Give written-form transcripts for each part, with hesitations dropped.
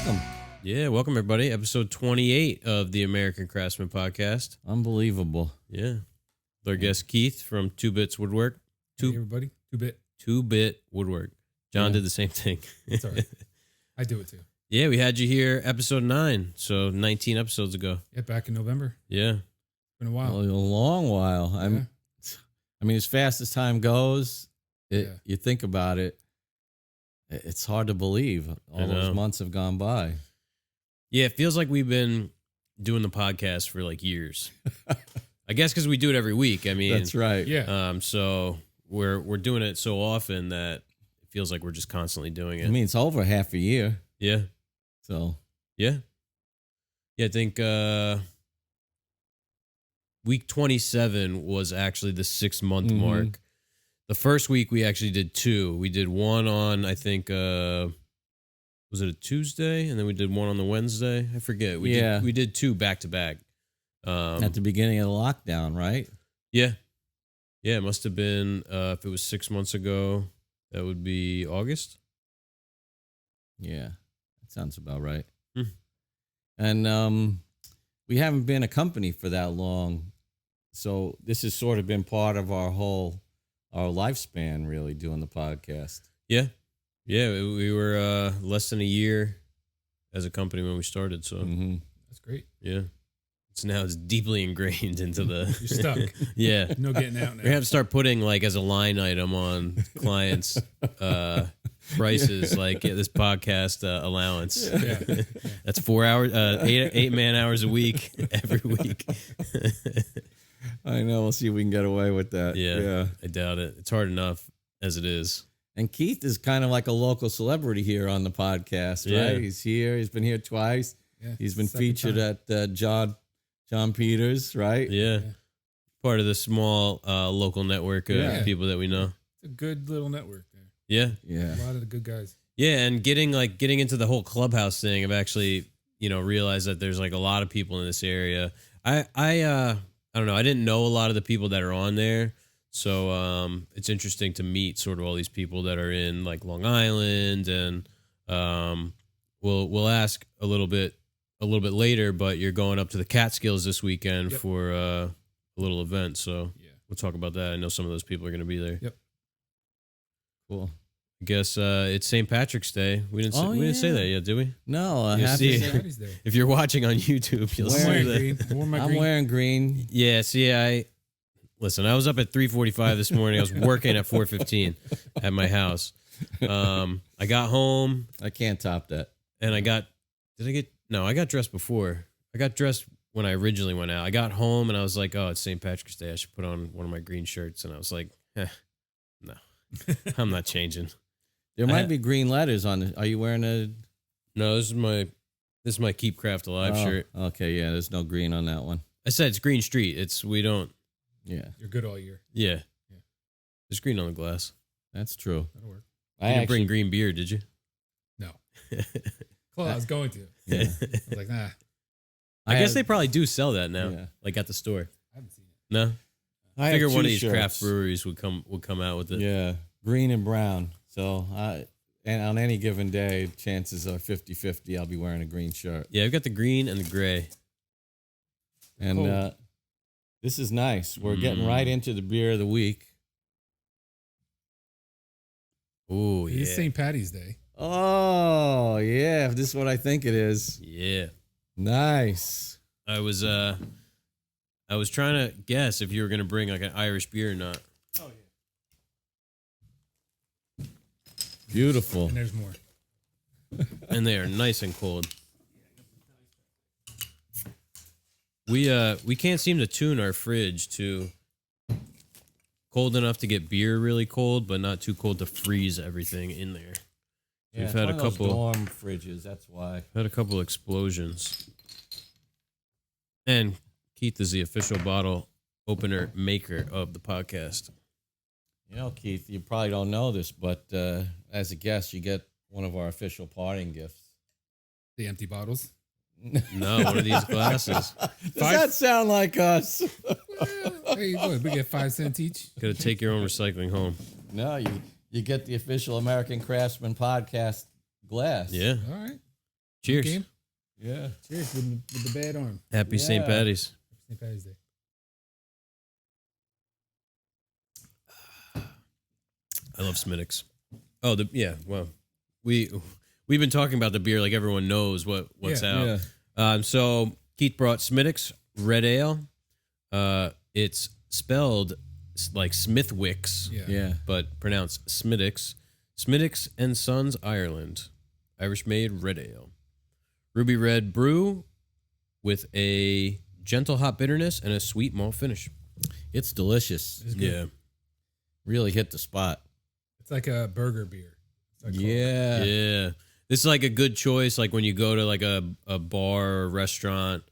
welcome. Yeah, welcome everybody. Episode 28 of the American Craftsman podcast. Unbelievable. Yeah. With our guest Keith from 2Bits Woodwork. Hey everybody, 2-bit. 2-Bit Woodwork. John did the same thing. It's all right. I do it too. Yeah, we had you here episode 9, so 19 episodes ago. Yeah, back in November. Yeah. Been a while. A long while. I mean, as fast as time goes, you think about it, it's hard to believe all those months have gone by. Yeah, it feels like we've been doing the podcast for like years. I guess because we do it every week. I mean, that's right. Yeah. So we're doing it so often that it feels like we're just constantly doing it. I mean, it's over half a year. Yeah. So yeah. I think week 27 was actually the 6-month mark. The first week we actually did 2. We did one on, I think, was it a Tuesday? And then we did one on the Wednesday. I forget. We did 2 back to back. At the beginning of the lockdown, right? Yeah. Yeah, it must have been, if it was 6 months ago, that would be August. Yeah, that sounds about right. And we haven't been a company for that long. So this has sort of been part of our lifespan, really, doing the podcast. Yeah. Yeah, we were less than a year as a company when we started. So That's great. yeah. It's deeply ingrained into the... You're stuck. Yeah. No getting out now. We have to start putting like as a line item on clients' prices, like this podcast allowance. Yeah. That's 4 hours, 8 man hours a week, every week. I know. We'll see if we can get away with that. Yeah. I doubt it. It's hard enough as it is. And Keith is kind of like a local celebrity here on the podcast, right? Yeah. He's here. He's been here twice. Yeah, He's been second featured time. at John Peters, right? Yeah. Part of the small local network of people that we know. It's a good little network there. Yeah. Yeah. A lot of the good guys. Yeah, and getting into the whole clubhouse thing, I've actually, realized that there's like a lot of people in this area. I don't know. I didn't know a lot of the people that are on there. So it's interesting to meet sort of all these people that are in like Long Island, and we'll ask a little bit later, but you're going up to the Catskills this weekend for a little event. So we'll talk about that. I know some of those people are going to be there. Yep. Cool. I guess it's St. Patrick's Day. We didn't say that yet, did we? No, You see happy. it. Patty's Day. If you're watching on YouTube, you'll I'm see wearing that. green. I wore my I'm green. wearing green. Yeah, see, listen, I was up at 3:45 this morning. I was working at 4:15 at my house. I got home I can't top that. and I got dressed before. I got dressed when I originally went out. I got home and I was like, oh, it's St. Patrick's Day. I should put on one of my green shirts. And I was like, no, I'm not changing. There might be green letters on it. Are you wearing a... No, this is my Keep Craft Alive shirt. Okay, yeah, there's no green on that one. I said it's Greene Street. Yeah, You're good all year. Yeah. There's green on the glass. that's true. That'll work. You didn't bring green beer, did you? No. Well, I was going to. Yeah. I was like, nah. I guess they probably do sell that now, Yeah. like at the store. I haven't seen it. No, I I figure have one of two these shirts. craft breweries would come out with it. Yeah, green and brown. So and on any given day, chances are 50-50 I'll be wearing a green shirt. Yeah, I've got the green and the gray. And Cool. this is nice. We're getting right into the beer of the week. Oh It yeah, is St. Patty's Day. Oh, yeah. This is what I think it is. yeah. Nice. I was trying to guess if you were gonna bring like an Irish beer or not. Oh, yeah. Beautiful. And there's more. And they are nice and cold. We can't seem to tune our fridge to cold enough to get beer really cold, but not too cold to freeze everything in there. Yeah, We've had a couple dorm fridges. That's why. had a couple explosions. And Keith is the official bottle opener maker of the podcast. You know, Keith, you probably don't know this, but as a guest, you get one of our official parting gifts. The empty bottles. No, one of these glasses. Does that sound like us? Well, hey, look, we get 5 cents each. Got to take your own recycling home. No, you get the official American Craftsman podcast glass. Yeah. All right. Cheers. Game? Yeah. Cheers with the bad arm. Happy St. Patty's. St. Patty's Day. I love Smittix. Oh, well, we've been talking about the beer like everyone knows what's out. Yeah. So Keith brought Smittix Red Ale. It's spelled like Smithwick's, Yeah. but pronounced Smittix. Smittix and Sons, Ireland. Irish-made red ale. Ruby red brew with a gentle hop bitterness and a sweet malt finish. It's delicious. It's good. Yeah. Really hit the spot. It's like a burger beer. Yeah. Yeah. This is like a good choice, like when you go to like a bar or a restaurant,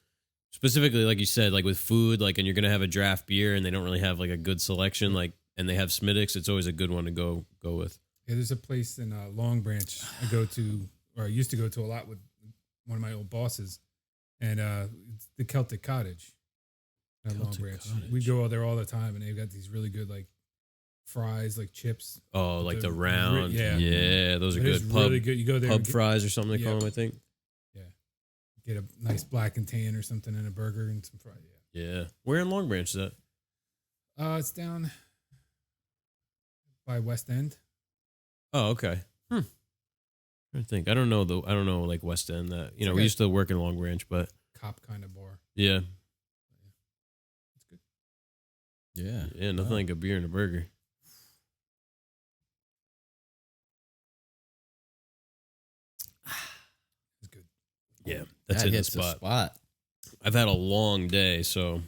specifically like you said, like with food, like and you're gonna have a draft beer and they don't really have like a good selection, like and they have Smittix, it's always a good one to go with. Yeah, there's a place in Long Branch I go to, or I used to go to a lot with one of my old bosses, and it's the Celtic Cottage at Long Celtic Branch. Cottage. We go there all the time, and they've got these really good like fries, like chips. Oh, like the round. Yeah. Those are It is good. Pub, really good. You go there, pub and fries or something they call Yeah. them, I think. get a nice black and tan or something, and a burger and some fries. Yeah. Where in Long Branch is that? It's down by West End. Oh, okay. I think I don't know like West End that we okay. used to work in Long Branch, but Cop kind of bar. yeah. It's good. Yeah. Nothing like a beer and a burger. It's good. Yeah, that's That in the hits spot. I've had a long day, so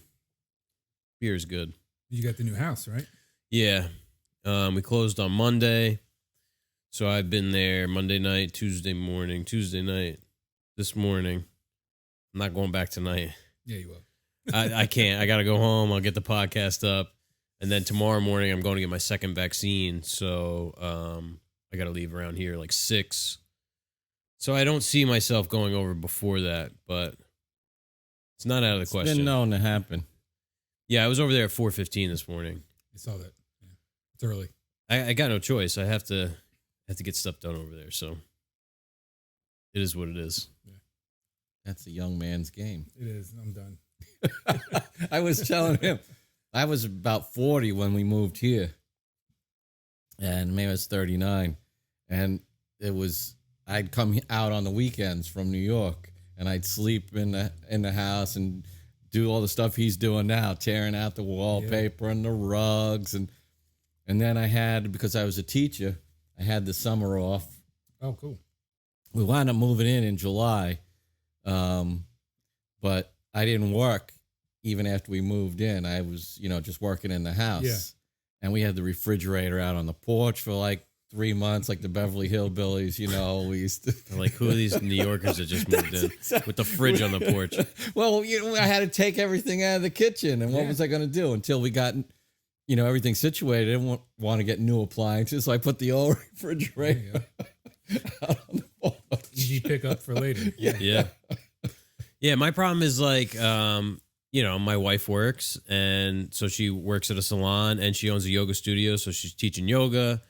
beer is good. You got the new house, right? Yeah. We closed on Monday. So I've been there Monday night, Tuesday night, this morning. I'm not going back tonight. Yeah, you will. I can't. I got to go home. I'll get the podcast up. And then tomorrow morning, I'm going to get my second vaccine. So I got to leave around here like 6. So I don't see myself going over before that, but it's not out of the question. It's been known to happen. Yeah, I was over there at 4:15 this morning. I saw that. Yeah. It's early. I got no choice. I have to get stuff done over there. So it is what it is. That's a young man's game. It is. I'm done. I was telling him, I was about 40 when we moved here. And maybe I was 39. And I'd come out on the weekends from New York, and I'd sleep in the house and do all the stuff he's doing now, tearing out the wallpaper and the rugs. And then because I was a teacher, I had the summer off. Oh, cool. We wound up moving in July. But I didn't work even after we moved in. I was, just working in the house. Yeah. And we had the refrigerator out on the porch for like 3 months, like the Beverly Hillbillies, we used to. Like, who are these New Yorkers that just moved in with the fridge on the porch? Well, I had to take everything out of the kitchen. And what was I going to do until we got, everything situated? I didn't want to get new appliances. So I put the old refrigerator out on the porch. Easy pick up for later. Yeah. Yeah, my problem is like, my wife works, and so she works at a salon, and she owns a yoga studio, so she's teaching yoga.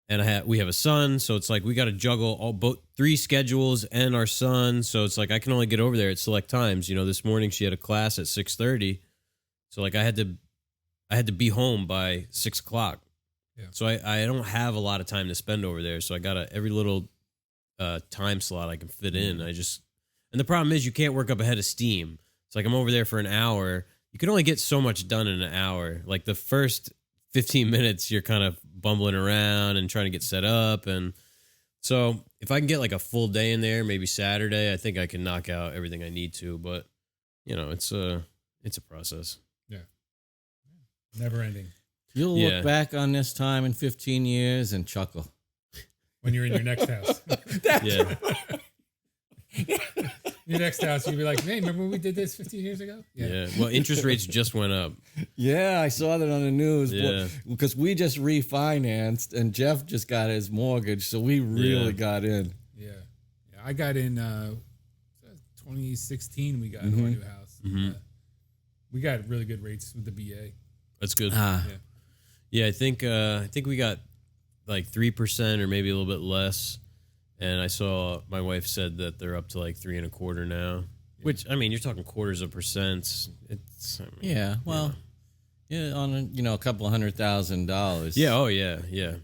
And we have a son, so it's like we got to juggle both 3 schedules and our son. So it's like I can only get over there at select times. This morning she had a class at 6:30, so like I had to be home by 6 o'clock. Yeah. So I don't have a lot of time to spend over there. So I got every little time slot I can fit in. And the problem is you can't work up ahead of steam. It's like I'm over there for an hour. You can only get so much done in an hour. Like the first 15 minutes, you're kind of bumbling around and trying to get set up. And so if I can get like a full day in there, maybe Saturday, I think I can knock out everything I need to. But, it's a process. Yeah. Never ending. You'll look back on this time in 15 years and chuckle. When you're in your next house. Yeah. Your next house, you'll be like, hey, remember when we did this 15 years ago? Yeah. Well, interest rates just went up. Yeah, I saw that on the news. Yeah. Because we just refinanced and Jeff just got his mortgage, so we really got in. Yeah. I got in 2016. We got into our new house. Mm-hmm. We got really good rates with the BA. That's good. Yeah. Yeah, I think we got like 3% or maybe a little bit less. And I saw my wife said that they're up to like 3.25 now. Which, I mean, you're talking quarters of percents. It's Yeah, well, on a couple of $100,000. Yeah. Oh yeah. Yeah.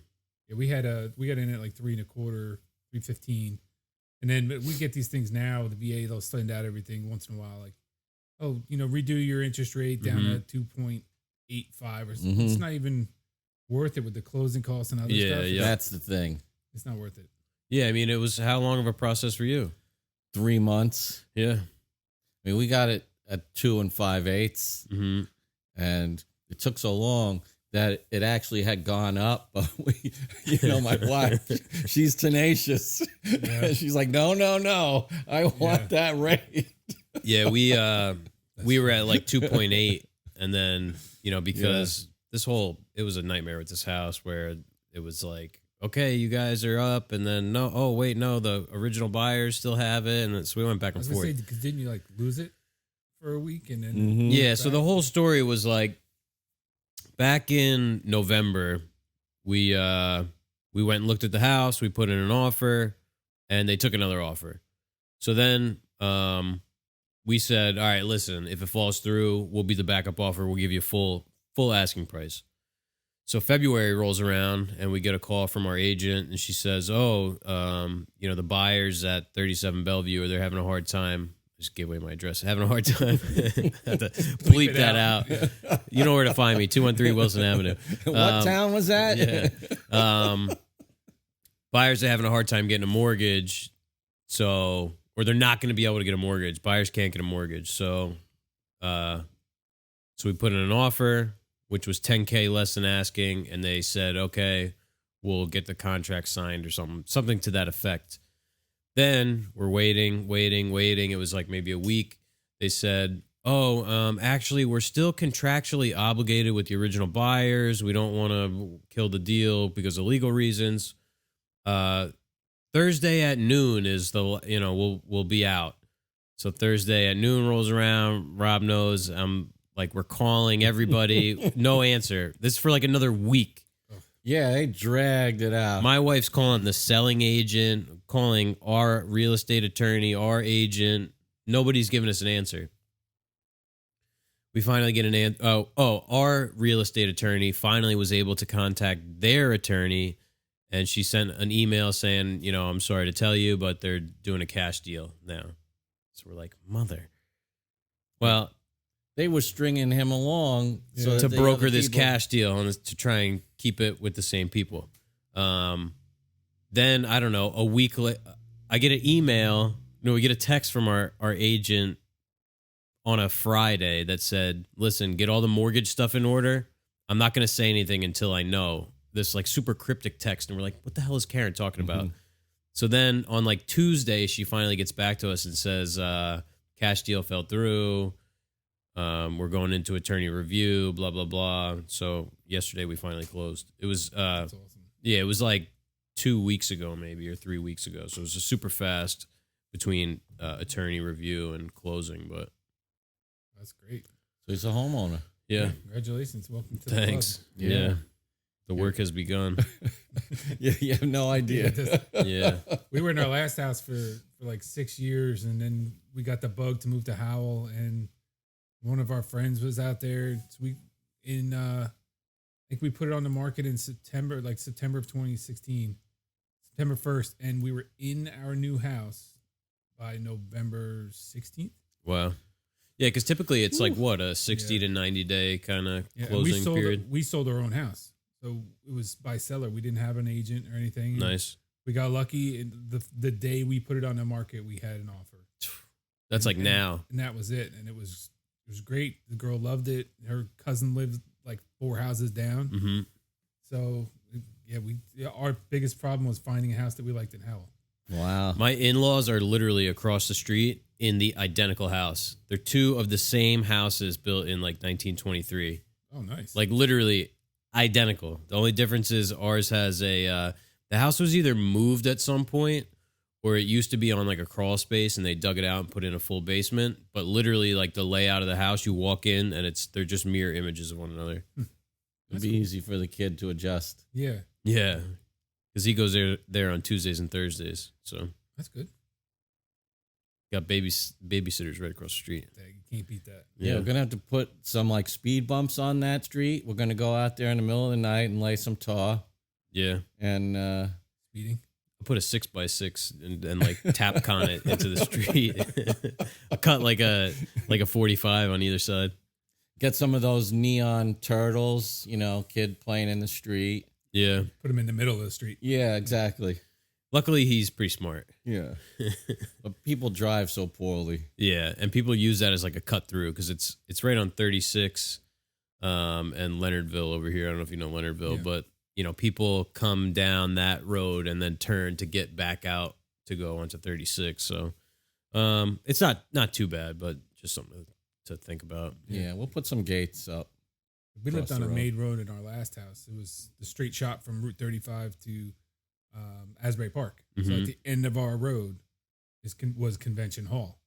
Yeah, we got in at like 3.25, 3.15, and then we get these things now. The VA, they'll send out everything once in a while, like, oh, redo your interest rate down to 2.85 or something. It's not even worth it with the closing costs and other stuff. Yeah, That's the thing. It's not worth it. Yeah, I mean, it was how long of a process for you? 3 months. Yeah. I mean, we got it at 2 5/8, and it took so long that it actually had gone up. But my wife, she's tenacious. Yeah. She's like, no, I want that rate. Yeah, we were at like 2.8, and then because it was a nightmare with this house where it was like, okay, you guys are up, and then the original buyers still have it, and so we went back and forth. Because didn't you like lose it for a week and then? Yeah, so the whole story was like back in November, we went and looked at the house, we put in an offer, and they took another offer. So then we said, all right, listen, if it falls through, we'll be the backup offer. We'll give you full asking price. So February rolls around and we get a call from our agent and she says, the buyers at 37 Bellevue, they're having a hard time. I just gave away my address. Having a hard time. Have to bleep that out. You know where to find me. 213 Wilson Avenue. What town was that? Yeah. Buyers are having a hard time getting a mortgage. Or they're not going to be able to get a mortgage. Buyers can't get a mortgage. So we put in an offer, which was $10K less than asking, and they said, okay, we'll get the contract signed or something to that effect. Then we're waiting. It was like maybe a week. They said, actually, we're still contractually obligated with the original buyers. We don't want to kill the deal because of legal reasons. Thursday at noon is we'll be out. So Thursday at noon rolls around. Rob knows we're calling everybody. No answer. This is for like another week. Yeah, they dragged it out. My wife's calling the selling agent, calling our real estate attorney, our agent. Nobody's giving us an answer. We finally get an answer. Our real estate attorney finally was able to contact their attorney, and she sent an email saying, I'm sorry to tell you, but they're doing a cash deal now. So we're like, mother. Well, they were stringing him along to broker this cash deal to try and keep it with the same people. Then, I don't know, a week later, I get an email. We get a text from our agent on a Friday that said, listen, get all the mortgage stuff in order. I'm not going to say anything until I know. This like super cryptic text. And we're like, what the hell is Karen talking about? So then on like Tuesday, she finally gets back to us and says, cash deal fell through. We're going into attorney review, blah, blah, blah. So yesterday we finally closed. It was, That's awesome. Yeah, it was like 2 weeks ago, maybe, or 3 weeks ago. So it was a super fast between attorney review and closing, but. That's great. So he's a homeowner. Yeah. Congratulations. Welcome to Thanks. the club. Yeah. The work has begun. Yeah, you have no idea. Yeah. We were in our last house for like 6 years, and then we got the bug to move to Howell, and one of our friends was out there. So I think we put it on the market in September of 2016, September 1st, and we were in our new house by November 16th. Wow. Yeah, because typically it's like what, a 60 to 90 day kind of closing period. We sold our own house, so it was by seller. We didn't have an agent or anything. Nice. We got lucky. And the day we put it on the market, we had an offer. That's now. And that was it. And it was great. The girl loved it. Her cousin lived like 4 houses down. Mm-hmm. So our biggest problem was finding a house that we liked in Howell. Wow. My in-laws are literally across the street in the identical house. They're two of the same houses built in like 1923. Oh, nice. Like literally identical. The only difference is ours has the house was either moved at some point or it used to be on like a crawl space and they dug it out and put in a full basement. But literally like the layout of the house, you walk in and they're just mirror images of one another. It'd be easy for the kid to adjust. Yeah. Yeah. because he goes there on Tuesdays and Thursdays. So That's good. got babysitters right across the street. You can't beat that. Yeah, we're gonna have to put some like speed bumps on that street. We're gonna go out there in the middle of the night and lay some tar. Yeah. And Speeding. I'll put a 6x6 and like tap con it into the street. I'll cut like a 45 on either side. get some of those neon turtles, kid playing in the street. Yeah. Put him in the middle of the street. Yeah, exactly. Luckily, he's pretty smart. Yeah. But people drive so poorly. Yeah, and people use that as like a cut through because it's right on 36 and Leonardville over here. I don't know if you know Leonardville, but people come down that road and then turn to get back out to go onto 36. So it's not too bad, but just something to think about. Yeah, we'll put some gates up. We lived on a road. maid road in our last house. It was the straight shot from Route 35 to Asbury Park. So at the end of our road was Convention Hall.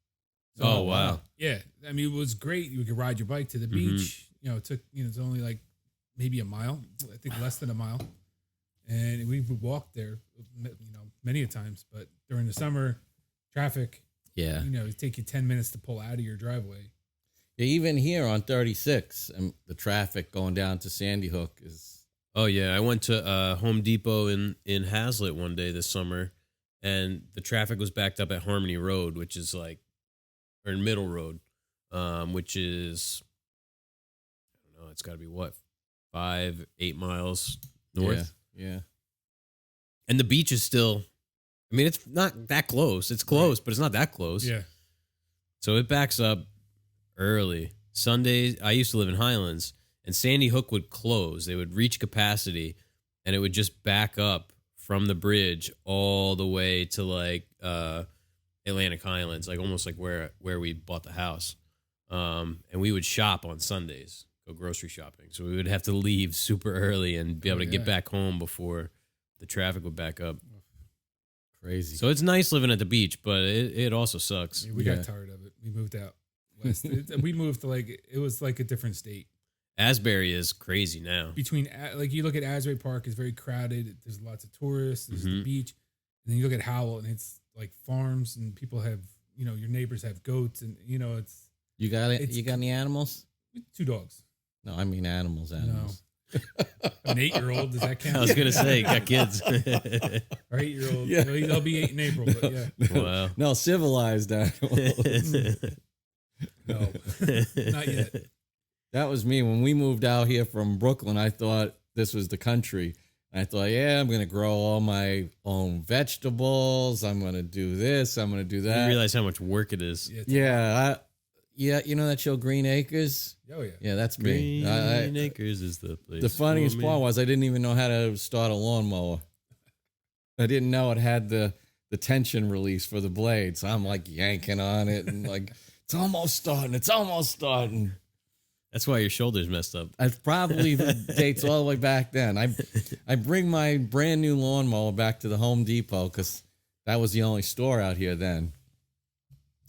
So, Oh, wow. Yeah, I mean it was great. You could ride your bike to the beach. It took it's only like maybe a mile. I think less than a mile, and we would walk there. Many a times. But during the summer, traffic. Yeah. It'd take you 10 minutes to pull out of your driveway. Yeah, even here on 36, and the traffic going down to Sandy Hook is. Oh yeah, I went to Home Depot in Hazlitt one day this summer, and the traffic was backed up at Harmony Road, which is or Middle Road, which is I don't know, it's got to be 5-8 miles north. Yeah. And the beach is still, I mean, it's not that close. It's close, but it's not that close. Yeah. So it backs up early. Sundays, I used to live in Highlands, and Sandy Hook would close. They would reach capacity, and it would just back up from the bridge all the way to Atlantic Highlands, almost like where we bought the house. And we would shop on Sundays, go grocery shopping. So we would have to leave super early and be able to get back home before the traffic would back up. Crazy. So it's nice living at the beach, but it also sucks. Yeah, we got tired of it. We moved out west. We moved to it was like a different state. Asbury is crazy now. Between you look at Asbury Park, it's very crowded. There's lots of tourists. There's the beach, and then you look at Howell, and it's like farms, and people have your neighbors have goats, and it's. You got it. You got any animals? 2 dogs. No, I mean animals. No. An 8-year-old, does that count? I was gonna say, got kids. Our 8-year-old. Yeah. They'll be 8 in April, but yeah. Wow. No, civilized animals. No, not yet. That was me when we moved out here from Brooklyn. I thought this was the country. I thought, I'm going to grow all my own vegetables. I'm going to do this. I'm going to do that. You realize how much work it is. Yeah. You know that show Green Acres? Oh, yeah. Yeah, that's me. Green Acres is the place. The funniest part was I didn't even know how to start a lawnmower. I didn't know it had the tension release for the blade. So I'm yanking on it and it's almost starting. It's almost starting. That's why your shoulder's messed up. It probably dates all the way back then. I bring my brand new lawnmower back to the Home Depot because that was the only store out here then.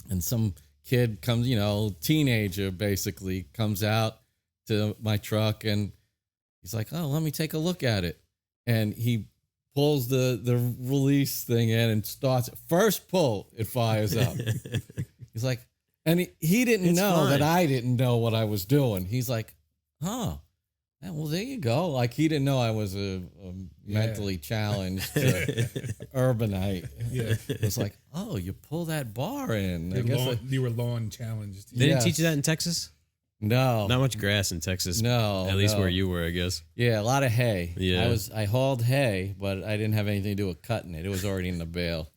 And some kid comes, teenager basically comes out to my truck and he's like, "Oh, let me take a look at it." And he pulls the release thing in and starts it. First pull, it fires up. He's like, and he didn't It's know fine. that I didn't know what I was doing. He's like, "Huh. Well, there you go." He didn't know I was a mentally challenged urbanite. Yeah. It's like, "Oh, you pull that bar in." You were lawn challenged. They didn't Yes. teach you that in Texas? No. Not much grass in Texas. No. At least no. where you were, I guess. Yeah, a lot of hay. Yeah. I hauled hay, but I didn't have anything to do with cutting it. It was already in the bale.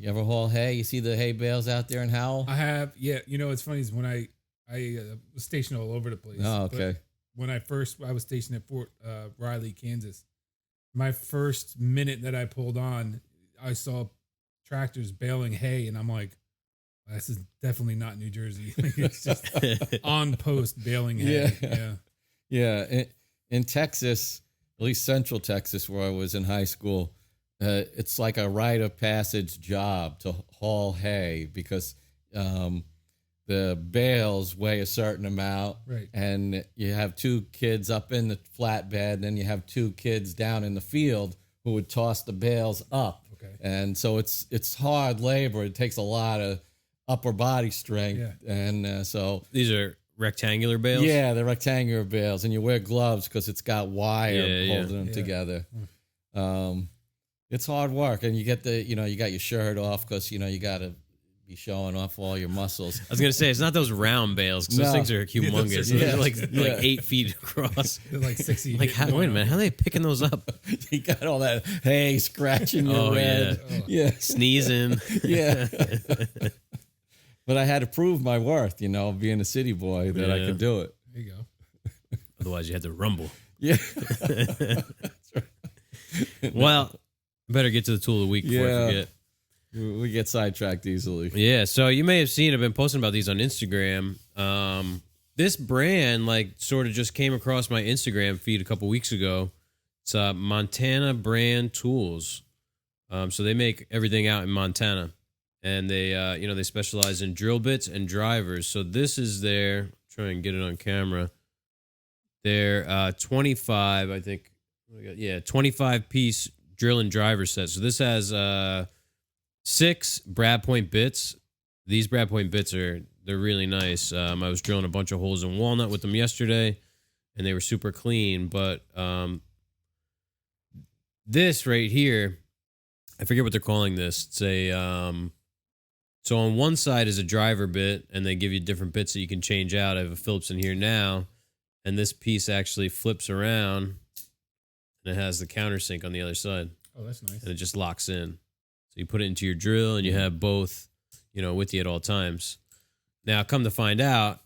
You ever haul hay? You see the hay bales out there in Howell? I have, yeah. It's funny is when I was stationed all over the place. Oh, but okay. when I was stationed at Fort Riley, Kansas. My first minute that I pulled on, I saw tractors baling hay, and I'm like, this is definitely not New Jersey. It's just on post baling hay. Yeah. Yeah. In Texas, at least Central Texas, where I was in high school, it's like a rite of passage job to haul hay because the bales weigh a certain amount, Right. and you have 2 kids up in the flatbed, and then you have 2 kids down in the field who would toss the bales up. Okay. And so it's hard labor. It takes a lot of upper body strength. Yeah. And so These are rectangular bales? yeah, the rectangular bales, and you wear gloves because it's got wire holding them Yeah. together. It's hard work, and you get you got your shirt off because you got to be showing off all your muscles. I was gonna say it's not those round bales because those No. things are humongous. Yeah. They're like 8 feet across. They're like 60. Like, wait a minute, how are they picking those up? You got all that hay scratching your Oh, red. yeah. Yeah, Sneezing. yeah. But I had to prove my worth, being a city boy, that I Yeah. could do it. There you go. Otherwise, you had to rumble. Yeah. Well, better get to the tool of the week before I Yeah. forget. We get sidetracked easily. Yeah, so you may have seen, I've been posting about these on Instagram. This brand, sort of just came across my Instagram feed a couple weeks ago. It's Montana Brand Tools. So they make everything out in Montana, and they, they specialize in drill bits and drivers. So this is their, try and get it on camera. Their 25, I think, 25-piece drill and driver set. So this has 6 Brad Point bits. These Brad Point bits they're really nice. I was drilling a bunch of holes in walnut with them yesterday, and they were super clean. But this right here, I forget what they're calling this. It's a so on one side is a driver bit, and they give you different bits that you can change out. I have a Phillips in here now, and this piece actually flips around, and it has the countersink on the other side. Oh, that's nice. And it just locks in. So you put it into your drill, and you have both, with you at all times. Now, come to find out,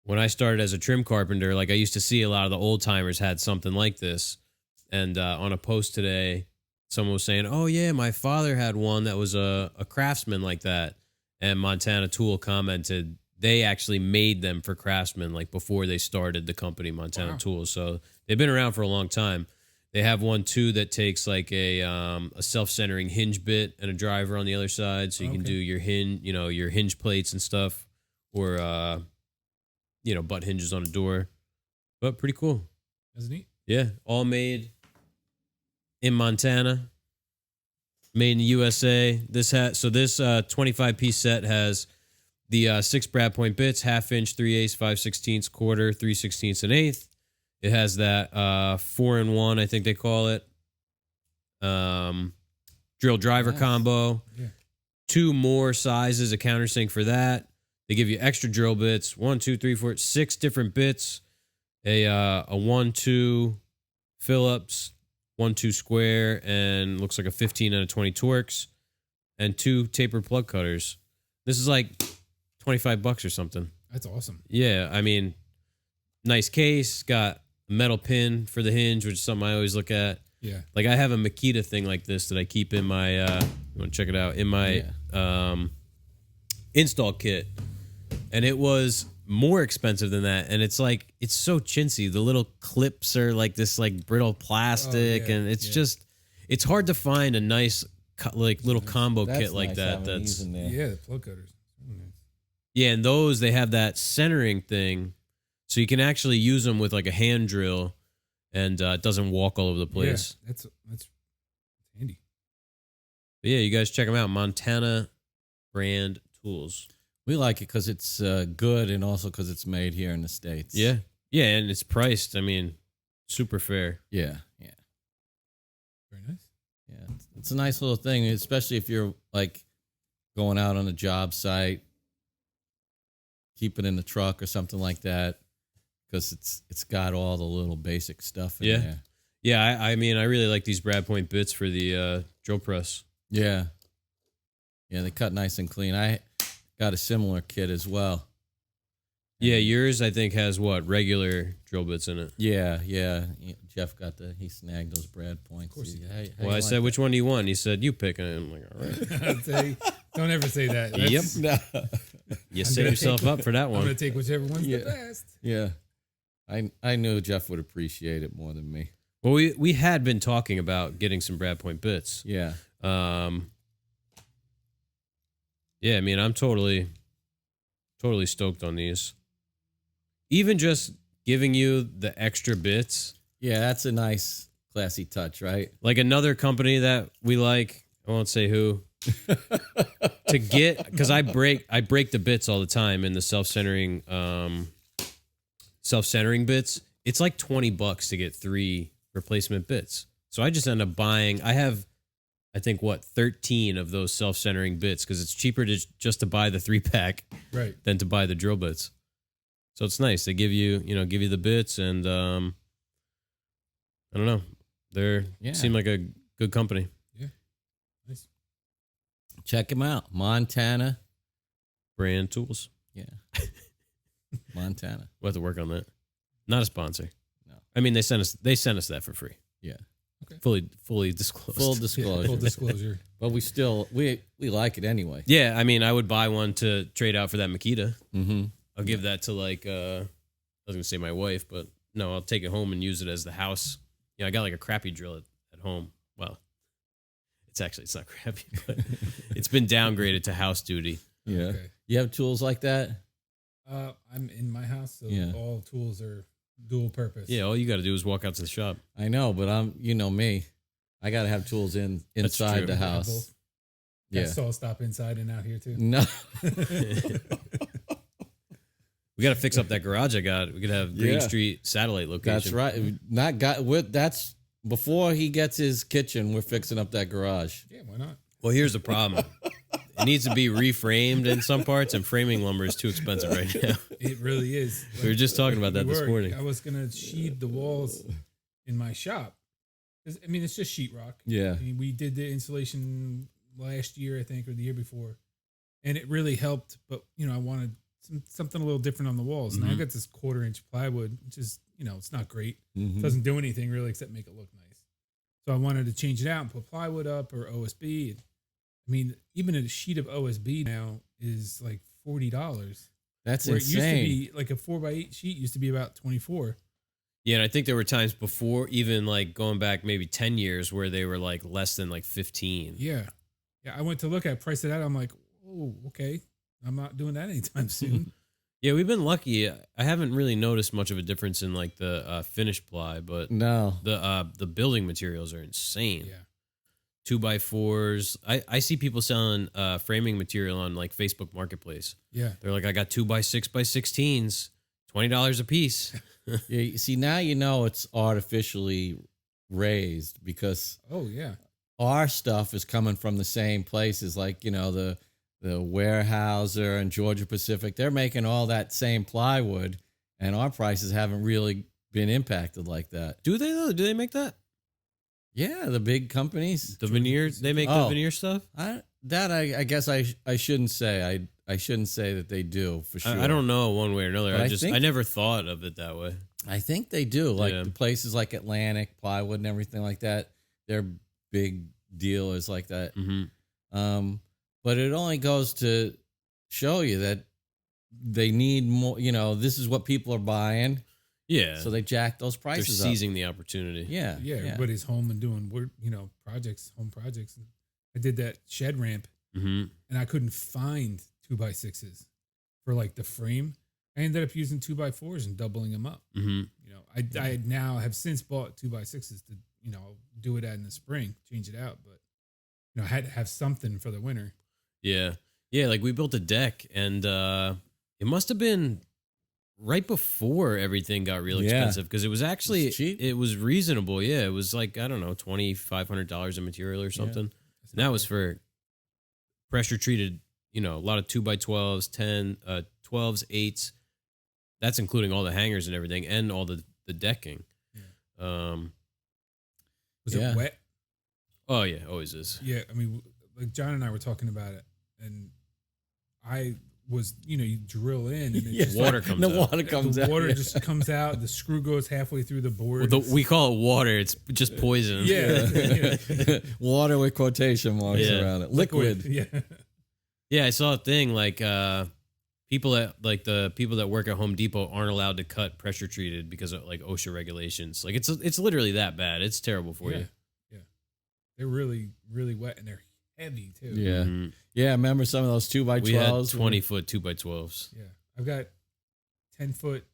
when I started as a trim carpenter, I used to see a lot of the old timers had something like this. And on a post today, someone was saying, "Oh yeah, my father had one that was a Craftsman like that." And Montana Tool commented they actually made them for Craftsman before they started the company Montana Tools. So they've been around for a long time. They have one too that takes a self-centering hinge bit and a driver on the other side, so you can do your your hinge plates and stuff, or butt hinges on a door. But pretty cool. That's neat. Yeah, all made in Montana, made in the USA. This 25-piece set has the 6 Brad Point bits, 1/2 inch, 3/8, 5/16, quarter, 3/16, and 1/8. It has that 4-in-1, I think they call it, drill driver combo. Yeah. 2 more sizes, a countersink for that. They give you extra drill bits, 1, 2, 3, 4, 6 different bits. A 1-2 Phillips, 1-2 square, and looks like a 15 and a 20 Torx, and 2 taper plug cutters. This is $25 or something. That's awesome. Yeah, I mean, nice case, got a metal pin for the hinge, which is something I always look at. Yeah. I have a Makita thing like this that I keep in my, you want to check it out, in my install kit. And it was more expensive than that. And it's it's so chintzy. The little clips are this brittle plastic. And it's just, it's hard to find a nice, little combo kit like nice that. having these That's, in there. Yeah, the plug cutters. yeah. And those, they have that centering thing. So you can actually use them with a hand drill, and it doesn't walk all over the place. Yeah, that's handy. But yeah, you guys check them out. Montana Brand Tools. We like it because it's good, and also because it's made here in the States. Yeah. Yeah, and it's priced, super fair. Yeah. Yeah. Very nice. Yeah. It's a nice little thing, especially if you're going out on a job site, keep it in the truck or something like that, because it's got all the little basic stuff in there. Yeah, I really like these Brad Point bits for the drill press. Yeah. Yeah, they cut nice and clean. I got a similar kit as well. Yeah, yours I think has regular drill bits in it. Yeah. Jeff he snagged those Brad Points. Of course he did. Well, I said, which one do you want? He said, you pick. And I'm like, all right. I'd say, don't ever say that. That's- Yep. No. You set yourself up for that I'm going to one. take whichever one's Yeah. the best. Yeah. I knew Jeff would appreciate it more than me. Well, we had been talking about getting some Brad Point bits. Yeah. Yeah, I'm totally stoked on these. Even just giving you the extra bits. Yeah, that's a nice classy touch, right? Like another company that we like, I won't say who, to get, because I break the bits all the time in the self-centering bits. It's like $20 to get 3 replacement bits. So I just end up buying. I have, I think, 13 of those self-centering bits because it's cheaper to just to buy the 3-pack right than to buy the drill bits. So it's nice. They give you the bits, and I don't know. They seem like a good company. Yeah, nice. Check them out, Montana Brand Tools. Yeah, Montana. We'll have to work on that. Not a sponsor. No, I mean they sent us that for free. Yeah, Okay. Fully disclosed. full disclosure. Yeah, full disclosure. But we still we like it anyway. Yeah, I mean I would buy one to trade out for that Makita. Mm-hmm. I'll give that to like I was gonna say my wife, but no, I'll take it home and use it as the house. Yeah, I got like a crappy drill at home. Well, it's not crappy, but it's been downgraded to house duty. Yeah. Okay. You have tools like that? I'm in my house, so Yeah. all tools are dual purpose. Yeah, all you got to do is walk out to the shop. I know, but you know me. I got to have tools inside true. the house. Both. Yeah. Got saw stop inside and out here too. No. We got to fix up that garage I got. We could have Greene Yeah. Street satellite location. That's right. That's before he gets his kitchen, we're fixing up that garage. Yeah, why not? Well, here's the problem. It needs to be reframed in some parts, and framing lumber is too expensive right now. It really is. We were just talking about that this morning. I was gonna sheathe the walls in my shop. I mean, it's just sheetrock. Yeah. I mean, we did the insulation last year, I think, or the year before, and it really helped. But I wanted something a little different on the walls. Now I got this 1/4-inch plywood, which is it's not great. Mhm. It doesn't do anything really except make it look nice. So I wanted to change it out and put plywood up or OSB. I mean, even a sheet of OSB now is like $40. That's Where insane. it used to be like a 4x8 sheet used to be about 24. Yeah, and I think there were times before, even like going back maybe 10 years, where they were like less than like 15. Yeah. Yeah. I went to look at price it out. I'm like, oh, okay. I'm not doing that anytime soon. Yeah, we've been lucky. I haven't really noticed much of a difference in like the finished ply, but No. the building materials are insane. Yeah. 2x4s. I see people selling framing material on like Facebook Marketplace. Yeah. They're like, I got 2x6x16s, $20 a piece. Yeah, you see, now it's artificially raised because Oh, yeah. our stuff is coming from the same places, like the Weyerhaeuser and Georgia Pacific. They're making all that same plywood, and our prices haven't really been impacted like that. Do they though? Do they make that? Yeah, the big companies. The veneer? They make the Oh. veneer stuff? I guess I shouldn't say. I shouldn't say that they do for sure. I don't know one way or another. But I never thought of it that way. I think they do. Like Yeah. the places like Atlantic Plywood and everything like that. They're big dealers like that. Mm-hmm. But it only goes to show you that they need more. This is what people are buying, Yeah. so they jack those They're prices up. seizing the opportunity. Yeah, Yeah. Everybody's home and doing work, home projects. I did that shed ramp Mm-hmm. and I couldn't find 2x6s for like the frame. I ended up using 2x4s and doubling them up. Mm-hmm. I now have since bought 2x6s to, do it in the spring, change it out. But, I had to have something for the winter. Yeah. Yeah, like we built a deck, and it must have been right before everything got real Yeah. expensive, because it was actually It's cheap. it was reasonable. Yeah, it was like, I don't know, $2,500 in material or something. That's And that not was bad. for pressure treated, a lot of 2x12s, 12s, 8s. That's including all the hangers and everything, and all the decking. Was Yeah. it wet? Oh yeah, always is. Yeah. I mean, like John and I were talking about it, and I was, you drill in and it Yeah. just Water comes the out. water comes the out. water yeah. just comes out. The screw goes halfway through the board. We call it water. It's just poison. Yeah. Water with quotation marks Yeah. around it. Liquid. Yeah. Yeah, I saw a thing like people the people that work at Home Depot aren't allowed to cut pressure treated because of like OSHA regulations. Like it's literally that bad. It's terrible for Yeah. you. Yeah. They're really, really wet and they're heavy too. Yeah. Mhm. Yeah, remember some of those 2x12s? We had 20-foot 2x12s. Yeah. I've got 10-foot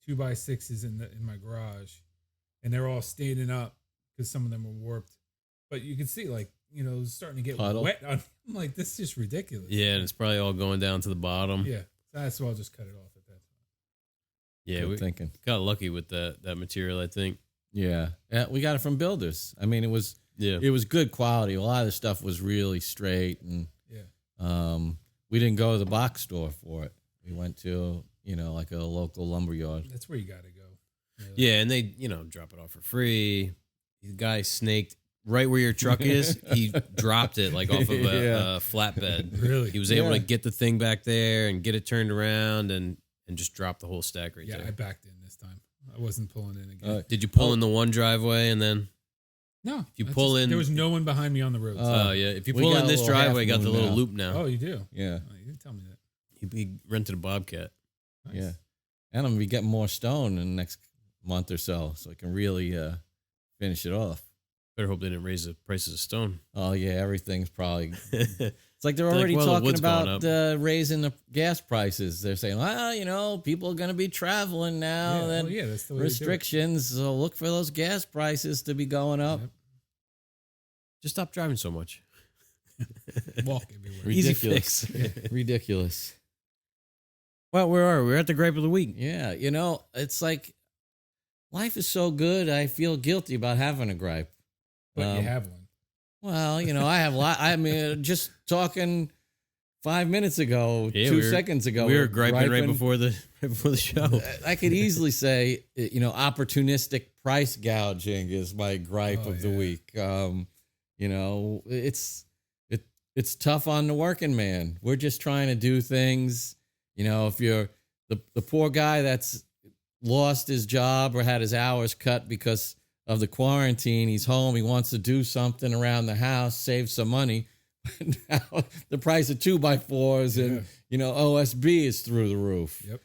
2x6s in my garage, and they're all standing up because some of them were warped. But you can see, like, you know, it's starting to get Puddle. wet. I'm like, this is just ridiculous. Yeah, and it's probably all going down to the bottom. Yeah. That's why I'll just cut it off at that time. Yeah, Good we thinking. got lucky with that material, I think. Yeah, we got it from builders. I mean, it was good quality. A lot of the stuff was really straight, and we didn't go to the box store for it. We went to like a local lumber yard. That's where you got to go. Really. Yeah, and they drop it off for free. The guy snaked right where your truck is. He dropped it like off of a flatbed. Really? He was able to get the thing back there and get it turned around and just drop the whole stack right there. Yeah, I backed in this time. I wasn't pulling in again. Did you pull in the one driveway and then? No. If you pull in, there was no one behind me on the road. Oh yeah, if you We pull got in a this little driveway, you got the half little moon now. loop now. Oh, you do? Yeah, Oh, you didn't tell me that. He rented a Bobcat. Nice. yeah. And I'm gonna be getting more stone in the next month or so I can really finish it off. Better hope they didn't raise the prices of stone. Oh yeah, everything's probably. It's like they're They're like, already well, the talking wood's going about up. raising the gas prices. They're saying, well, people are going to be traveling now. Yeah, Then well, yeah, that's the way restrictions. So look for those gas prices to be going up. Yep. Just stop driving so much. Walk everywhere. Easy Ridiculous. fix. Ridiculous. Well, where are we? We're at the gripe of the week. Yeah, it's like life is so good. I feel guilty about having a gripe. But you have one. Well, I have a lot. I mean, just talking 5 minutes ago, Yeah, 2 seconds ago, we were griping right before the show. I could easily say, opportunistic price gouging is my gripe of the week. It's tough on the working man. We're just trying to do things. If you're the poor guy that's lost his job or had his hours cut because of the quarantine, he's home, he wants to do something around the house, save some money. But now the price of 2x4s and OSB is through the roof. Yep.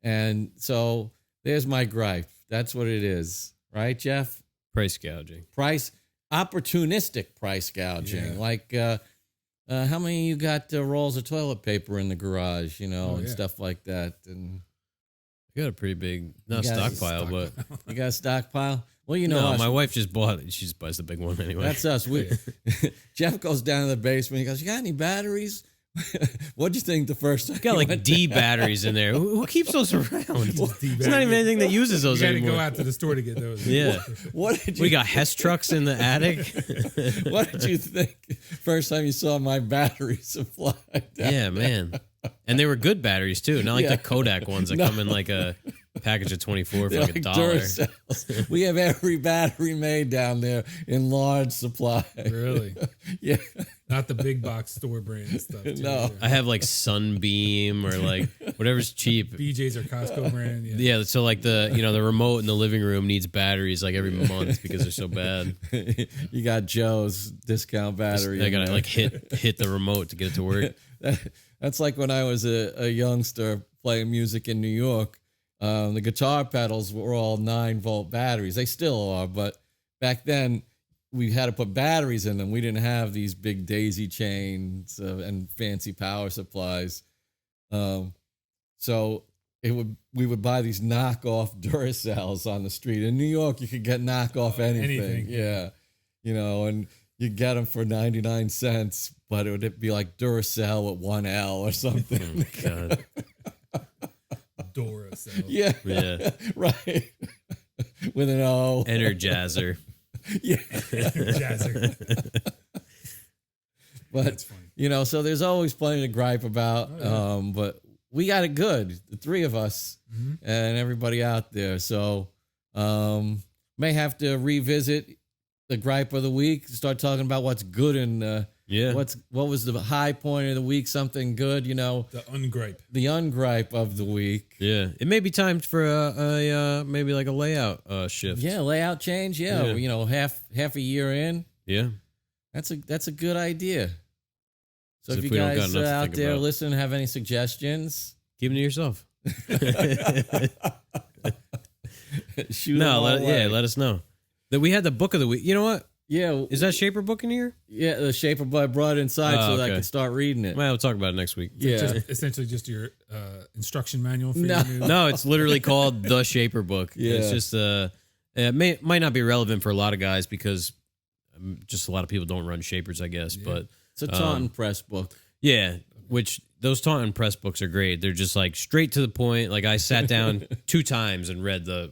And so there's my gripe. That's what it is, right, Jeff? Price gouging. Opportunistic price gouging. Yeah. Like how many you got rolls of toilet paper in the garage, and stuff like that. And I got a pretty big, not You got a stockpile, but you got a stockpile? Well, no, us. my wife just bought it. She just buys the big one anyway. That's us. Jeff goes down to the basement. He goes, "You got any batteries?" What'd you think the first time? got you like went D there? batteries in there. Who keeps those around? Just It's not even anything that uses those You got to anymore. go out to the store to get those. Yeah. What did you? We got Hess trucks in the attic. What did you think first time you saw my battery supply? Yeah, man. And they were good batteries too, not like Yeah. the Kodak ones that come in like a package of 24 for They're like like $1. Duracells. We have every battery made down there in large supply. Really? Yeah. Not the big box store brand stuff. Too, No. I have like Sunbeam or like whatever's cheap. BJ's or Costco brand. Yeah. Yeah, so like the remote in the living room needs batteries like every month because they're so bad. You got Joe's discount battery. I in gotta there. like hit the remote to get it to work. That's like when I was a youngster playing music in New York. The guitar pedals were all 9-volt batteries. They still are, but back then we had to put batteries in them. We didn't have these big daisy chains and fancy power supplies. So we would buy these knockoff Duracells on the street. In New York, you could get knockoff anything. Yeah. And you get them for 99 cents, but it would be like Duracell with 1L or something. Oh, God. Duracell. Yeah. Yeah. Right. With an O. Energizer. Yeah. Jazzer. But, That's funny. so there's always plenty to gripe about. Oh, yeah. But we got it good, the three of us Mhm. and everybody out there. So may have to revisit the gripe of the week, start talking about what's good and Yeah. what was the high point of the week, something good, The ungripe. the ungripe of the week. Yeah. It may be time for a maybe like a layout shift. Yeah, layout change. Yeah, half a year in. Yeah. That's a good idea. So So if if you we don't got guys enough to out think there about. listening have any suggestions, Keep them to yourself. shoot No, them our way. let us know. That we had the book of the week. You know what? Yeah, Is that Shaper book in here? yeah, the shape of I brought it inside Oh, so that I okay. could start reading it. Well, we'll talk about it next week. Yeah, Just, essentially just your instruction manual for No. your new. No, it's literally called the Shaper book. Yeah. It's just Might not be relevant for a lot of guys because just a lot of people don't run shapers, I guess. Yeah. But It's a Taunton Press book. yeah, which those Taunton Press books are great. They're just like straight to the point. Like I sat down 2 times and read the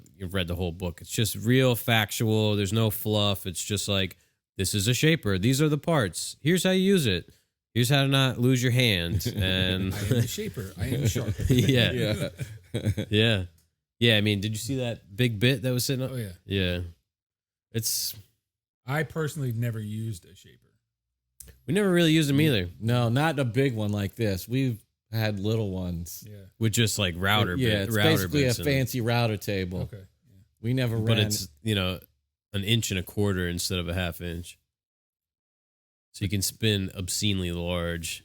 whole book. It's just real factual. There's no fluff. It's just like, this is a shaper. These are the parts. Here's how you use it. Here's how to not lose your hand. And I am the shaper. I am the sharper. yeah. Yeah. Yeah. I mean, did you see that big bit that was sitting up? Oh, yeah. Yeah. It's, I personally never used a shaper. we never really used them either. No, not a big one like this. We've had little ones. Yeah. With just like router Yeah, it's router basically a bits in it. fancy router table. Okay. Yeah. We never ran. But it's, an 1.25 inches instead of a 1/2 inch. So you can spin obscenely large.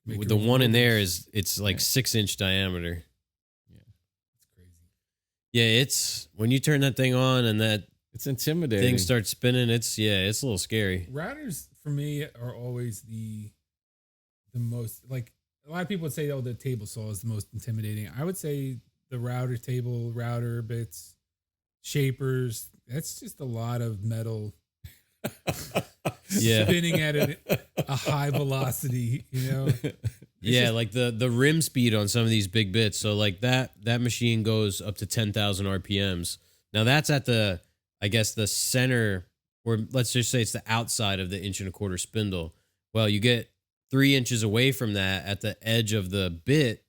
Make With your the own one in there moldings. it's like 6-inch diameter. That's crazy. Yeah, it's when you turn that thing on and that It's intimidating. thing starts spinning, it's a little scary. Routers for me are always the most, like, a lot of people would say, oh, the table saw is the most intimidating. I would say the router table, router bits, shapers, that's just a lot of metal Yeah. spinning at a high velocity, Yeah, like the rim speed on some of these big bits. So like that machine goes up to 10,000 RPMs. Now that's at the, I guess, the center, or let's just say it's the outside of the 1.25 inch spindle. Well, you get 3 inches away from that at the edge of the bit,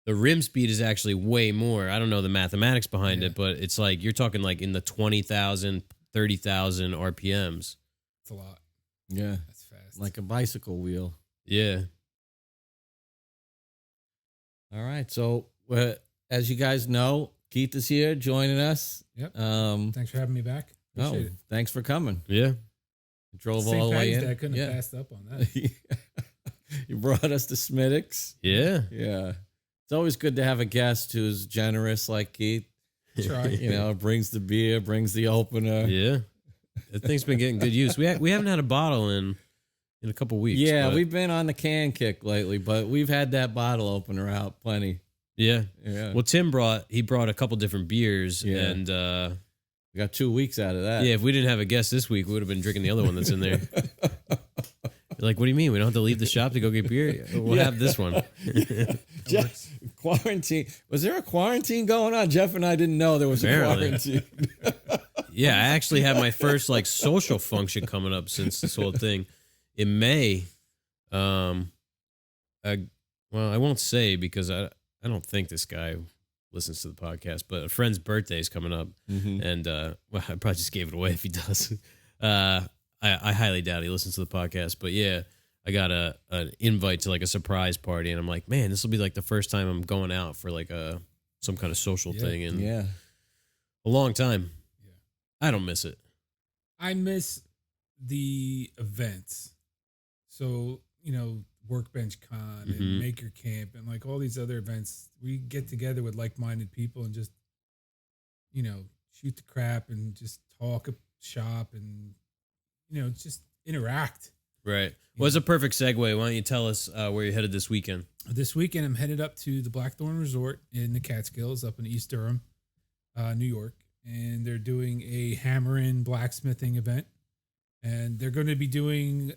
the rim speed is actually way more. I don't know the mathematics behind it, but it's like you're talking like in the 20,000, 30,000 RPMs. It's a lot. Yeah, That's fast. like a bicycle wheel. Yeah. All right. So, as you guys know, Keith is here joining us. Yep. Oh, Thanks for having me back. Appreciate it. thanks for coming. Yeah. Drove St. all the way Patty's in. Day, I couldn't have passed up on that. You brought us to Smittix. Yeah. Yeah. It's always good to have a guest who's generous like Keith. Try. Brings the beer, brings the opener. Yeah. That thing's been getting good use. We haven't had a bottle in a couple weeks. Yeah, but we've been on the can kick lately, but we've had that bottle opener out plenty. yeah. Yeah. Well, Tim brought a couple different beers, Yeah. and We got 2 weeks out of that. yeah, if we didn't have a guest this week, we would have been drinking the other one that's in there. You're like, what do you mean? We don't have to leave the shop to go get beer? We'll Yeah. have this one. Jeff, quarantine. Was there a quarantine going on? Jeff and I didn't know there was Apparently. a quarantine. Yeah, I actually have my first like social function coming up since this whole thing in May. Well, I won't say because I don't think this guy listens to the podcast, but a friend's birthday is coming up, Mhm. and well, I probably just gave it away if he does. I highly doubt he listens to the podcast, but yeah, I got an invite to like a surprise party, and I'm like, man, this will be like the first time I'm going out for like some kind of social thing in Yeah. a long time. Yeah. I don't miss it. I miss the events. So, Workbench Con Mhm. and Maker Camp and like all these other events. We get together with like-minded people and just, shoot the crap and just talk, shop, and, just interact. Right. Well, it's a perfect segue. Why don't you tell us where you're headed this weekend? This weekend, I'm headed up to the Blackthorn Resort in the Catskills up in East Durham, New York. And they're doing a hammer-in blacksmithing event. And they're going to be doing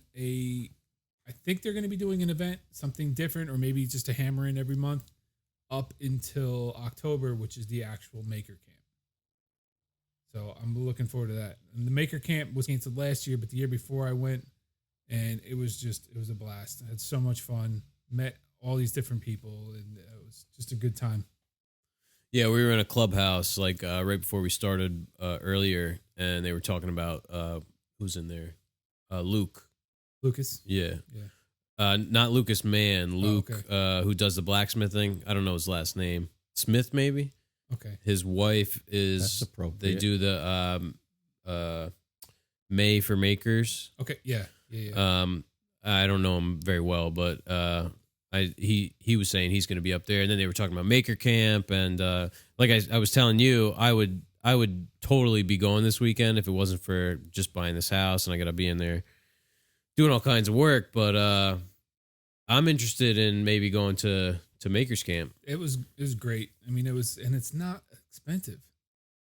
I think they're going to be doing an event, something different, or maybe just a hammer-in every month up until October, which is the actual Maker Camp. So I'm looking forward to that. And the Maker Camp was canceled last year, but the year before I went, and it was a blast. I had so much fun, met all these different people, and it was just a good time. Yeah, we were in a clubhouse like right before we started earlier, and they were talking about who's in there. Luke. Lucas? Yeah. Yeah. Not Lucas Mann. Luke, okay. who does the blacksmithing. I don't know his last name. Smith, maybe. Okay. His wife is. That's appropriate. They do the May for Makers. Okay. Yeah. I don't know him very well, but he was saying he's going to be up there, and then they were talking about Maker Camp, and like I was telling you, I would totally be going this weekend if it wasn't for just buying this house, and I got to be in there doing all kinds of work. But I'm interested in maybe going to Maker's Camp. It was great. I mean, and it's not expensive.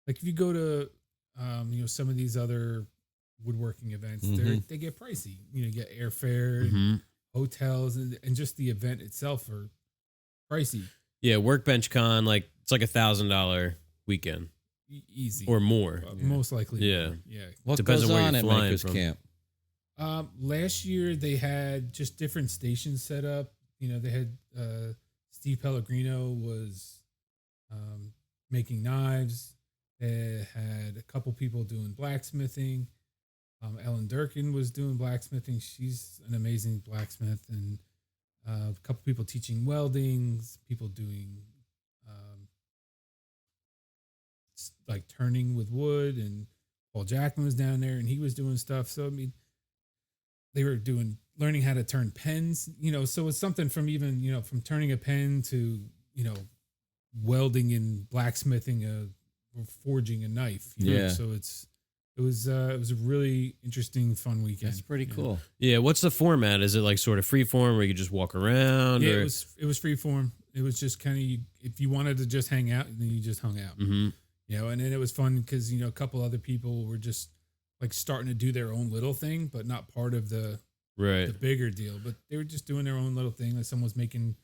Like if you go to some of these other woodworking events, they get pricey. You get airfare, and hotels, and just the event itself are pricey. Yeah, Workbench Con, like it's like $1,000 weekend, easy or more. Most likely. Yeah, more. Yeah. What Depends goes on where on you're at flying Makers from. Camp? Last year they had just different stations set up. They had Steve Pellegrino was making knives. They had a couple people doing blacksmithing. Ellen Durkin was doing blacksmithing. She's an amazing blacksmith. And a couple people teaching welding, people doing like turning with wood. And Paul Jackman was down there and he was doing stuff. So, I mean, they were learning how to turn pens, so it's something from even, from turning a pen to, welding and blacksmithing or forging a knife. So it was a really interesting, fun weekend. That's pretty cool. Yeah, what's the format? Is it like sort of free form where you could just walk around? Yeah, or? it was free form. It was just kind of, if you wanted to just hang out, then you just hung out. Mm-hmm. And then it was fun because, a couple other people were just like starting to do their own little thing, but not part of the bigger deal. But they were just doing their own little thing. Like someone was making,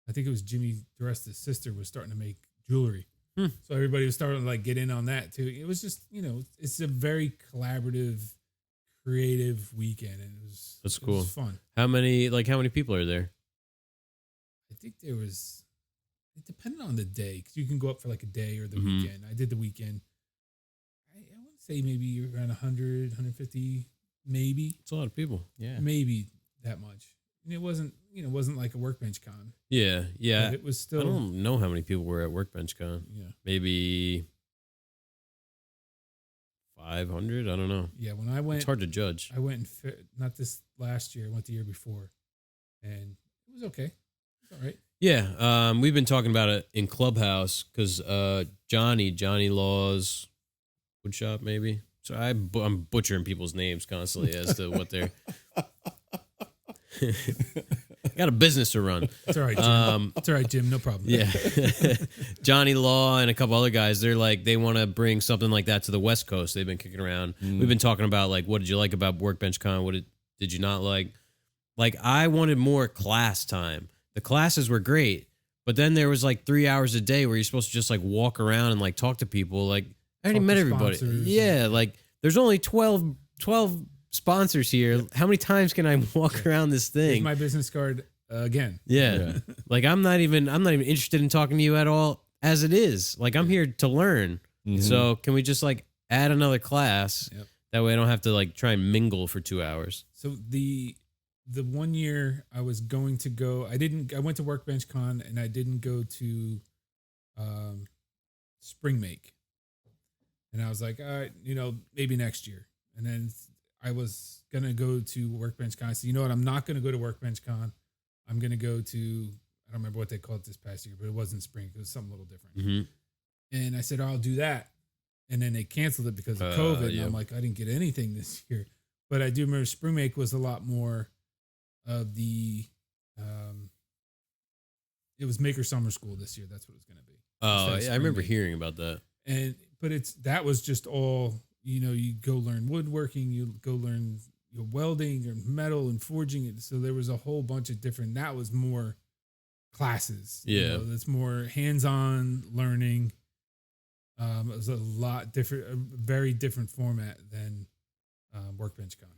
I think it was Jimmy DeResta's sister was starting to make jewelry. So everybody was starting to like get in on that too. It was just, it's a very collaborative, creative weekend, and that's cool. It was fun. How many people are there? I think it depended on the day, because you can go up for like a day or the weekend. I did the weekend. I want to say maybe around 100, 150, maybe. It's a lot of people. Yeah. Maybe that much. And it wasn't like a Workbench Con. Yeah. But it was still. I don't know how many people were at Workbench Con. Yeah. Maybe 500. I don't know. Yeah. When I went, it's hard to judge. I went not this last year. I went the year before, and it was okay. It's all right. Yeah. We've been talking about it in Clubhouse because Johnny Law's Woodshop, maybe. So I'm butchering people's names constantly as to what they're. Got a business to run. It's all right, Jim. It's all right, Jim. No problem. Yeah. Johnny Law and a couple other guys, they want to bring something like that to the West Coast. They've been kicking around. We've been talking about, like, what did you like about Workbench Con? What did you not like? Like, I wanted more class time. The classes were great, but then there was like 3 hours a day where you're supposed to just like walk around and like talk to people. Like, I already met everybody. Yeah. Like, there's only 12 sponsors here. How many times can I walk around this thing? Here's my business card again. Yeah. Like I'm not even interested in talking to you at all as it is. Like I'm here to learn. So can we just like add another class? Yep. That way I don't have to like try and mingle for 2 hours. So the 1 year I was going to go, I went to Workbench Con and I didn't go to Spring Make. And I was like, all right, maybe next year. And then I was going to go to Workbench Con. I said, you know what? I'm not going to go to Workbench Con. I'm going to go to, I don't remember what they called it this past year, but it wasn't spring. It was something a little different. And I said, I'll do that. And then they canceled it because of COVID. And I'm like, I didn't get anything this year. But I do remember Spring Make was a lot more of the, it was Maker Summer School this year. That's what it was going to be. Oh, yeah, I remember hearing about that. But that was just all, you go learn woodworking, you go learn welding or metal and forging. So there was a whole bunch of different, that was more classes. Yeah. That's more hands-on learning. It was a lot different, a very different format than Workbench Con.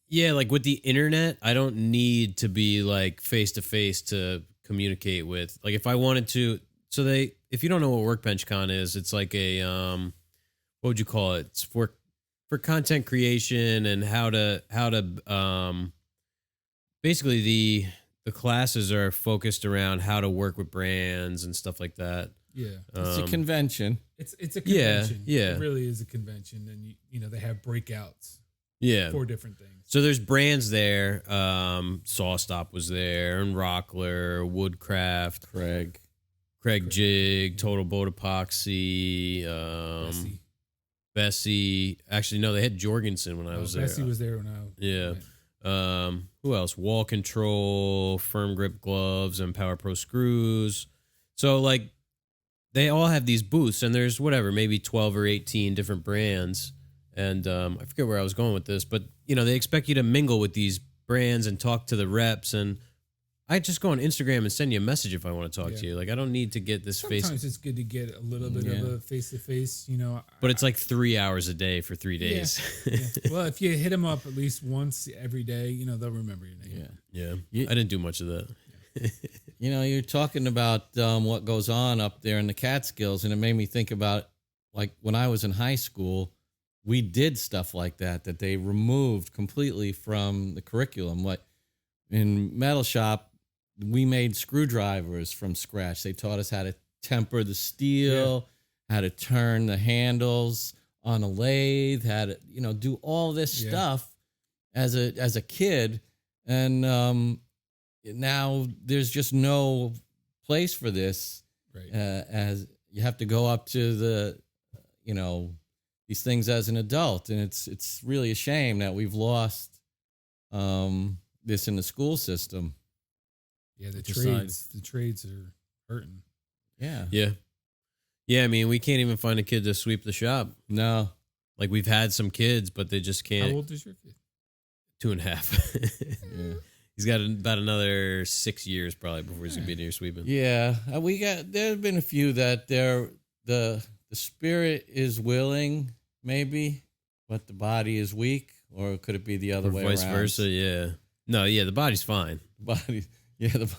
Yeah, like with the internet, I don't need to be like face to face to communicate with. Like if I wanted to, if you don't know what Workbench Con is, it's like a what would you call it? It's for content creation and how to basically the classes are focused around how to work with brands and stuff like that. Yeah. It's a convention. It's a convention. Yeah. It really is a convention, and they have breakouts. Yeah. For different things. So there's brands there. Sawstop was there, and Rockler, Woodcraft, Craig Jig, Total Boat Epoxy, Bessie. Actually, no, they had Jorgensen when I was there. Bessie was there when I was. Yeah. Who else? Wall Control, Firm Grip Gloves, and Power Pro Screws. So like they all have these booths, and there's whatever, maybe 12 or 18 different brands. And I forget where I was going with this, but they expect you to mingle with these brands and talk to the reps. And I just go on Instagram and send you a message if I want to talk to you. Like, I don't need to get this face. Sometimes it's good to get a little bit of a face-to-face, But it's like 3 hours a day for 3 days. Yeah. Well, if you hit them up at least once every day, they'll remember your name. Yeah. I didn't do much of that. You're talking about what goes on up there in the Catskills, and it made me think about, like, when I was in high school, we did stuff like that they removed completely from the curriculum. Like in metal shop, we made screwdrivers from scratch. They taught us how to temper the steel, how to turn the handles on a lathe, how to, do all this stuff as a kid. And now there's just no place for this. Right. As you have to go up to the, these things as an adult. And it's really a shame that we've lost this in the school system. Yeah, the trades are hurting. Yeah. Yeah, I mean, we can't even find a kid to sweep the shop. No. Like, we've had some kids, but they just can't. How old is your kid? 2.5. Yeah. He's got about another 6 years probably before he's gonna be in here sweeping. Yeah, there's been a few that the spirit is willing, maybe, but the body is weak, or could it be the other way around? Vice versa, yeah. No, yeah, the body's fine. The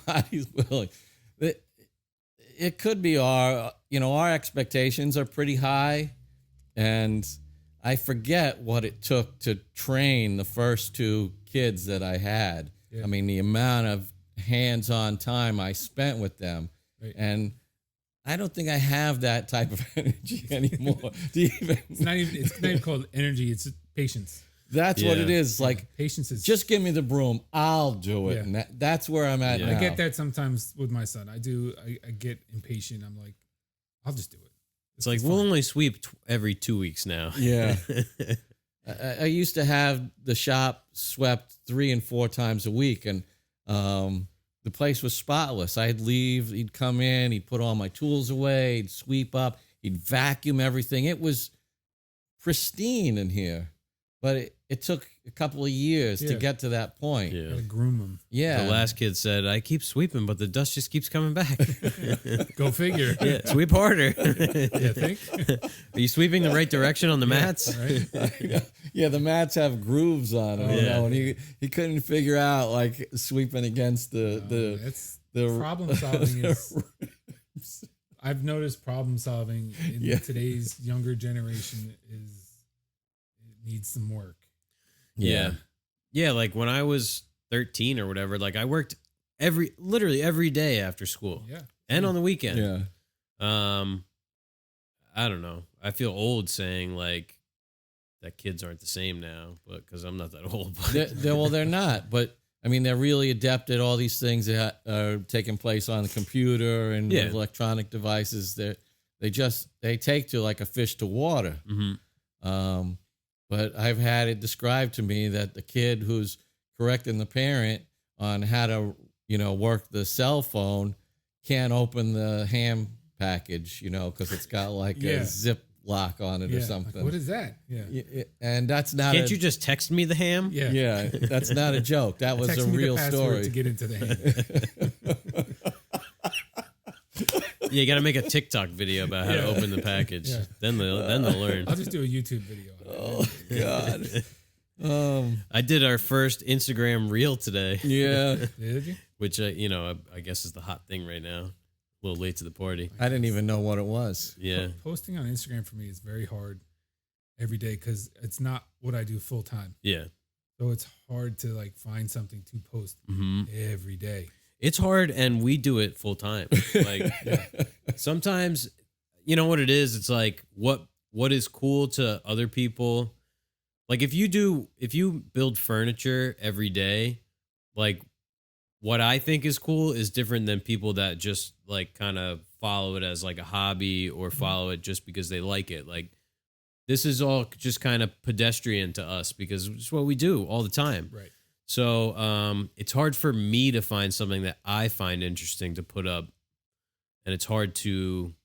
body's willing. It could be our expectations are pretty high, and I forget what it took to train the first 2 kids that I had. Yeah. I mean, the amount of hands-on time I spent with them, and I don't think I have that type of energy anymore. It's not even called energy. It's patience. That's what it is. Like, patience is just give me the broom. I'll do it. And that's where I'm at now. I get that sometimes with my son. I get impatient. I'm like, I'll just do it. It's like, we'll only sweep every 2 weeks now. Yeah. I used to have the shop swept 3 and 4 times a week, and the place was spotless. I'd leave, he'd come in, he'd put all my tools away, he'd sweep up, he'd vacuum everything. It was pristine in here, but it took a couple of years to get to that point. Yeah. Gotta groom them. Yeah. The last kid said, I keep sweeping, but the dust just keeps coming back. Go figure. Yeah, sweep harder. You think? Are you sweeping the right direction on the mats? Right. Yeah, the mats have grooves on them, and he couldn't figure out, like, sweeping against the problem solving is. I've noticed problem solving in today's younger generation needs some work. Yeah. Yeah, like when I was 13 or whatever, like I worked literally every day after school. Yeah. And on the weekend. Yeah. I don't know. I feel old saying like that kids aren't the same now, but because I'm not that old. But. They're not. But I mean, they're really adept at all these things that are taking place on the computer and electronic devices. They take to like a fish to water. Mm-hmm. But I've had it described to me that the kid who's correcting the parent on how to, work the cell phone can't open the ham package, because it's got like a zip lock on it or something. Like, what is that? Yeah. And that's not. Can't you just text me the ham? Yeah. Yeah. That's not a joke. That was text a me real the password story. to get into the ham. Yeah, you got to make a TikTok video about how to open the package. Yeah. Then they'll learn. I'll just do a YouTube video. Oh God. I did our first Instagram reel today. Yeah. Did you? Which I guess is the hot thing right now. A little late to the party. I didn't even know what it was. Yeah. Posting on Instagram for me is very hard every day because it's not what I do full time. Yeah. So it's hard to like find something to post every day. It's hard, and we do it full time. Like sometimes, you know what it is? It's like what is cool to other people. Like if you build furniture every day, like what I think is cool is different than people that just like kind of follow it as like a hobby or follow it just because they like it. Like this is all just kind of pedestrian to us because it's what we do all the time. Right. So it's hard for me to find something that I find interesting to put up. And it's hard to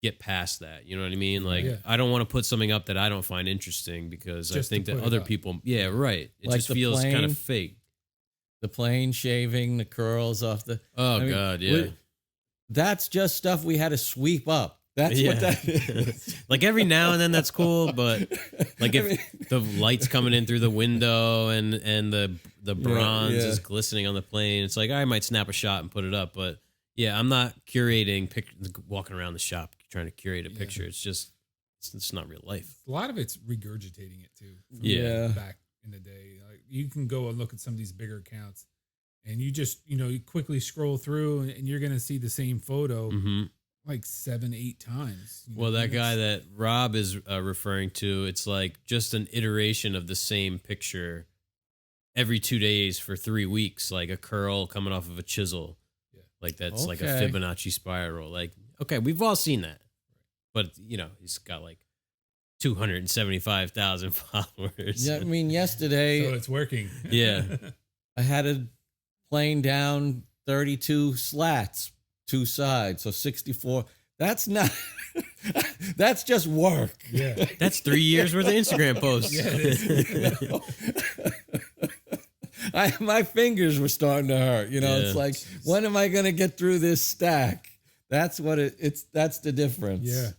get past that. You know what I mean? Like, Yeah. I don't want to put something up that I don't find interesting because Just I think to that put it other up. people, yeah, right. It Like just the feels kind plane. of fake. The plane shaving, the curls off the. Oh, I mean, God, yeah. That's just stuff we had to sweep up. That's Yeah. what that is. Like every now and then that's cool, but like if the light's coming in through the window and the bronze yeah. is glistening on the plane, it's like I might snap a shot and put it up, but yeah, I'm not curating walking around the shop trying to curate a picture. It's just it's not real life. A lot of it's regurgitating it too. From Yeah. back in the day, like you can go and look at some of these bigger accounts, and you just you quickly scroll through, and you're gonna see the same photo Mm-hmm. like 7-8 times. Well, that guy that Rob is referring to, it's like just an iteration of the same picture every 2 days for 3 weeks, like a curl coming off of a chisel. Yeah. Like that's like a Okay. Fibonacci spiral. Like, okay, we've all seen that. But, he's got like 275,000 followers. Yeah, I mean, yesterday so it's working. Yeah. I had a plane down 32 slats, 2 sides, so 64. That's not. That's just work. Yeah. That's 3 years worth of Instagram posts. Yeah, it is. My fingers were starting to hurt. It's Yeah. like, when am I going to get through this stack? That's what it's. That's the difference. Yeah.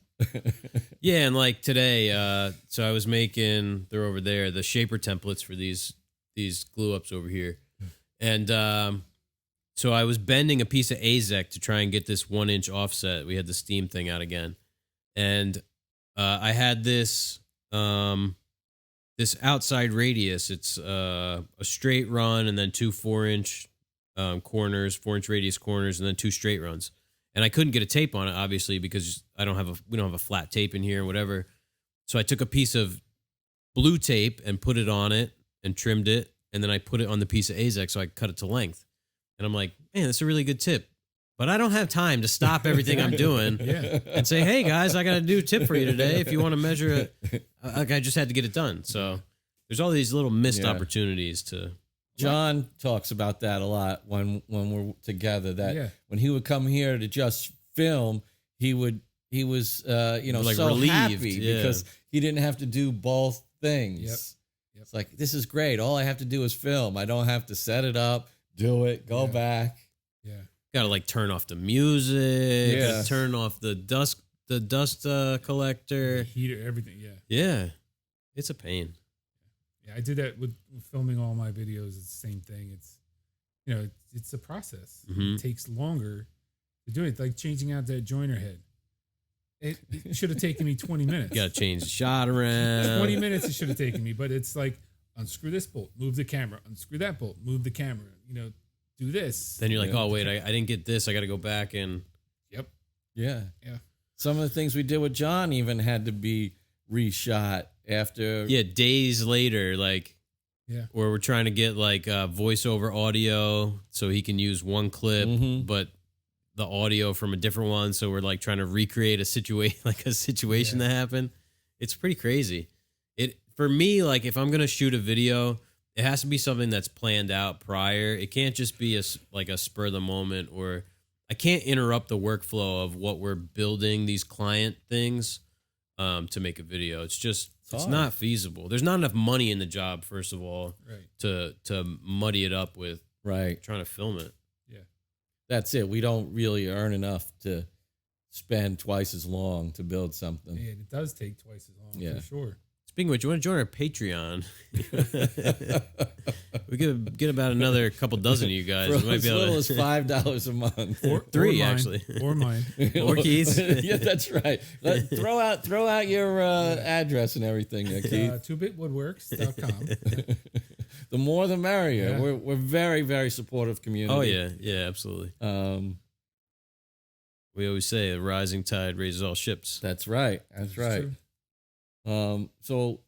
Yeah, and like today, so I was making, they're over there, the shaper templates for these glue ups over here. And so I was bending a piece of AZEK to try and get this 1-inch offset. We had the steam thing out again. And I had this this outside radius. It's a straight run and then 2 4-inch corners, 4-inch radius corners, and then 2 straight runs. And I couldn't get a tape on it, obviously, because we don't have a flat tape in here or whatever. So I took a piece of blue tape and put it on it and trimmed it. And then I put it on the piece of AZEK so I cut it to length. And I'm like, man, that's a really good tip. But I don't have time to stop everything I'm doing Yeah. and say, hey, guys, I got a new tip for you today. If you want to measure it, I just had to get it done. So there's all these little missed Yeah. opportunities to. John talks about that a lot when we're together. That when he would come here to just film, he was Like so relieved, happy yeah. because he didn't have to do both things. Yep. It's like, this is great. All I have to do is film. I don't have to set it up, do it, go Yeah. back. Yeah. Got to like turn off the music, Yeah. gotta turn off the dust collector. Heater, everything. Yeah. Yeah, it's a pain. Yeah. I did that with filming all my videos. It's the same thing. It's, it's a process. Mhm. It takes longer to do it. It's like changing out that joiner head. It should have taken me 20 minutes. You got to change the shot around. 20 minutes it should have taken me, but it's like unscrew this bolt, move the camera, unscrew that bolt, move the camera, do this. Then you're like, oh wait, I didn't get this. I got to go back and. Yep. Yeah. Yeah. Some of the things we did with John even had to be reshot after. Yeah, days later, like. Yeah. Or we're trying to get like voiceover audio so he can use one clip, Mhm. but the audio from a different one. So we're like trying to recreate a situation Yeah. that happened. It's pretty crazy. For me, like if I'm gonna shoot a video, it has to be something that's planned out prior. It can't just be a spur of the moment, or I can't interrupt the workflow of what we're building these client things to make a video. It's hard. not feasible. There's not enough money in the job, first of all, Right. to muddy it up with Right. trying to film it. Yeah. That's it. We don't really earn enough to spend twice as long to build something. Yeah, it does take twice as long Yeah. for sure. Speaking of which, you want to join our Patreon? We could get about another couple dozen of you guys. For We might as be able little to. as $5 a month. Or Three, mine, actually. or mine. Or Keith's. Yeah, that's right. Throw out your address and everything, Keith. 2bitwoodworks.com. The more the merrier. Yeah. We're very, very supportive community. Oh yeah, absolutely. We always say a rising tide raises all ships. That's right. That's right. True. So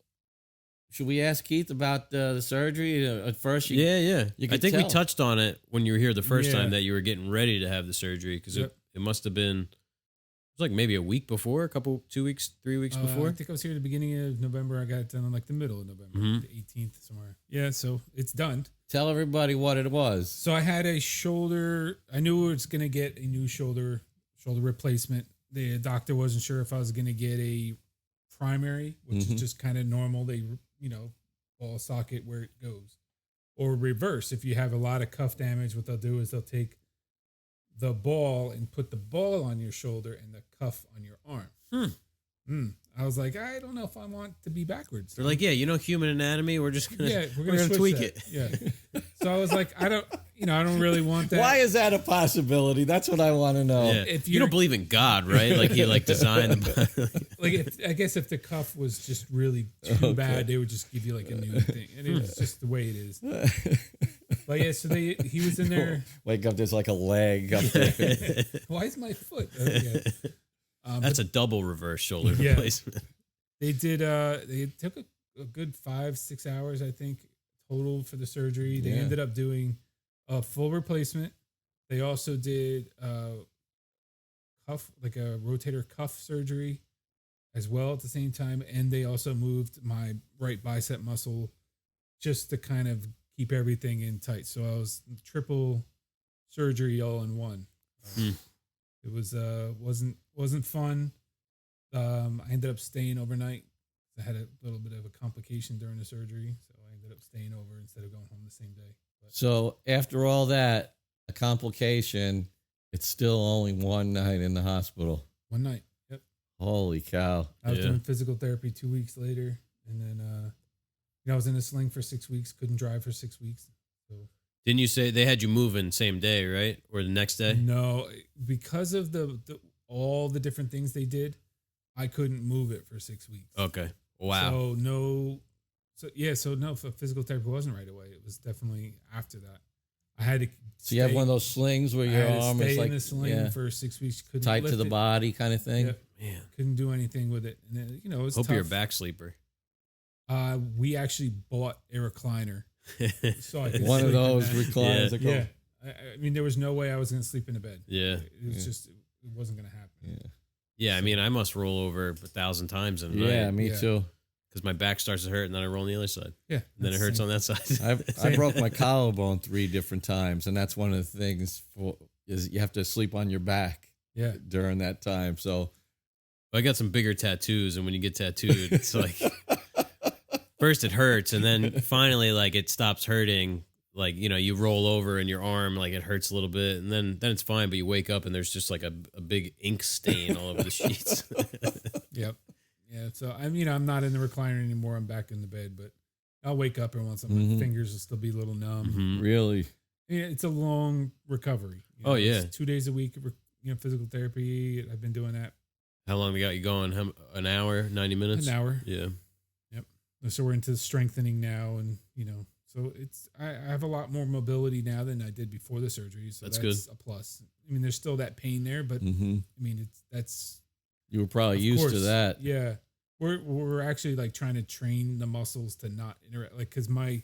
should we ask Keith about the surgery? At first, Yeah. you I could think we tell. touched on it when you were here the first Yeah. time that you were getting ready to have the surgery because Yep. it must have been. It was like maybe a week before, 2 weeks, 3 weeks I before. think I was here at the beginning of November. I got it done in like the middle of November, Mhm. the 18th somewhere. Yeah, so it's done. Tell everybody what it was. So I had a shoulder. I knew I was going to get a new shoulder replacement. the doctor wasn't sure if I was going to get a primary, which is just kind of normal. They, ball socket where it goes, or reverse. If you have a lot of cuff damage, what they'll do is they'll take the ball and put the ball on your shoulder and the cuff on your arm. I was like, I don't know if I want to be backwards. They're like, yeah, human anatomy. We're just gonna we're gonna tweak it. Yeah. So I was like, I don't really want that. Why is that a possibility? That's what I want to know. Yeah. If you don't believe in God, right? Like he designed the like I guess if the cuff was just really too bad, they would just give you like a new thing, and it was just the way it is. But yeah, so he was in there. Wake up, there's like a leg up there. Why is my foot? That's a double reverse shoulder replacement. They did. They took a good 5-6 hours, I think, total for the surgery. They ended up doing a full replacement. They also did cuff, like a rotator cuff surgery, as well at the same time, and they also moved my right bicep muscle just to kind of keep everything in tight. So I was triple surgery all in one. It was wasn't fun. I ended up staying overnight. I had a little bit of a complication during the surgery, so I ended up staying over instead of going home the same day. But, so after all that, a complication, it's still only one night in the hospital. One night. Yep. Holy cow. I was doing physical therapy 2 weeks later, and then I was in a sling for 6 weeks, couldn't drive for 6 weeks. So didn't you say they had you moving same day, right? Or the next day? No, because of the all the different things they did, I couldn't move it for 6 weeks. Okay. Wow. So no, physical therapy wasn't right away. It was definitely after that. I had to. So you have one of those slings where your arm is like in the sling for 6 weeks. Couldn't tight lift to the body kind of thing. Yep. Man, couldn't do anything with it. And then, it was hope tough. you're a back sleeper. We actually bought a recliner. So I could One of sleep in those that. recliners. Yeah. I mean, there was no way I was going to sleep in a bed. Yeah. It was just, it wasn't going to happen. Yeah. Yeah, I mean, I must roll over 1,000 times in a night. Yeah, me too. Because my back starts to hurt, and then I roll on the other side. Yeah. And then it hurts on that side. I broke my collarbone 3 different times, and that's one of the things is you have to sleep on your back. Yeah. During that time, so I got some bigger tattoos, and when you get tattooed, it's like first it hurts, and then finally, like it stops hurting. Like, you roll over and your arm, like it hurts a little bit, and then it's fine, but you wake up and there's just like a big ink stain all over the sheets. Yep. Yeah. So I'm not in the recliner anymore. I'm back in the bed, but I'll wake up and once my fingers will still be a little numb. Mm-hmm. Really? Yeah, it's a long recovery. Oh yeah. It's 2 days a week, physical therapy. I've been doing that. How long we got you going? An hour, 90 minutes? An hour. Yeah. Yep. So we're into strengthening now, and so I have a lot more mobility now than I did before the surgery. So that's good. A plus. I mean, there's still that pain there, but I mean, that's you were probably used to that. Yeah, we're actually like trying to train the muscles to not interact, like because my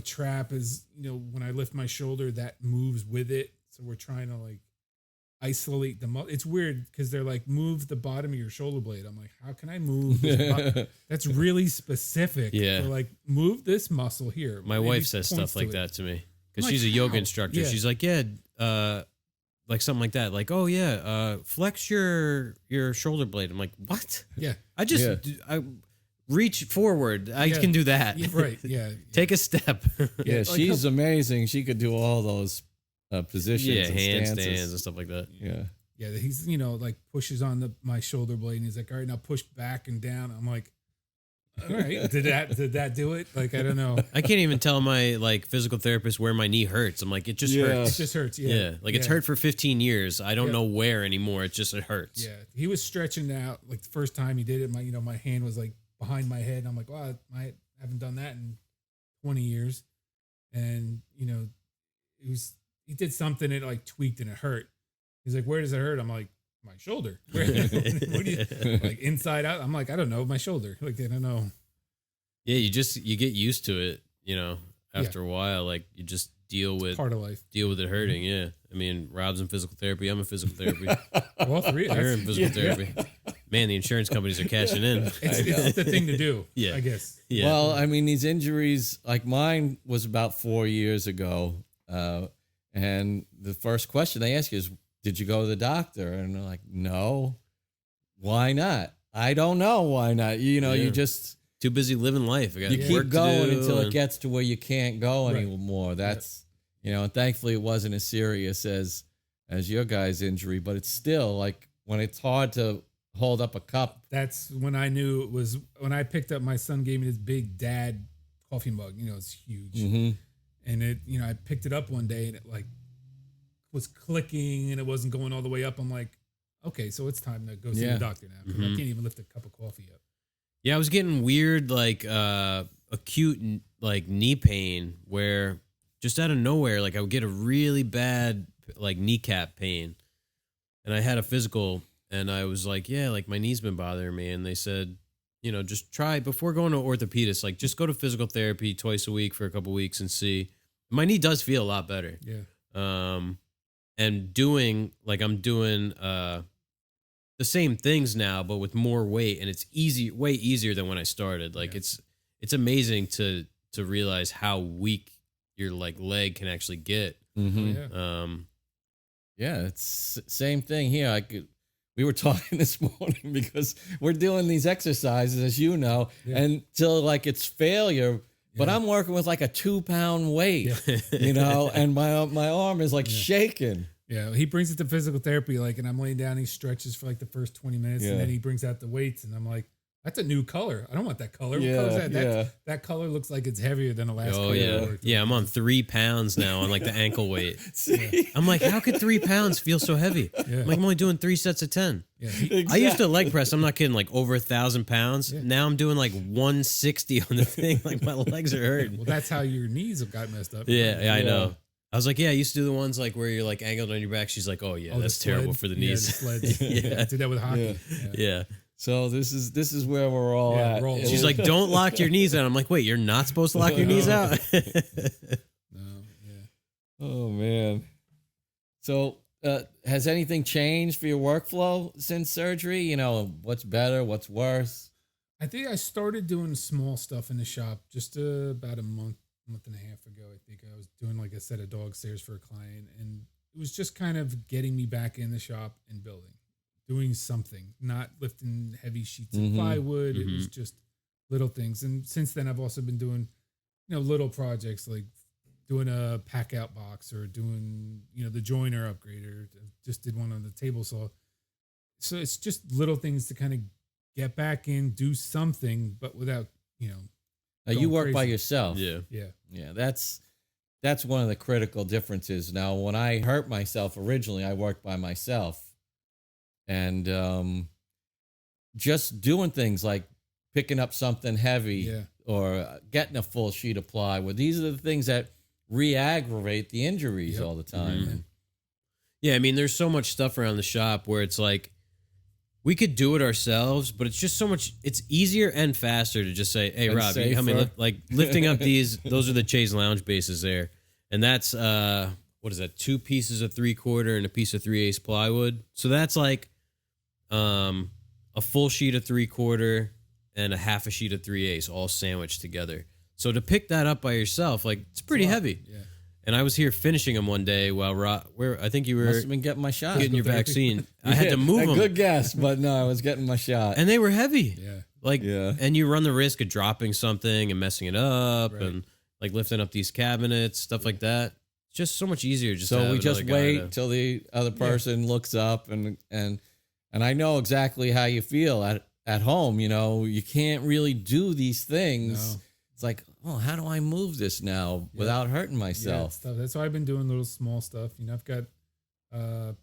trap is when I lift my shoulder that moves with it. So we're trying to like isolate the muscle. It's weird because they're like, move the bottom of your shoulder blade. I'm like, how can I move this that's really specific. Yeah. So like, move this muscle here. My wife says stuff like that to me because she's a how? yoga instructor. Yeah. She's like, like something like that. Like, oh yeah, flex your shoulder blade. I'm like, what? Yeah. I reach forward. I can do that. Yeah, right. Yeah. Take a step. Yeah, like she's amazing. She could do all those positions. Yeah, and handstands and stuff like that. Yeah. Yeah. He's, like pushes on my shoulder blade and he's like, all right, now push back and down. I'm like, all right. Did that do it? Like, I don't know. I can't even tell my like physical therapist where my knee hurts. I'm like, it just hurts. It just hurts. Yeah. Yeah. Like it's hurt for 15 years. I don't know where anymore. It hurts. Yeah. He was stretching out like the first time he did it. My hand was like behind my head. And I'm like, wow, I haven't done that in 20 years. And, he did something, it like tweaked and it hurt. He's like, where does it hurt? I'm like, my shoulder. Where, what do you, like inside out? I'm like, I don't know, my shoulder. Like, I don't know. Yeah, you get used to it, after a while. Like you just deal with part of life. Deal with it hurting, yeah. I mean, Rob's in physical therapy, I'm in physical therapy. All three. You're in physical therapy. Man, the insurance companies are cashing in. It's the thing to do, I guess. Yeah. Well, I mean, these injuries, like mine was about 4 years ago. And the first question they ask you is, did you go to the doctor? And they're like, no. Why not? I don't know why not. You know, you just too busy living life. You keep going until it gets to where you can't go anymore. That's you know, and thankfully it wasn't as serious as your guy's injury, but it's still like when it's hard to hold up a cup. That's when I knew it was when I picked up my son gave me this big dad coffee mug. You know, it's huge. And it, you know, I picked it up one day and it like was clicking and it wasn't going all the way up. I'm like, okay, so it's time to go see the doctor now because I can't even lift a cup of coffee up. Yeah, I was getting weird, like acute, like knee pain where just out of nowhere, like I would get a really bad like kneecap pain, and I had a physical, and I was like, yeah, like my knee's been bothering me, and they said, you know, just try before going to orthopedist, like just go to physical therapy twice a week for a couple weeks and see. My knee does feel a lot better. Yeah. And doing like I'm doing the same things now, but with more weight, and it's way easier than when I started. Like it's amazing to realize how weak your like leg can actually get. Yeah, it's same thing here. We were talking this morning because we're doing these exercises, as you know, until like it's failure. But I'm working with like a 2-pound weight, you know, and my arm is like shaking. Yeah, he brings it to physical therapy, like, and I'm laying down. He stretches for like the first 20 minutes, and then he brings out the weights, and I'm like, "That's a new color. I don't want that color. What color is that? That color looks like it's heavier than the last." Oh yeah. I'm on 3 pounds now on like the ankle weight. I'm like, how could 3 pounds feel so heavy? I'm like, I'm only doing 3 sets of 10. Yeah, I used to leg press. I'm not kidding, like over 1,000 pounds. Now I'm doing like 160 on the thing. Like my legs are hurting. Well, that's how your knees have got messed up. Yeah, I know. I was like, yeah, I used to do the ones like where you're like angled on your back. She's like, oh yeah, that's terrible for the knees. Yeah, the sleds. I did that with hockey. Yeah. So this is where we're all at. She's like, don't lock your knees out. I'm like, wait, you're not supposed to lock your knees out? Oh man. So has anything changed for your workflow since surgery? You know, what's better, what's worse? I think I started doing small stuff in the shop just about a month and a half ago. I think I was doing like a set of dog stairs for a client, and it was just kind of getting me back in the shop and building, doing something, not lifting heavy sheets of plywood. It was just little things. And since then I've also been doing, you know, little projects like doing a pack out box or doing, you know, the joiner upgrade, or just did one on the table saw. So it's just little things to kind of get back in, do something, but without, you know. Now you work by yourself. Yeah. That's one of the critical differences. Now, when I hurt myself originally, I worked by myself, and just doing things like picking up something heavy or getting a full sheet of plywood. These are the things that re-aggravate the injuries all the time. Yeah, I mean, there's so much stuff around the shop where it's like, we could do it ourselves, but it's just so much, it's easier and faster to just say, hey, and Rob, you come in, like lifting up these, those are the Chase lounge bases there. And that's, what is that? 2 pieces of 3/4 and a piece of 3/8 plywood. So that's like, a full sheet of 3/4 and a half a sheet of 3/8 all sandwiched together. So to pick that up by yourself, like it's pretty heavy. Yeah. And I was here finishing them one day while I think you were Must have been getting my shot, getting your vaccine. I had to move them. Good guess, but no, I was getting my shot, and they were heavy. And you run the risk of dropping something and messing it up, and like lifting up these cabinets, stuff like that. It's just so much easier. So we just wait till the other person looks up, and I know exactly how you feel at home. You know, you can't really do these things. No. It's like, oh, how do I move this now without hurting myself? Yeah, that's why I've been doing little small stuff. You know, I've got a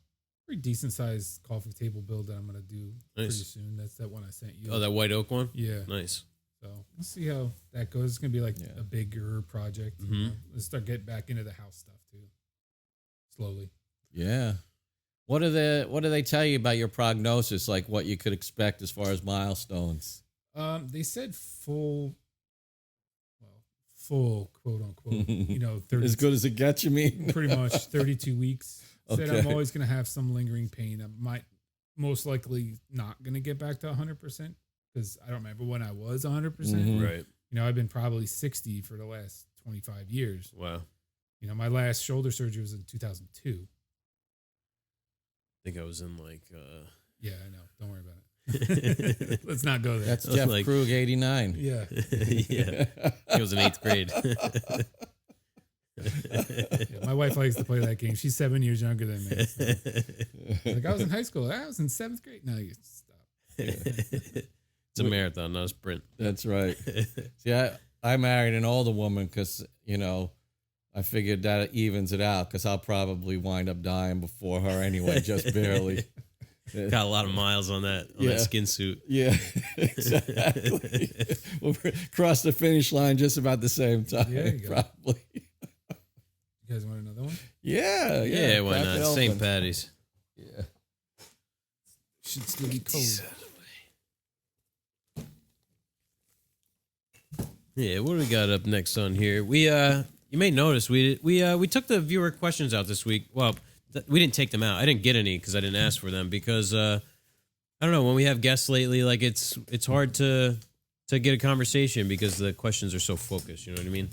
pretty decent sized coffee table build that I'm going to do pretty soon. That's that one I sent you. Oh, that white oak one? Yeah. Nice. So we'll see how that goes. It's going to be like a bigger project. You know? Let's start getting back into the house stuff too. Slowly. Yeah. What do they tell you about your prognosis? Like what you could expect as far as milestones? They said full quote unquote, you know, 30, as good as it gets, you mean? Pretty much 32 weeks. Said I'm always going to have some lingering pain. I might most likely not going to get back to 100% because I don't remember when I was 100%. Right. You know, I've been probably 60 for the last 25 years. Wow. You know, my last shoulder surgery was in 2002. think I was in like. Yeah, I know. Don't worry about it. Let's not go there. That's Jeff like- Krug, 89. Yeah. Yeah, he was in 8th grade. Yeah, my wife likes to play that game. She's 7 years younger than me. So. Like, I was in high school. I was in 7th grade. No, you stop. It's a marathon, not a sprint. That's right. See, I married an older woman because, I figured that evens it out because I'll probably wind up dying before her anyway, just barely. Got a lot of miles on that skin suit. Yeah, exactly. We'll cross the finish line just about the same time, There you go. probably. You guys want another one? Yeah, Yeah, why crack not? it St. open. Patty's. Yeah. Should still be cold. Yeah, what do we got up next on here? We you may notice we took the viewer questions out this week. Well, we didn't take them out. I didn't get any because I didn't ask for them because I don't know, when we have guests lately, like it's hard to get a conversation because the questions are so focused. You know what I mean?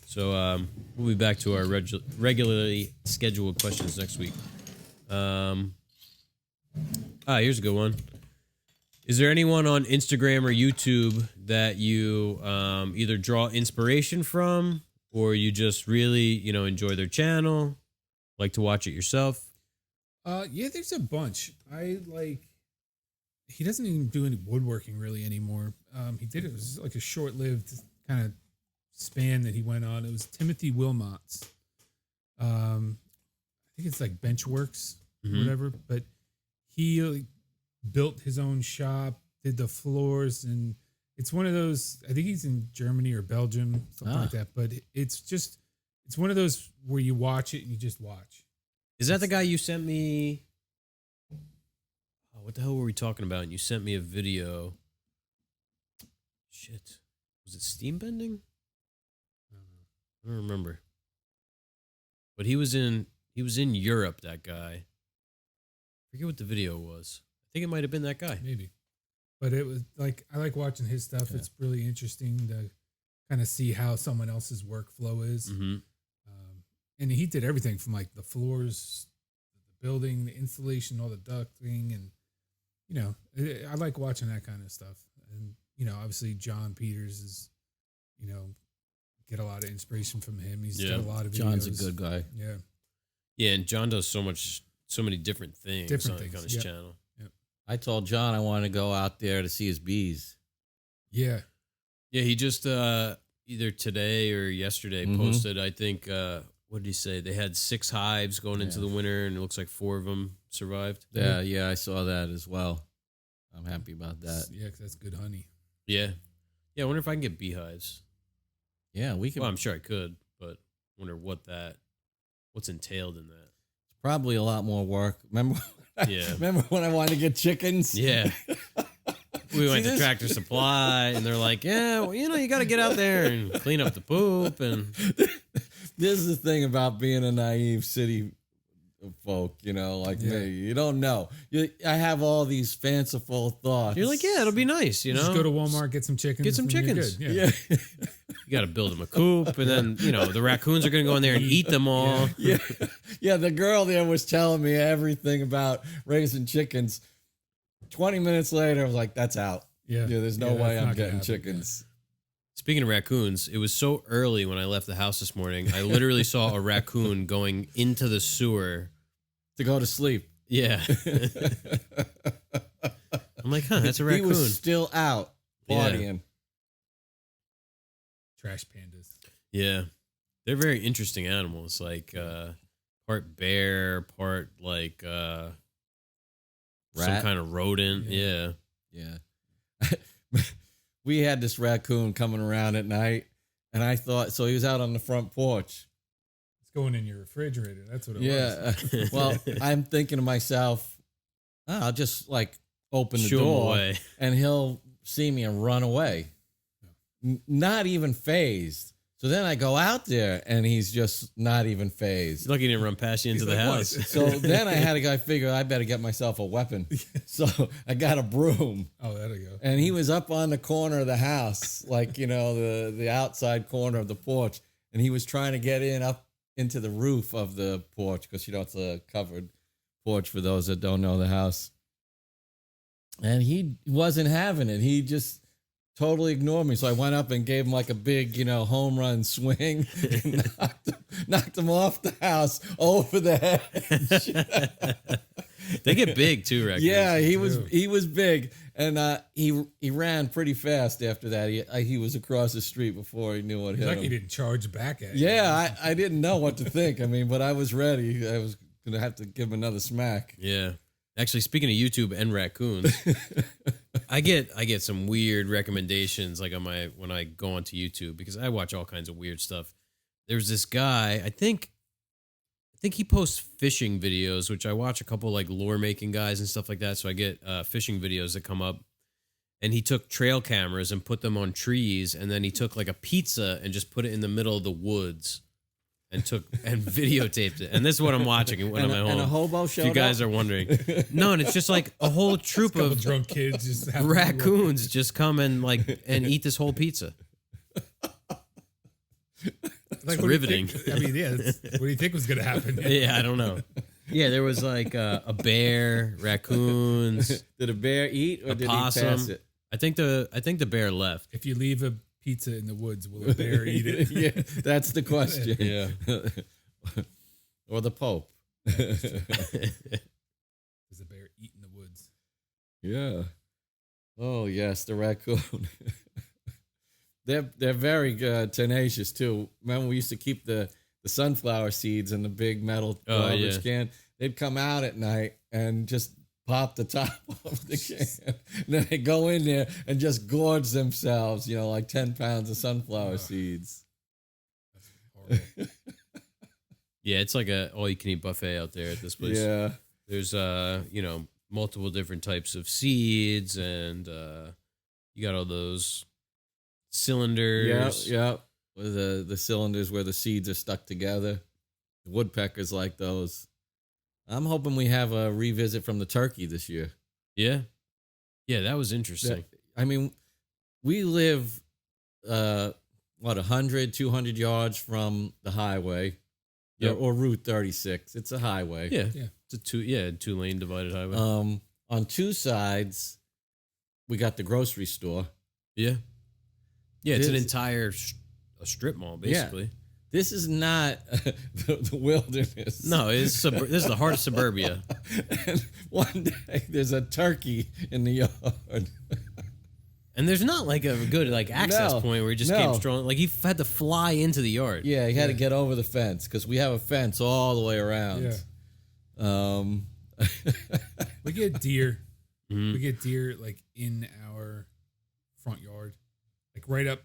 So we'll be back to our regularly scheduled questions next week. Here's a good one. Is there anyone on Instagram or YouTube that you either draw inspiration from or you just really, enjoy their channel, like to watch it yourself? Yeah, there's a bunch. He doesn't even do any woodworking really anymore. He did it was like a short-lived kind of span that he went on. It was Timothy Wilmot's. I think it's like Benchworks, or whatever. But he built his own shop, did the floors, and it's one of those. I think he's in Germany or Belgium, something like that. But it's one of those where you watch it and you just watch. Is that the guy you sent me? Oh, what the hell were we talking about? And you sent me a video. Shit. Was it steam bending? I don't remember. But he was in Europe, that guy. I forget what the video was. I think it might have been that guy. Maybe. But it was like, I like watching his stuff. Yeah. It's really interesting to kind of see how someone else's workflow is. Mm-hmm. And he did everything from like the floors, the building, the installation, all the ducting. And, I like watching that kind of stuff. And, obviously John Peters is, get a lot of inspiration from him. He's got a lot of videos. John's a good guy. Yeah. Yeah, and John does so many different things, on his Yep. channel. I told John I wanted to go out there to see his bees. Yeah. Yeah, he just either today or yesterday posted, I think, what did he say? They had 6 hives going into the winter, and it looks like 4 of them survived. Yeah, I saw that as well. I'm happy about that. Yeah, 'cause that's good honey. Yeah. Yeah, I wonder if I can get beehives. Yeah, we could. Well, I'm sure I could, but I wonder what's entailed in that. Probably a lot more work. Remember? Yeah. Remember when I wanted to get chickens? Yeah. We went to Tractor Supply, and they're like, yeah, well, you got to get out there and clean up the poop. And This is the thing about being a naive city folk, like me. You don't know. I have all these fanciful thoughts. you're like, yeah, it'll be nice, Just go to Walmart, get some chickens. Get some and you're chickens. good. Yeah. You got to build them a coop, and then, the raccoons are going to go in there and eat them all. Yeah. Yeah, the girl there was telling me everything about raising chickens. 20 minutes later, I was like, that's out. Yeah. There's no Yeah, way that's I'm not gonna getting happen. chickens. Speaking of raccoons, it was so early when I left the house this morning. I literally saw a raccoon going into the sewer. To go to sleep. Yeah. I'm like, that's a He raccoon. was still out Yeah. partying. Trash pandas. Yeah. They're very interesting animals. Like, part bear, part like some Rat? kind of rodent. Yeah. Yeah. Yeah. We had this raccoon coming around at night, and I thought, so he was out on the front porch. It's going in your refrigerator. That's what it was. Yeah. Well, I'm thinking to myself, I'll just open the Shoo 'em door away. and he'll see me and run away. Not even phased. So then I go out there and he's just not even phased. Lucky he didn't run past you into He's the like, what? house. So then I had to go figure I better get myself a weapon. So I got a broom. Oh, there we go. And he was up on the corner of the house, the outside corner of the porch. And he was trying to get up into the roof of the porch because, it's a covered porch for those that don't know the house. And he wasn't having it. He just totally ignored me. So I went up and gave him like a big, home run swing. And knocked him off the house over the hedge. They get big too, raccoons. Yeah, he was big, and he ran pretty fast after that. He was across the street before he knew what hit Like him. he didn't charge back at you. Yeah, I didn't know what to think. I mean, but I was ready. I was gonna have to give him another smack. Yeah. Actually, speaking of YouTube and raccoons, I get some weird recommendations like when I go onto YouTube because I watch all kinds of weird stuff. There's this guy, I think he posts fishing videos, which I watch a couple like lure making guys and stuff like that. So I get fishing videos that come up. And he took trail cameras and put them on trees, and then he took like a pizza and just put it in the middle of the woods. And videotaped it, and this is what I'm watching when I'm at home. And a hobo showed up. If you guys are wondering, no, and it's just like a whole troop of drunk kids just have raccoons just come and eat this whole pizza. It's riveting. I mean, yeah. What do you think was going to happen? Yeah, I don't know. Yeah, there was like a bear, raccoons. Did a bear eat or a did possum. he pass it? I think the bear left. If you leave a pizza in the woods, will a bear eat it? Yeah, that's the question. Yeah. Or the Pope. Does a bear eat in the woods? Yeah. Oh yes, the raccoon. They're very tenacious too. Remember, we used to keep the sunflower seeds in the big metal garbage can. They'd come out at night and just pop the top of the can. And then they go in there and just gorge themselves, like 10 pounds of sunflower seeds. That's horrible. Yeah, it's like a all-you-can-eat buffet out there at this place. Yeah. There's multiple different types of seeds, and you got all those cylinders. Yeah. With the cylinders where the seeds are stuck together. The woodpeckers like those. I'm hoping we have a revisit from the turkey this year. Yeah. Yeah, that was interesting. I mean, we live, 100, 200 yards from the highway. Yep. Or Route 36. It's a highway. Yeah. Yeah. It's a two-lane divided highway. On two sides, we got the grocery store. Yeah. Yeah, it's an This- entire a strip mall, basically. This is not the wilderness. No, this is the heart of suburbia. And one day there's a turkey in the yard. And there's not like a good access point where he just came strong. Like he had to fly into the yard. Yeah, he had to get over the fence because we have a fence all the way around. Yeah. We get deer. Mhm. We get deer in our front yard, right up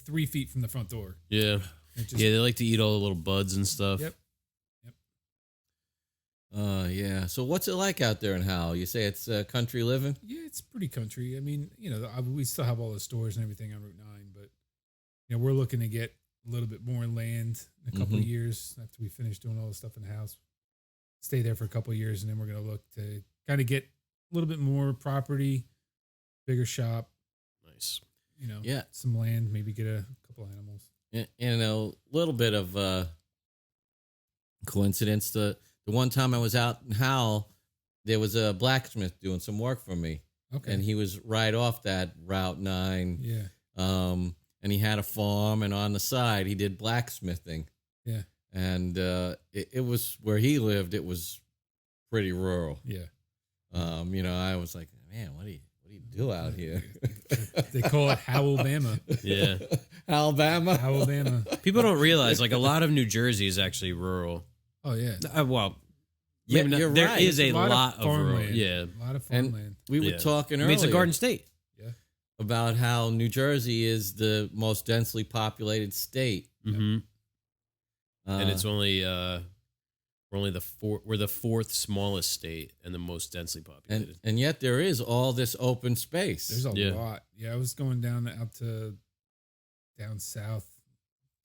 3 feet from the front door. Yeah. It just- Yeah, they like to eat all the little buds and stuff. Yep. Yeah. So what's it like out there in Howell? You say it's country living? Yeah, it's pretty country. I mean, we still have all the stores and everything on Route 9, but we're looking to get a little bit more land in a couple of years after we finish doing all the stuff in the house. Stay there for a couple of years, and then we're going to look to kind of get a little bit more property, bigger shop, Nice. Yeah. some land, maybe get a couple animals. And a little bit of coincidence. The one time I was out in Howell, there was a blacksmith doing some work for me. Okay. And he was right off that Route 9. Yeah. And he had a farm, and on the side, he did blacksmithing. Yeah. And it was where he lived, it was pretty rural. Yeah. I was like, man, what do you do out here? They call it Howellbama. Yeah. Alabama. Howellbama. People don't realize a lot of New Jersey is actually rural. Oh, yeah. Well, Yeah, maybe not- you're there right. is a lot lot of of rural. farmland. Yeah. A lot of And farmland. we were Yeah. talking I earlier mean, it's a garden state. about how New Jersey is the most densely populated state. Mm-hmm. And Uh, it's only we're the fourth smallest state and the most densely populated. and yet there is all this open space. There's a Yeah. lot. Yeah, I was going down south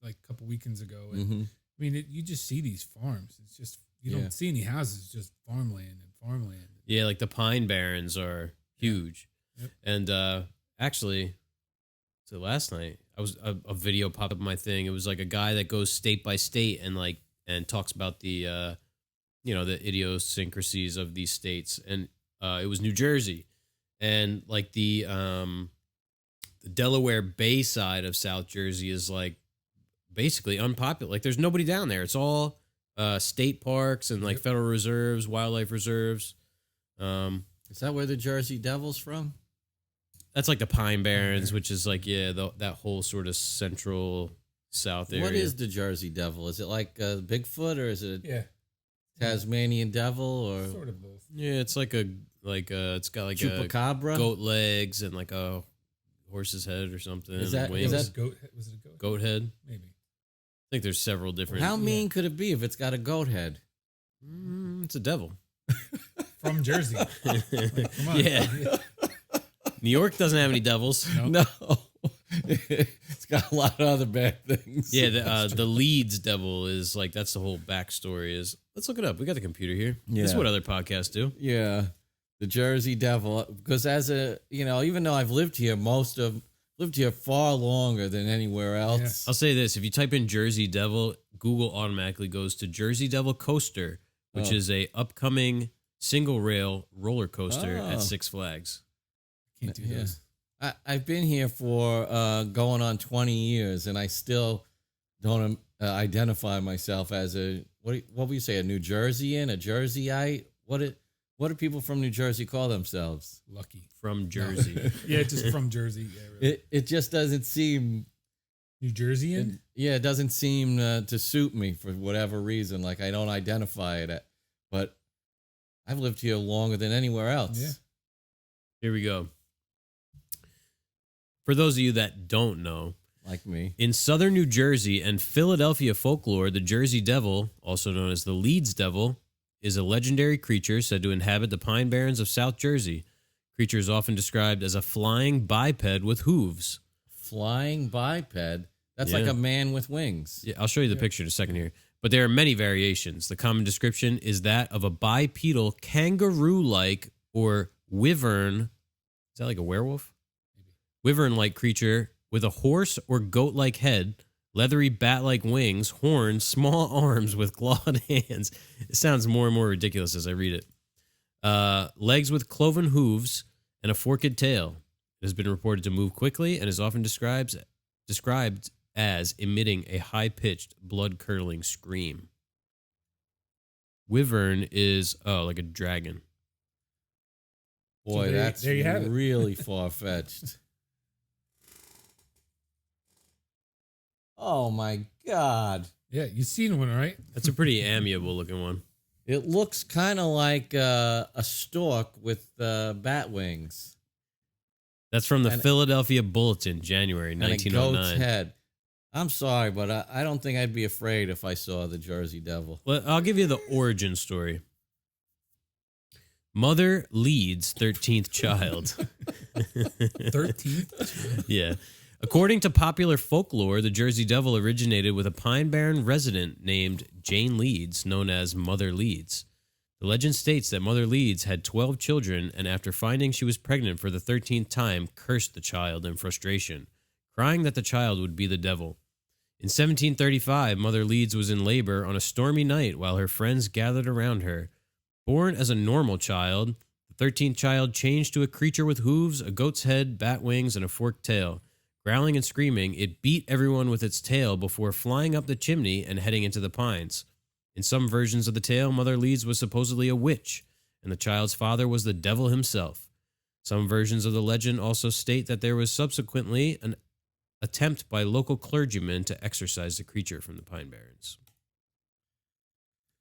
a couple weekends ago, and Mhm. I mean, you just see these farms. It's just you Yeah. don't see any houses, just farmland and farmland. Yeah, the Pine Barrens are huge. Yep. And actually, so last night I was a video popped up on my thing. It was a guy that goes state by state and talks about the the idiosyncrasies of these states, and it was New Jersey, and like the Delaware Bay side of South Jersey is like basically unpopular. Like there's nobody down there. It's all state parks and like federal reserves, wildlife reserves. Is that where the Jersey Devil's from? That's like the Pine Barrens, which is like that whole sort of central South area. What is the Jersey Devil? Is it like Bigfoot, or is it Tasmanian Devil, or Sort of both. Yeah, it's like it's got like Chupacabra? a goat legs and like a horse's head or something. Is that- wings. is that- Was it a goat? Goat head? Maybe. I think there's several different. How mean could it be if it's got a goat head? It's a devil. From Jersey. Like, come on. Yeah. New York doesn't have any devils. No. It's got a lot of other bad things. Yeah, the Leeds devil is like, that's the whole backstory. Is let's look it up. We got the computer here. This is what other podcasts do. Yeah. The Jersey Devil. Because as a, even though I've lived here far longer than anywhere else. I'll say this: if you type in Jersey Devil, Google automatically goes to Jersey Devil Coaster, which is a upcoming single rail roller coaster at Six Flags. Can't do this. I've been here for going on 20 years, and I still don't identify myself as what would you say, a New Jerseyan, a Jerseyite? What do people from New Jersey call themselves? Lucky. From Jersey. Yeah, just from Jersey. Yeah, really. It just doesn't seem... New Jerseyan? It doesn't seem to suit me for whatever reason. Like, I don't identify it. But I've lived here longer than anywhere else. Yeah. Here we go. For those of you that don't know, like me, in southern New Jersey and Philadelphia folklore, the Jersey Devil, also known as the Leeds Devil, is a legendary creature said to inhabit the Pine Barrens of South Jersey. Creature is often described as a flying biped with hooves. Flying biped? That's like a man with wings. Yeah, I'll show you the picture in a second here. But there are many variations. The common description is that of a bipedal kangaroo-like or wyvern. Is that like a werewolf? Wyvern-like creature with a horse or goat-like head, leathery bat-like wings, horns, small arms with clawed hands. It sounds more and more ridiculous as I read it. Legs with cloven hooves and a forked tail. It has been reported to move quickly and is often described as emitting a high-pitched, blood-curdling scream. Wyvern is, like a dragon. Boy, So that's there you have it. really far-fetched. Oh, my God. Yeah, you've seen one, right? That's a pretty amiable looking one. It looks kind of like a stork with bat wings. That's from the Philadelphia Bulletin, January And a 1909. goat's head. I'm sorry, but I don't think I'd be afraid if I saw the Jersey Devil. Well, I'll give you the origin story. Mother Leeds' 13th child. 13th? Yeah. According to popular folklore, the Jersey Devil originated with a Pine Barren resident named Jane Leeds, known as Mother Leeds. The legend states that Mother Leeds had 12 children, and after finding she was pregnant for the 13th time, cursed the child in frustration, crying that the child would be the devil. In 1735, Mother Leeds was in labor on a stormy night while her friends gathered around her. Born as a normal child, the 13th child changed to a creature with hooves, a goat's head, bat wings, and a forked tail. Growling and screaming, it beat everyone with its tail before flying up the chimney and heading into the pines. In some versions of the tale, Mother Leeds was supposedly a witch, and the child's father was the devil himself. Some versions of the legend also state that there was subsequently an attempt by local clergymen to exorcise the creature from the Pine Barrens.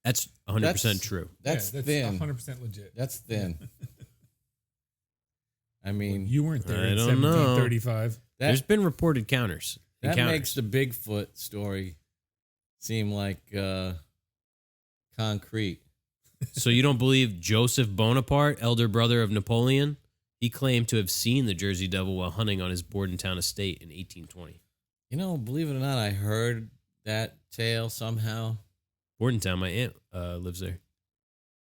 That's 100% true. That's thin. 100% legit. That's thin. I mean, You weren't there I in don't know. 1735. There's been reported counters. that Encounters. makes the Bigfoot story seem like concrete. So you don't believe Joseph Bonaparte, elder brother of Napoleon? He claimed to have seen the Jersey Devil while hunting on his Bordentown estate in 1820. Believe it or not, I heard that tale somehow. Bordentown, my aunt lives there.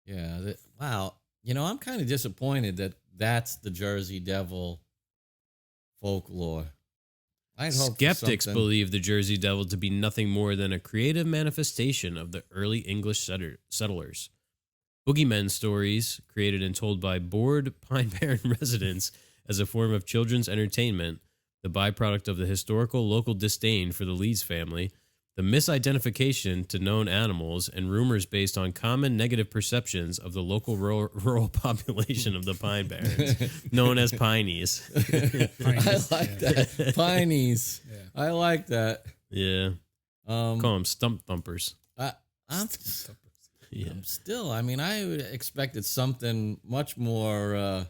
Yeah. Wow. I'm kind of disappointed that that's the Jersey Devil folklore. I'd hope for Skeptics something- believe the Jersey Devil to be nothing more than a creative manifestation of the early English settlers. Boogeymen stories created and told by bored Pine Barren residents as a form of children's entertainment, the byproduct of the historical local disdain for the Leeds family, the misidentification to known animals, and rumors based on common negative perceptions of the local rural population of the Pine Barrens, known as Pineys. I like that. Pineys. Yeah. I like that. Yeah. Call them stump thumpers. I'm Yeah. still, I mean, I expected something much more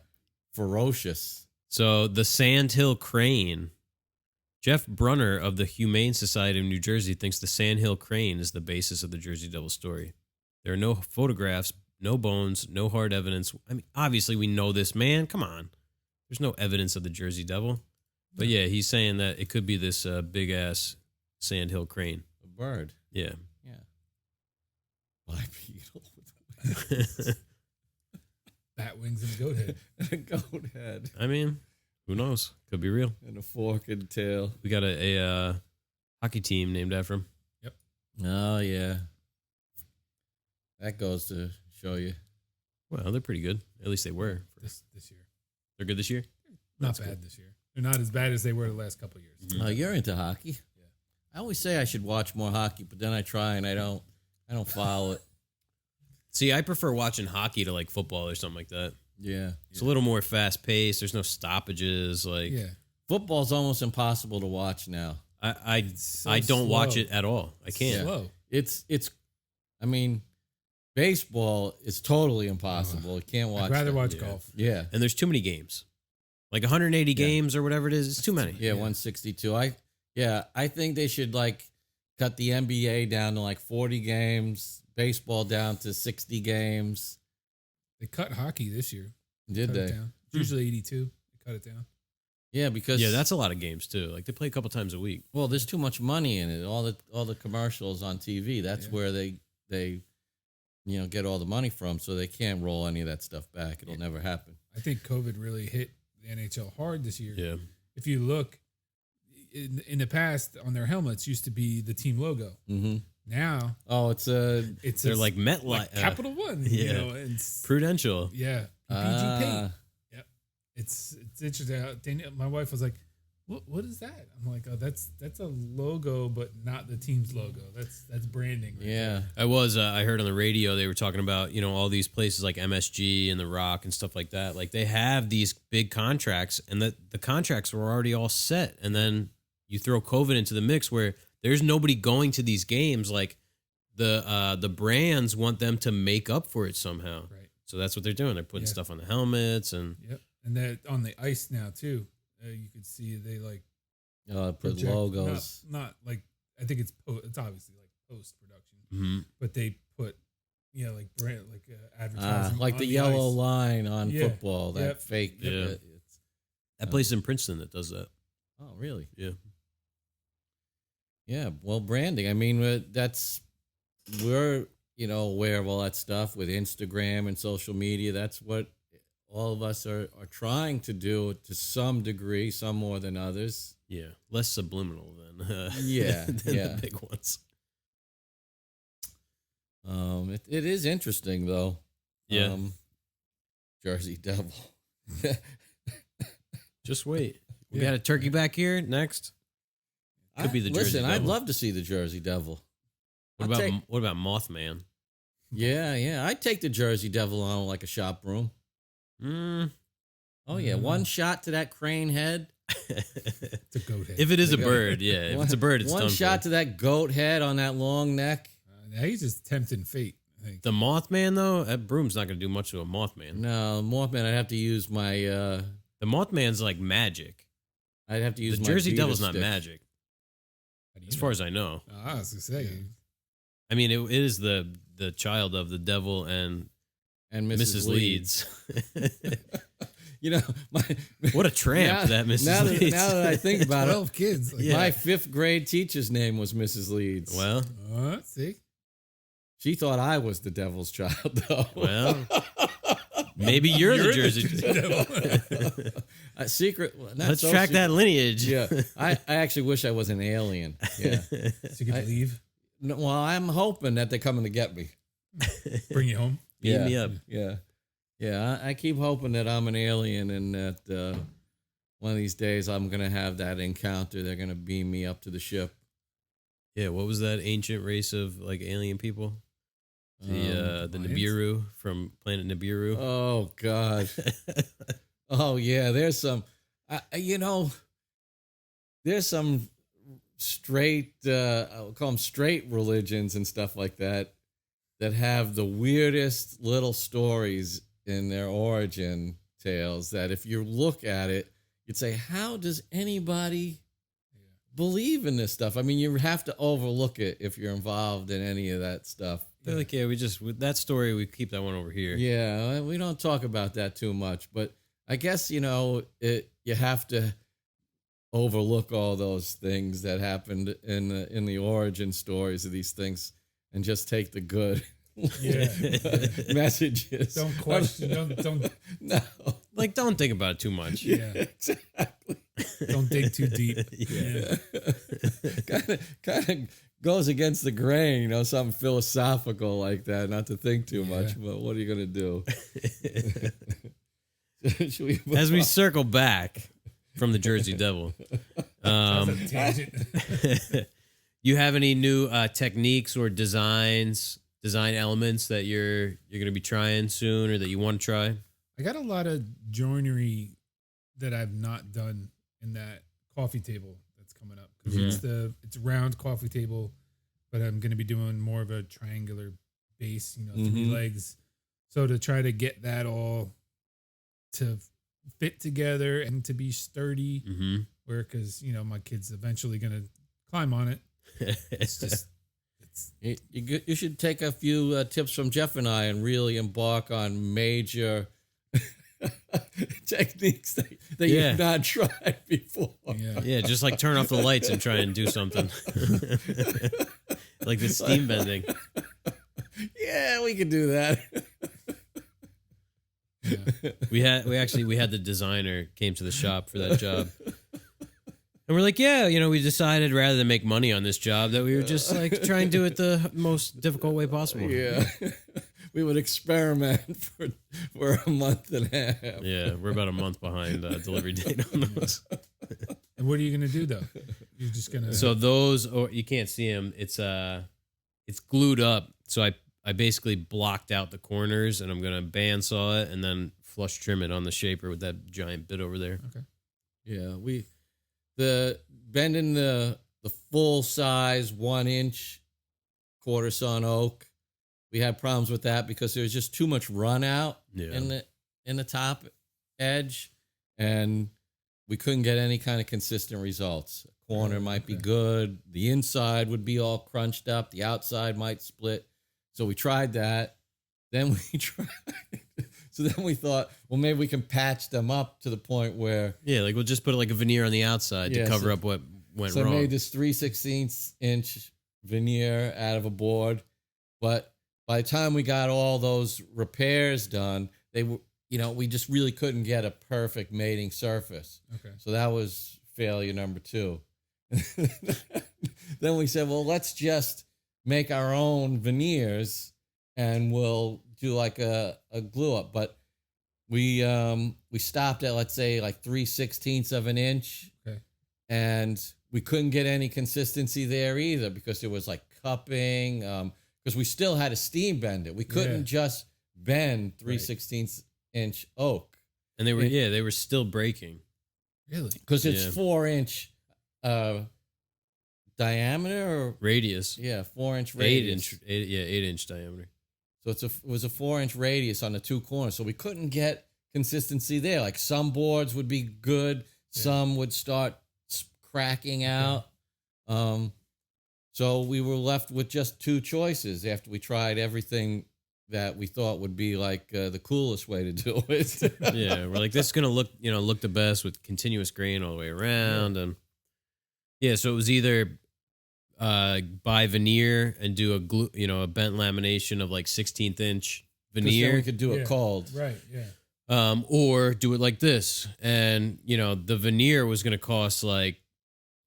ferocious. So the Sandhill Crane. Jeff Brunner of the Humane Society of New Jersey thinks the Sandhill Crane is the basis of the Jersey Devil story. There are no photographs, no bones, no hard evidence. I mean, obviously we know this, man. Come on. There's no evidence of the Jersey Devil. But yeah, he's saying that it could be this big-ass Sandhill Crane. A bird. Yeah. Yeah. Bipedal. Bat wings and a goat head. A goat head. I mean, who knows? Could be real. And a forked tail. We got a hockey team named after him. Oh, yeah. That goes to show you. Well, they're pretty good. At least they were. This year. They're good this year? Not bad this year. They're not as bad as they were the last couple of years. Oh, you're into hockey? Yeah. I always say I should watch more hockey, but then I try and I don't follow it. See, I prefer watching hockey to like football or something like that. Yeah. It's a little more fast paced. There's no stoppages. Like Yeah. Football's almost impossible to watch now. I so don't watch slow. it at all. I can't. Slow. It's I mean, baseball is totally impossible. You can't watch I'd rather that. watch Yeah. golf. Yeah. And there's too many games. Like 180 games or whatever it is. It's too many. Yeah, 162. I think they should like cut the NBA down to like 40 games, baseball down to 60 games. They cut hockey this year. Did Cut it they? down. It's usually 82. They cut it down. Yeah, because Yeah, that's a lot of games too. Like they play a couple times a week. well, there's too much money in it. All the commercials on TV. That's Yeah. where they get all the money from. So they can't roll any of that stuff back. It'll never happen. I think COVID really hit the NHL hard this year. Yeah. If you look in the past, on their helmets used to be the team logo. Mm-hmm. Now Oh, it's a They're like MetLife. like Capital One. yeah. You know, and Prudential. yeah, PG paint. uh, It's interesting. My wife was like, "What is that?" I'm like, "Oh, that's a logo, but not the team's logo. That's branding." Right yeah. I heard on the radio they were talking about, all these places like MSG and The Rock and stuff like that. Like they have these big contracts and the contracts were already all set. And then you throw COVID into the mix where there's nobody going to these games. Like the brands want them to make up for it somehow. Right. So that's what they're doing. They're putting Yeah. stuff on the helmets and Yep. And that on the ice now too. You can see they like Put project- logos. Not like I think it's obviously like post production, Mhm. but they put like brand like advertising Like on the yellow ice. line on Yeah. football, that Yep. fake. Yeah. it's- that place in Princeton that does that. oh, really? Yeah. Yeah. Well, branding. I mean, we're aware of all that stuff with Instagram and social media. That's what all of us are trying to do to some degree, some more than others. Yeah. Less subliminal than Yeah, than yeah. the big ones. It is interesting though. Yeah. Jersey Devil. Just wait. We Yeah. got a turkey back here next. Could be the Jersey Listen, I'd Devil. love to see the Jersey Devil. What about Mothman? Yeah. I'd take the Jersey Devil on like a shop broom. Oh yeah, one shot to that crane head. It's a goat head. If it is a Like bird, yeah. If it's a bird, it's one done shot for. to that goat head on that long neck. Now he's just tempting fate. I think. The Mothman, though, that broom's not going to do much to a Mothman. No, Mothman. I'd have to use my. The Mothman's like magic. I'd have to use The my Jersey Vita Devil's not stick. magic, How do you as know? far as I know. I was gonna say. Yeah. I mean, it is the child of the devil and And Mrs. Leeds. What a tramp now, that Mrs. Now that, Leeds. now that I think about it, 12 kids. Like, Yeah. my 5th grade teacher's name was Mrs. Leeds. Well, see, She thought I was the devil's child, though. well, maybe you're the Jersey Devil. A secret. Not Let's so track secret. that lineage. Yeah, I actually wish I was an alien. Yeah. So you get to leave, No, well, I'm hoping that they're coming to get me. bring you home. Beam me up. Yeah. Yeah. I keep hoping that I'm an alien and that one of these days I'm going to have that encounter. They're going to beam me up to the ship. Yeah, what was that ancient race of like alien people? The Mayans? Nibiru from planet Nibiru. Oh, God. Oh, yeah. There's some, there's some straight, I'll call them straight religions and stuff like that have the weirdest little stories in their origin tales that if you look at it, you'd say, how does anybody believe in this stuff? I mean, you have to overlook it if you're involved in any of that stuff. They're like, yeah, with that story, we keep that one over here. Yeah, we don't talk about that too much, but I guess, you have to overlook all those things that happened in the origin stories of these things and just take the good messages. Don't question. Don't. No. Like, don't think about it too much. Yeah. Exactly. Don't dig too deep. Yeah. Kind of goes against the grain, something philosophical like that, not to think too much, but what are you going to do? Should we move As we on? circle back from the Jersey Devil, That's a tangent. you have any new techniques or design elements that you're going to be trying soon or that you want to try? I got a lot of joinery that I've not done in that coffee table that's coming up because it's a round coffee table, but I'm going to be doing more of a triangular base, 3 legs. So to try to get that all to fit together and to be sturdy, because my kid's eventually going to climb on it. It's just. You should take a few tips from Jeff and I and really embark on major techniques that you've not tried before. Yeah, just like turn off the lights and try and do something. Like the steam bending. Yeah, we could do that. Yeah. We had the designer came to the shop for that job. And we're like, we decided rather than make money on this job that we were just like try and do it the most difficult way possible. Yeah. We would experiment for a month and a half. Yeah, we're about a month behind delivery date on those. And what are you going to do though? You're just going to. So those, or you can't see them. It's glued up. So I basically blocked out the corners, and I'm gonna bandsaw it and then flush trim it on the shaper with that giant bit over there. Okay. Yeah, the bending the full size 1-inch quarter sawn oak. We had problems with that because there was just too much run out in the top edge, and we couldn't get any kind of consistent results. A corner might be good, the inside would be all crunched up, the outside might split. So we tried that. Then we thought, well, maybe we can patch them up to the point where like we'll just put like a veneer on the outside to cover up what went wrong. So I made this 3/16" veneer out of a board, but by the time we got all those repairs done, they were, we just really couldn't get a perfect mating surface. Okay. So that was failure number 2. Then we said, well, let's just make our own veneers and we'll do like a glue up. But we stopped at, let's say, like 3/16 of an inch. Okay. And we couldn't get any consistency there either because there was like cupping, because we still had to steam bend it. We couldn't just bend 3/16 inch oak. And they were still breaking. Really? Because it's 4-inch diameter or Radius. 4-inch radius. 8-inch diameter. So it was a 4-inch radius on the 2 corners. So we couldn't get consistency there. Like some boards would be good, some would start cracking out. So we were left with just 2 choices after we tried everything that we thought would be like the coolest way to do it. Yeah, we're like, this is gonna look the best with continuous grain all the way around, and so it was either buy veneer and do a glue, a bent lamination of like 16th inch veneer. Then we could do it cold, right? Yeah. Or do it like this, and the veneer was gonna cost like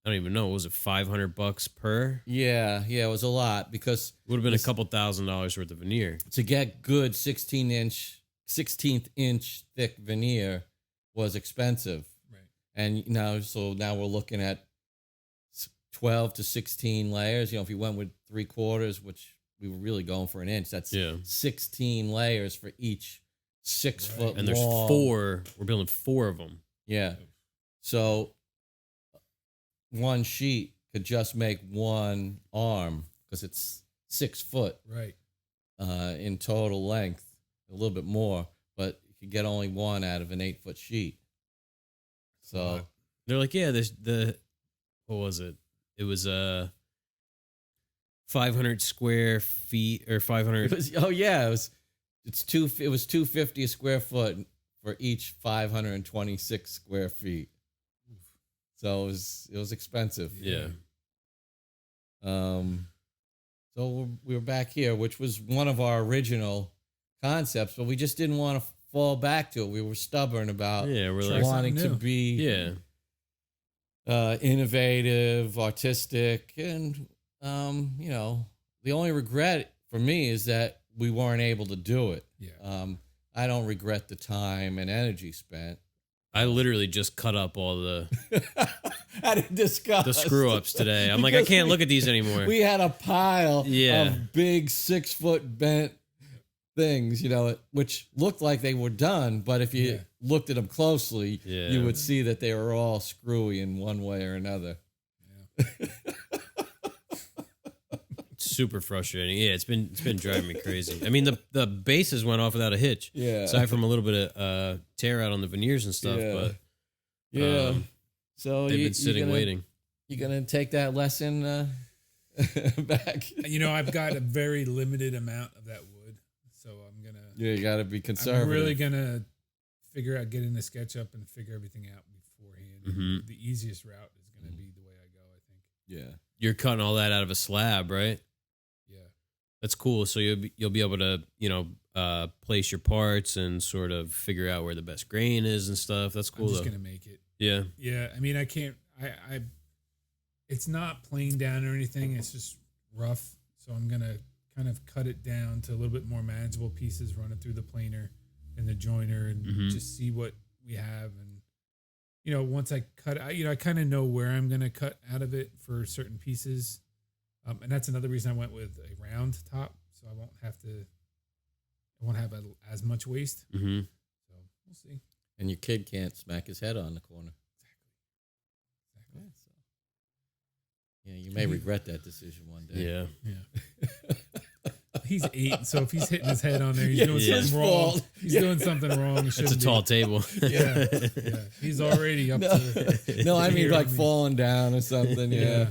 I don't even know. Was it $500 per? Yeah, it was a lot because Would have been a couple $1,000s worth of veneer. to get good 16th inch thick veneer was expensive. Right. And now we're looking at 12 to 16 layers. You know, if you went with 3/4, which we were really going for an inch, that's 16 layers for each 6 foot. And there's long. 4. We're building 4 of them. Yeah. So one sheet could just make one arm because it's 6 foot Right. in total length, a little bit more, but you could get only one out of an 8-foot sheet. So They're like, yeah, what was it? It was 500 square feet or 500. it was 250 a square foot for each 526 square feet. So it was expensive. Yeah. So we were back here, which was one of our original concepts, but we just didn't want to fall back to it. We were stubborn about We're like, wanting to something new. be innovative, artistic, and the only regret for me is that we weren't able to do it. Yeah. I don't regret the time and energy spent. I literally just cut up all the I didn't discuss the screw ups today. I'm like, I can't look at these anymore. We had a pile Yeah. of big 6 foot bent things, which looked like they were done, but if you looked at them closely, you would see that they were all screwy in one way or another. Super frustrating. Yeah, it's been driving me crazy. I mean, the bases went off without a hitch. Yeah. Aside from a little bit of tear out on the veneers and stuff, but So they've been sitting waiting. You gonna take that lesson back? I've got a very limited amount of that wood, so I'm gonna. Yeah, you gotta be conservative. I'm really gonna figure out getting the SketchUp and figure everything out beforehand. Mhm. The easiest route is gonna be the way I go. I think. Yeah. You're cutting all that out of a slab, right? Yeah. That's cool. So you'll be able to place your parts and sort of figure out where the best grain is and stuff. That's cool. I'm just though. gonna make it. Yeah. Yeah. I mean, I can't. I. It's not planed down or anything. It's just rough. So I'm gonna kind of cut it down to a little bit more manageable pieces, run it through the planer and the joiner, and just see what we have. And once I cut, I kind of know where I'm gonna cut out of it for certain pieces. And that's another reason I went with a round top, so I won't have as much waste. Mm-hmm. So we'll see. And your kid can't smack his head on the corner. Exactly. Yeah, you may regret that decision one day. Yeah. Yeah. He's 8, so if he's hitting his head on there, he's doing it's his something wrong. fault. He's doing something wrong. He It's a shouldn't tall be. table. Yeah. He's already up to. No, I mean here like on me. falling down or something. Yeah.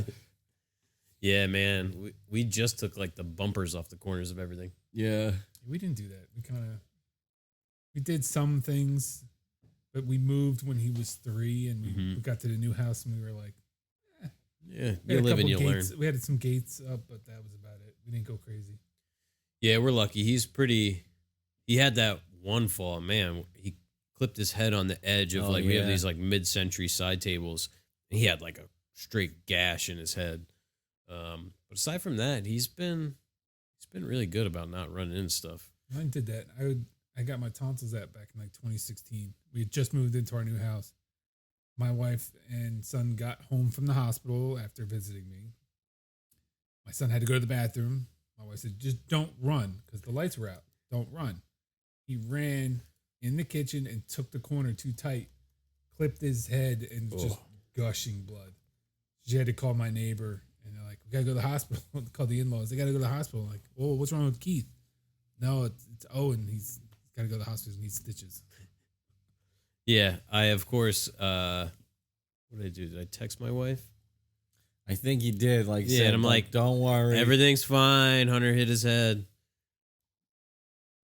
Yeah, man. We just took like the bumpers off the corners of everything. Yeah. We didn't do that. We did some things, but we moved when he was 3, and we got to the new house, and we were like, Yeah, we you had a live and couple you learn. gates. We had some gates up, but that was about it. We didn't go crazy. Yeah, we're lucky. He had that one fall, man. He clipped his head on the edge of we have these like mid-century side tables, and he had like a straight gash in his head. But aside from that, he's been really good about not running into stuff. Mine did that. I got my tonsils out back in like 2016. We had just moved into our new house. My wife and son got home from the hospital after visiting me. My son had to go to the bathroom. My wife said, just don't run because the lights were out. Don't run. He ran in the kitchen and took the corner too tight, clipped his head, and just gushing blood. She had to call my neighbor, and they're like, we got to go to the hospital. Call the in-laws. They got to go to the hospital. I'm like, oh, what's wrong with Keith? No, it's Owen. He's got to go to the hospital. He needs stitches. Yeah, I of course. What did I do? Did I text my wife? I think he did. Like, Yeah, said, and I'm like, don't worry. Everything's fine. Hunter hit his head.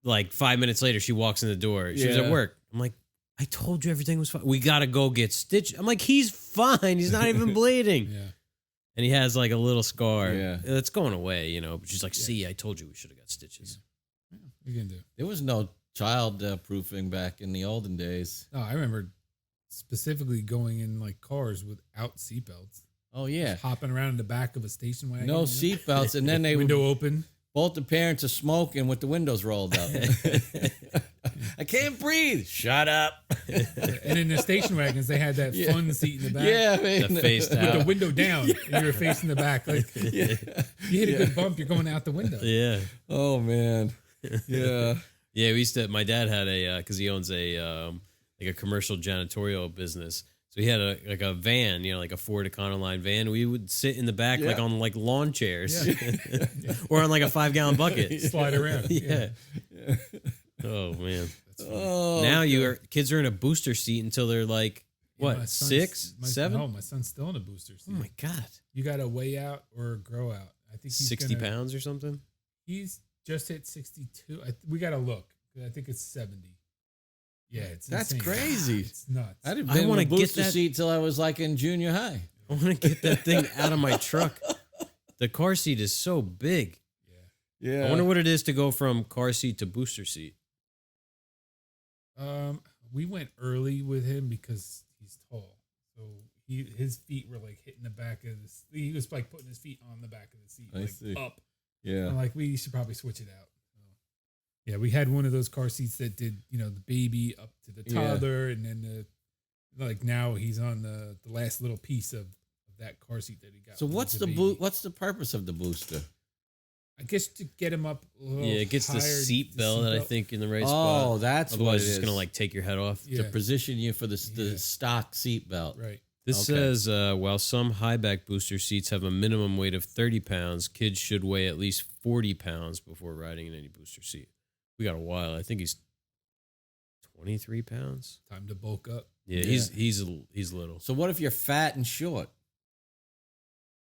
Like 5 minutes later, she walks in the door. She was Yeah. at work. I'm like, I told you everything was fine. We got to go get stitched. I'm like, he's fine. He's not even bleeding. Yeah. And he has like a little scar. Yeah. It's going away, But she's like, see, I told you we should have got stitches. What are you going to do? There was no child proofing back in the olden days. No, I remember specifically going in like cars without seatbelts. Oh yeah. Hopping around in the back of a station wagon. No seatbelts, and then they would, window open. both the parents are smoking with the windows rolled up. I can't breathe. Shut up. And in the station wagons, they had that fun seat in the back. Yeah, man. The face With out. the window down, and you were facing the back. Like you hit a good bump, you're going out the window. Yeah. Oh man. Yeah. Yeah, we used to. My dad had a because he owns a like a commercial janitorial business. So he had a van, like a Ford Econoline van. We would sit in the back like on like lawn chairs, or on like a 5-gallon bucket, Slide around. Yeah. Oh man. Oh, Now kids are in a booster seat until they're like what, my son's- 6, 7? No, my son's still in a booster seat. Oh my god. You got to weigh out or grow out. I think he's 60 pounds or something. He's just hit 62. We got to look. I think it's 70. Yeah, it's that's insane. crazy. It's nuts. I didn't I been in wanna a get booster that- seat till I was like in junior high. I want to get that thing out of my truck. The car seat is so big. Yeah. I wonder what it is to go from car seat to booster seat. We went early with him because he's tall. So his feet were like hitting the back of the. He was like putting his feet on the back of the seat, I like see. up. Yeah. I'm like, we should probably switch it out. So, yeah, we had one of those car seats that did, the baby up to the Yeah. toddler, and then now he's on the last little piece of that car seat that he got. So when he what's was a the baby. what's the purpose of the booster? I guess to get him up a little Yeah, it gets the higher, seat belt, I think, in the right Oh, spot. that's what Otherwise, it it's is. going to like take your head off. Yeah, To position you for the Yeah. stock seat belt. right. This Okay. says while some high back booster seats have a minimum weight of 30 pounds, kids should weigh at least 40 pounds before riding in any booster seat. We got a while. I think he's 23 pounds. Time to bulk up. Yeah, Yeah. he's little. So what if you're fat and short?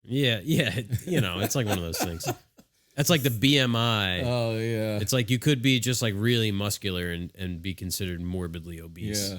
Yeah, it's like one of those things. That's like the BMI. Oh yeah. It's like you could be just like really muscular and be considered morbidly obese. Yeah.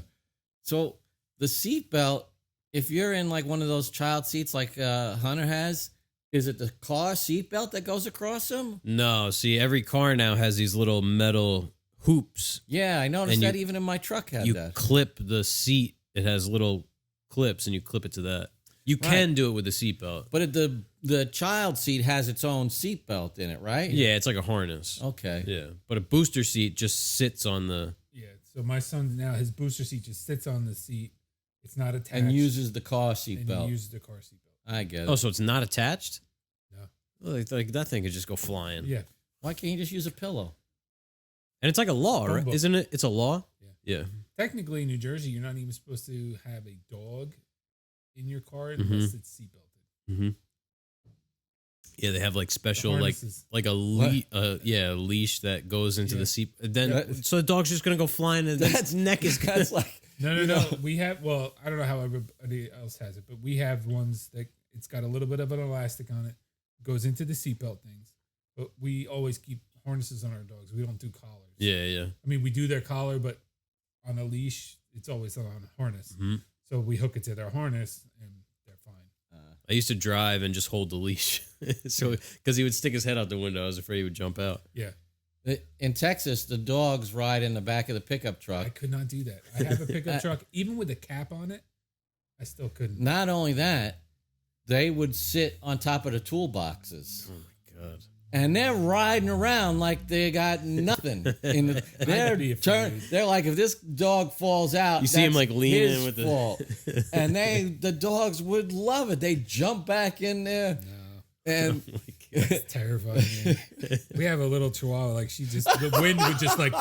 So the seat belt, if you're in like one of those child seats like Hunter has, is it the car seat belt that goes across them? No, see, every car now has these little metal hoops. Yeah, I noticed And that you- even in my truck had You that. clip the seat. It has little clips, and you clip it to that. You can do it with the seatbelt. But the child seat has its own seat belt in it, right? Yeah, it's like a harness. Okay. Yeah, but a booster seat just sits on the. Yeah. So my son now, his booster seat just sits on the seat. It's not attached. And uses the car seat and belt. he uses the car seat belt. I get it. Oh, so it's not attached? No. Well, like that thing could just go flying. Yeah. Why can't you just use a pillow? And it's like a law, right? Boom. Isn't it? It's a law. Yeah. Technically, in New Jersey, you're not even supposed to have a dog in your car Mm-hmm. unless it's seatbelted. Mm-hmm. Yeah, they have like special harnesses. like a a leash that goes into Yeah. the seat. Then Yeah. so the dog's just gonna go flying and its neck is gonna. That's like No. We have, well, I don't know how everybody else has it, but we have ones that it's got a little bit of an elastic on it, goes into the seatbelt things. But we always keep harnesses on our dogs. We don't do collars. Yeah. I mean, we do their collar, but on a leash, it's always on a harness. Mhm. So we hook it to their harness and they're fine. I used to drive and just hold the leash, so because he would stick his head out the window. I was afraid he would jump out. Yeah. in Texas, the dogs ride in the back of the pickup I truck. could not do that. I have a pickup truck. Even with a cap on it, I still couldn't. Not only that, they would sit on top of the toolboxes. Oh my god! And they're riding around like they got nothing. In the, be they're afraid. they're like, if this dog falls out, You see him, that's like, leaning his with the- fault. And the dogs would love it. They jump back in there, No, and it's terrifying. Man. We have a little chihuahua. Like the wind would just like,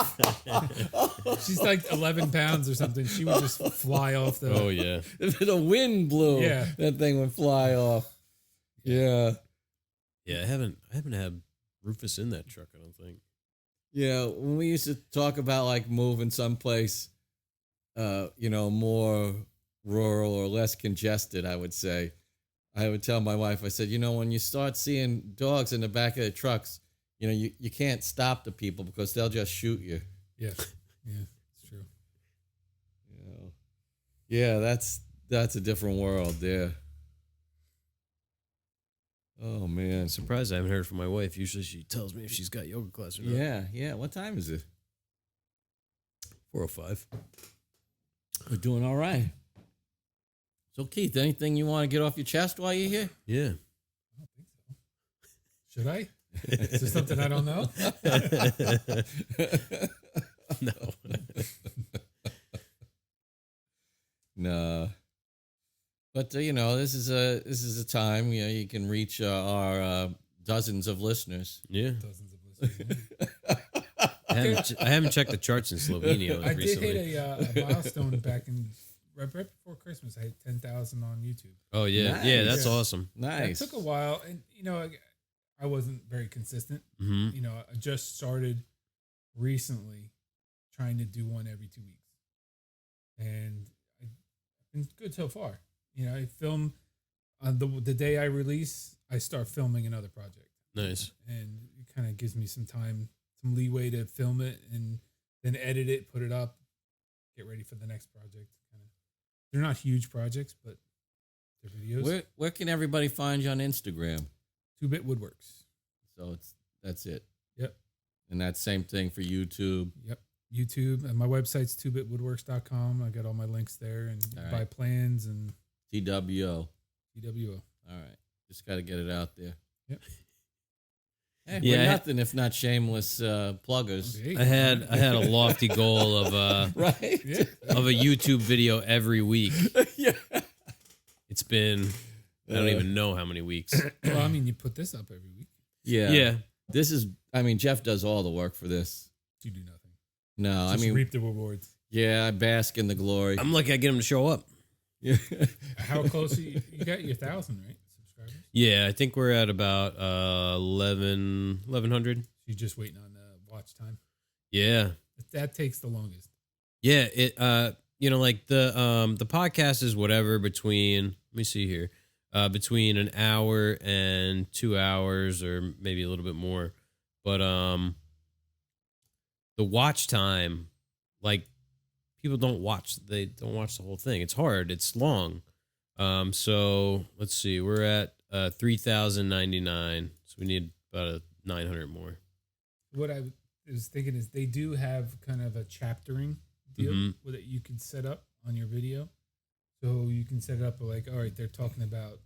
she's like 11 pounds or something. She would just fly off the. Oh yeah. if the wind blew, Yeah. that thing would fly off. Yeah. Yeah, I haven't had Rufus in that truck. I don't think. Yeah, when we used to talk about like moving someplace, more rural or less congested, I would say, I would tell my wife, I said, when you start seeing dogs in the back of the trucks, you can't stop the people because they'll just shoot you. Yeah, it's true. Yeah, that's a different world there. Oh man. I'm surprised I haven't heard from my wife. Usually she tells me if she's got yoga class or not. Yeah. What time is it? 4:05. We're doing all right. So Keith, anything you want to get off your chest while you're here? Yeah. I don't think so. Should I? Is there something I don't know? No. No. But this is a time you can reach our dozens of listeners. Yeah. Dozens of listeners. I haven't checked the charts in Slovenia I recently. did hit a milestone back in right before Christmas. I hit 10,000 on YouTube. Oh yeah, Nice. yeah, that's Yeah. awesome. Nice. It took a while, and I wasn't very consistent. Hmm. I just started recently trying to do one every 2 weeks, and I've been good so far. I film on the day I release, I start filming another project, Nice. and it kind of gives me some time, some leeway to film it and then edit it, put it up, get ready for the next project. They're not huge projects, but they're videos. Where can everybody find you on Instagram? 2-Bit Woodworks. So that's it. Yep. And that same thing for YouTube. Yep. YouTube, and my website's 2bitwoodworks.com. I got all my links there, and you can All buy right. plans and TWO. TWO. All right. Just got to get it out there. Yep. Hey, Yeah, we're I- nothing if not shameless pluggers. Okay. I had a lofty goal of Right? Yeah. of a YouTube video every week. Yeah. It's been I don't even know how many weeks. Well, I mean, you put this up every week. Yeah. Yeah. This is, Jeff does all the work for this. You do nothing. No, Just reap the rewards. yeah, I bask in the glory. I'm lucky I get them to show up. Yeah. How close are you got your 1,000, right? Subscribers. Yeah, I think we're at about 1,100. You're just waiting on watch time. Yeah. That takes the longest. Yeah, it like the podcast is whatever between, let me see here. Between an hour and 2 hours or maybe a little bit more. But the watch time, like people don't watch the whole thing. It's hard, it's long. So let's see, we're at 3,099. So we need about 900 more. What I was thinking is they do have kind of a chaptering deal Mhm. that you can set up on your video. So you can set it up like, all right, they're talking about,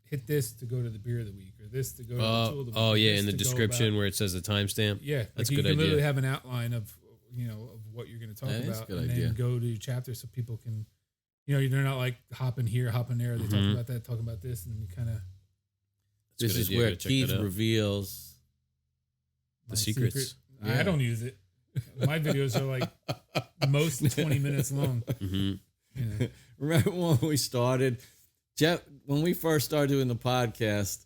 hit this to go to the beer of the week or this to go to the tool of the week. Oh or yeah, this in the to go description about- where it says the timestamp. Yeah, That's a you good can literally idea. have an outline of of what you're going to talk That is a about, good and idea. then go to your chapter so people can, they're not like hopping here, hopping there. They talk Mhm. about that, talk about this, and you kind of That's a This good is idea. where Go check Keith that out. reveals. The secrets. Yeah. I don't use it. My videos are like most 20 minutes long. Mhm. Remember when we started? Jeff, when we first started doing the podcast,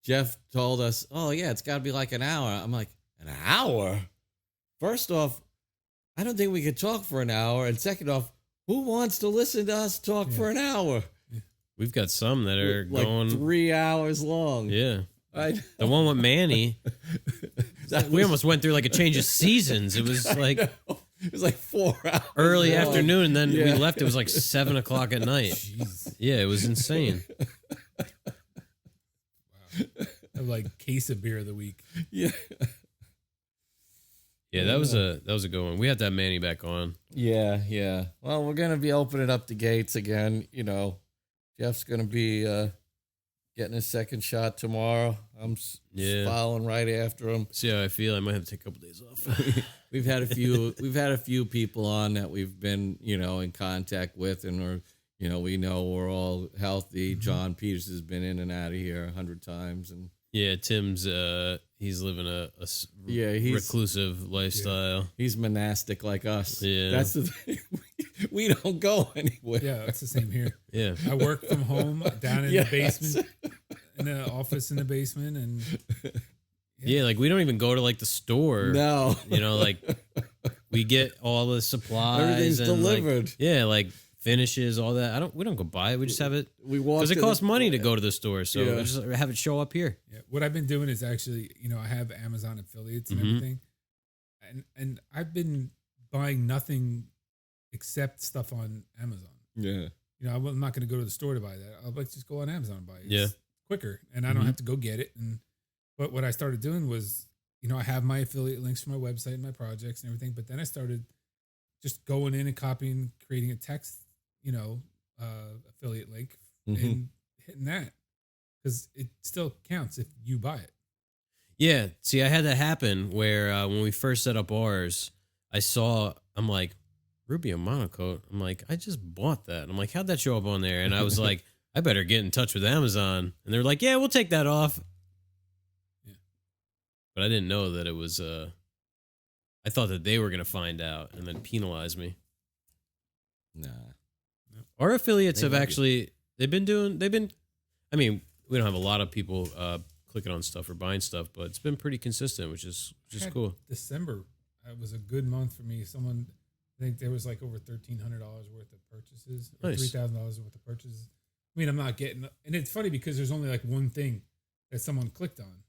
Jeff told us, "Oh yeah, it's got to be like an hour." I'm like, "An hour?" First off, I don't think we could talk for an hour, and second off, who wants to listen to us talk for an hour? We've got some that are Like going 3 hours long. Yeah. I, The one with Manny, that we was- almost went through like a change of seasons. It was like it was like 4 hours. early long. afternoon, and then we Yeah. left. It was like 7 o'clock at night. Jeez. Yeah, it was insane. Like case of beer of the week. Yeah. Yeah, that was a good one. We had to have Manny back on. Yeah, yeah. Well, we're gonna be opening up the gates again. Jeff's gonna be getting his second shot tomorrow. I'm Yeah. following right after him. See how I feel. I might have to take a couple days off. We've had a few people on that we've been in contact with, and we know we're all healthy. John Peters has been in and out of here 100 times, and Yeah, Tim's he's living a he's reclusive lifestyle. he's monastic like us. Yeah. That's the thing. We don't go anywhere. Yeah, it's the same here. Yeah. I work from home down in Yes. the basement, in the office in the basement, and Yeah, like we don't even go to like the store. No. Like we get all the supplies. Everything's and, like, delivered. like finishes, all that. We don't go buy it. We just have it We walk because it to costs the- money to go to the store. So Yeah. we just have it show up here. yeah, what I've been doing is actually, I have Amazon affiliates and Mhm. everything, and I've been buying nothing except stuff on Amazon. Yeah. I'm not going to go to the store to buy that. I'll just go on Amazon and buy it. Yeah. It's quicker, and I don't Mhm. have to go get it. But what I started doing was, I have my affiliate links for my website and my projects and everything. But then I started just going in and copying, creating a text, affiliate link Mhm. and hitting that because it still counts if you buy it. Yeah. See, I had that happen where when we first set up ours, I'm like, Rubio monocoat. I'm like, I just bought that. I'm like, how'd that show up on there? And I was like, I better get in touch with Amazon. And they're like, yeah, we'll take that off. Yeah. But I didn't know that it was, I thought that they were going to find out and then penalize me. Nah. Our affiliates They have love you. actually, I mean, we don't have a lot of people clicking on stuff or buying stuff, but it's been pretty consistent, which is Had cool. December was a good month for me. I think there was like over $1,300 worth of purchases, or Nice. $3,000 worth of purchases. I mean, I'm not getting, and it's funny because there's only like one thing that someone clicked on,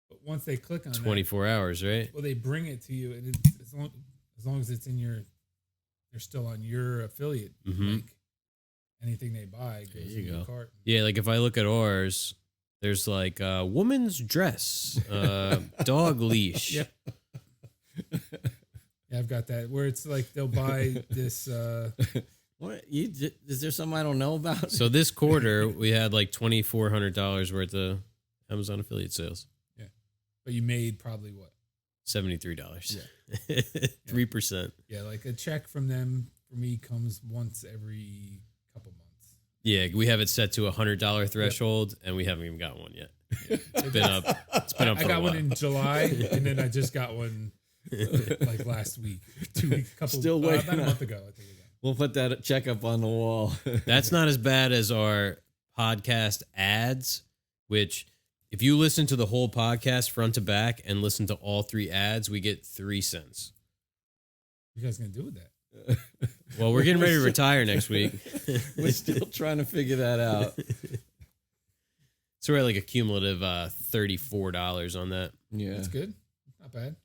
but once they click on 24 hours, right? that, well, they bring it to you, and as long as it's in they're still on your affiliate Mhm. link. Anything they buy goes There in you your go. cart. Yeah, like if I look at ours, there's like woman's dress, dog leash. Yeah. Yeah, I've got that where it's like they'll buy this. What is there something I don't know about? So this quarter we had like $2,400 worth of Amazon affiliate sales. But you made probably what? $73. 3%. Yeah, like a check from them for me comes once every couple months. Yeah, we have it set to a $100 threshold, and we haven't even got one yet. It's been up. It's been up I for a got while. one in July, and then I just got one like last week, 2 weeks, Still waiting about a on- month ago. I think I got. We'll put that check up on the wall. That's not as bad as our podcast ads, which if you listen to the whole podcast front to back and listen to all 3 ads, we get 3 cents. What you guys gonna do with that? Well, we're getting ready to retire next week. We're still trying to figure that out. So we're at like a cumulative $34 on that. Yeah. That's good. Not bad.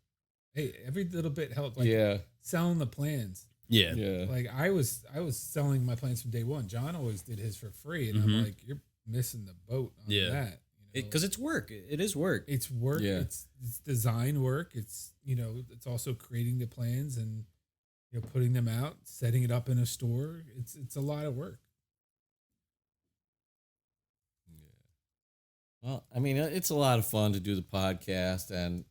Hey, every little bit helped. Like Yeah. selling the plans. Yeah. Yeah. Like I was selling my plans from day one. John always did his for free, and Mhm. I'm like, you're missing the boat on Yeah. that. Because it's work. It is work. it's work. Yeah. It's design work. It's it's also creating the plans and putting them out, setting it up in a store. It's a lot of work. Well, I mean, it's a lot of fun to do the podcast, and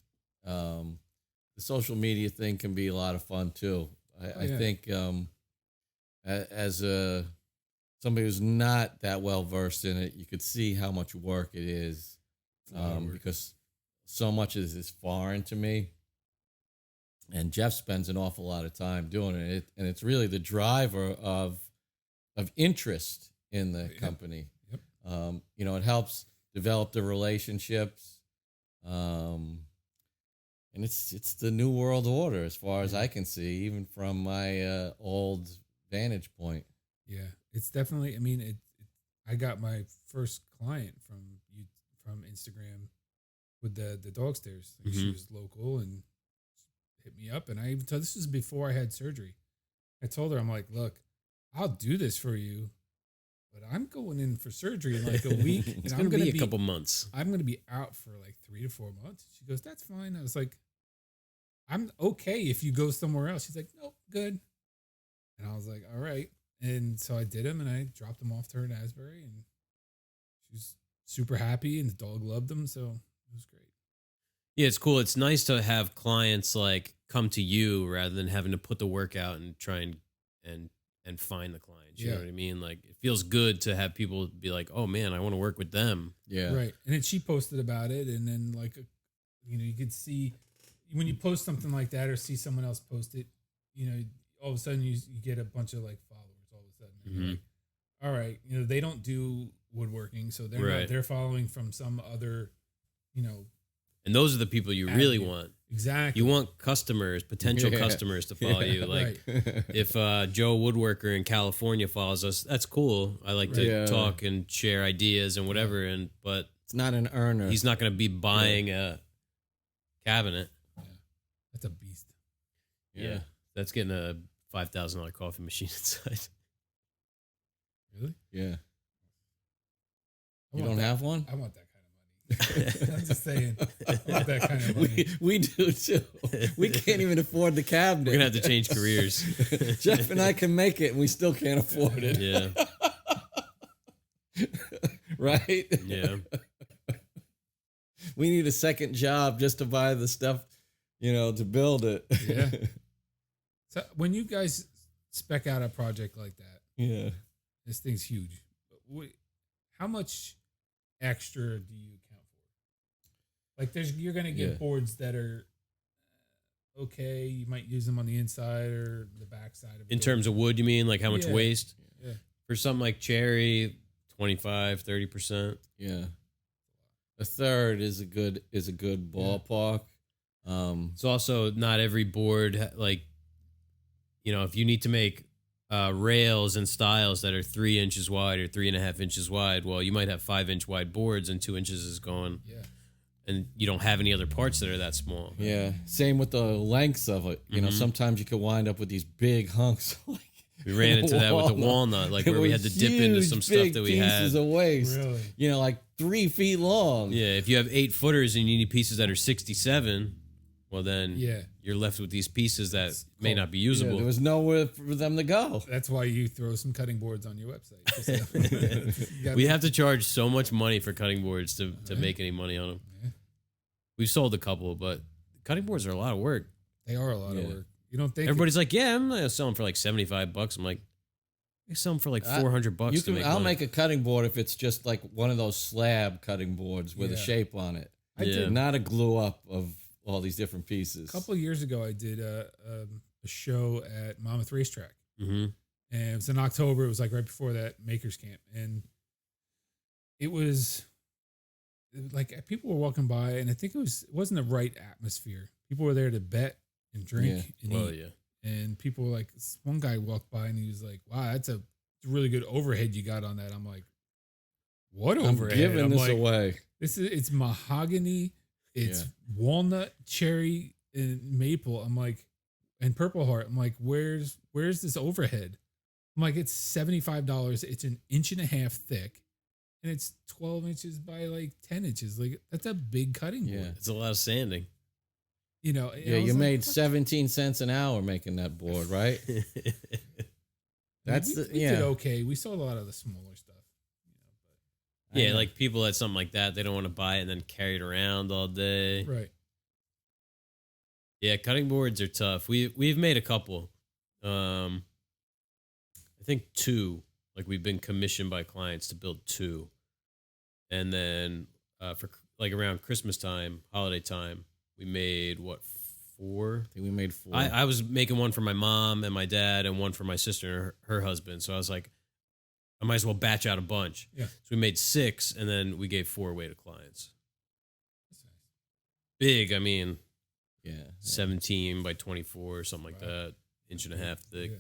the social media thing can be a lot of fun too. I yeah. think as somebody who's not that well versed in it, you could see how much work it is, It's a lot of work. because so much is foreign to me. And Jeff spends an awful lot of time doing it, and it's really the driver of interest in the Yeah. company. Yep. It helps develop the relationships, and it's the new world order as far as I can see, even from my old vantage point. Yeah, it's definitely. I mean, I got my first client from Instagram with the dog stairs. Like She Mhm. was local and hit me up, and I even told this was before I had surgery. I told her, I'm like, look, I'll do this for you, but I'm going in for surgery in like a week, and It's I'm going to gonna be a couple months. I'm going to be out for like 3 to 4 months. She goes, that's fine. I was like, I'm okay if you go somewhere else. She's like, nope, good. And I was like, all right. And so I did them, and I dropped them off to her in Asbury, and she was super happy, and the dog loved them. So it was great. Yeah, it's cool. It's nice to have clients like come to you rather than having to put the work out and try and find the clients. You know Yeah. what I mean? Like it feels good to have people be like, "Oh man, I want to work with them." Yeah. Right. And then she posted about it, and then like, you could see when you post something like that or see someone else post it, all of a sudden you get a bunch of like followers all of a sudden. And you're Mhm. like, all right, they don't do woodworking, so Right. they're following from some other, And those are the people you really Avenue. want. exactly. You want potential Yeah. customers to follow you. Like if Joe Woodworker in California follows us, that's cool. I like to Yeah. talk and share ideas and whatever. But it's not an earner. he's not going to be buying a cabinet. That's a beast. Yeah. That's getting a $5,000 coffee machine inside. Really? Yeah. I You want don't that. have one? I want that kind of money. I'm just saying. Not that kind of money. We do too. We can't even afford the cabinet. We're gonna have to change careers. Jeff and I can make it, and we still can't afford it. Yeah. Right? Yeah. We need a second job just to buy the stuff, to build it. Yeah. So when you guys spec out a project like that, Yeah. this thing's huge. How much extra do you account for? Like, you're gonna get boards that are okay. You might use them on the inside or the back side of it. In terms of wood, you mean like how much waste? Yeah. For something like cherry, 25-30%. Yeah. A third is a good ballpark. It's also not every board, like, if you need to make rails and stiles that are 3 inches wide or 3.5 inches wide, well, you might have 5-inch wide boards and 2 inches is gone. Yeah. And you don't have any other parts that are that small. Yeah. Same with the lengths of it. Sometimes you could wind up with these big hunks. We ran into that with the walnut, like where we had to dip into some stuff that we had. Pieces of waste. Really? Like 3 feet long. Yeah. If you have 8-footers and you need pieces that are 67, well, then you're left with these pieces that may not be usable. Yeah, there was nowhere for them to go. That's why you throw some cutting boards on your website. We have to charge so much money for cutting boards to make any money on them. Yeah. We've sold a couple, but cutting boards are a lot of work. They are a lot of work. You don't think everybody's like, yeah, I'm gonna sell them for like $75. I'm like, I sell them for like $400 I'll make a cutting board if it's just like one of those slab cutting boards with a shape on it. I did not a glue up of all these different pieces. A couple of years ago, I did a show at Monmouth Racetrack, and it was in October. It was like right before that Makers Camp, and it was like people were walking by, and I think it wasn't the right atmosphere. People were there to bet and drink and eat. And people were like, this one guy walked by and he was like, wow, that's a really good overhead you got on that. I'm like, what overhead? I'm giving this away. It's mahogany, it's walnut, cherry, and maple. I'm like, and Purple Heart. I'm like, where's this overhead? I'm like, it's $75. It's 1.5 inches thick, and it's 12 inches by like 10 inches. Like, that's a big cutting board. Yeah, it's a lot of sanding. You made 17 cents an hour making that board, right? We did okay. We sold a lot of the smaller stuff. Like people at something like that, they don't want to buy it and then carry it around all day. Right. Yeah, cutting boards are tough. We've made a couple. I think 2. Like we've been commissioned by clients to build 2. And then for like around Christmas time, holiday time, we made 4? I think we made 4. I was making one for my mom and my dad and one for my sister and her husband. So I was like, I might as well batch out a bunch. Yeah. So we made 6 and then we gave 4 away to clients. That's nice. Big, I mean, 17 by 24 or something like that, 1.5 inches thick. Yeah.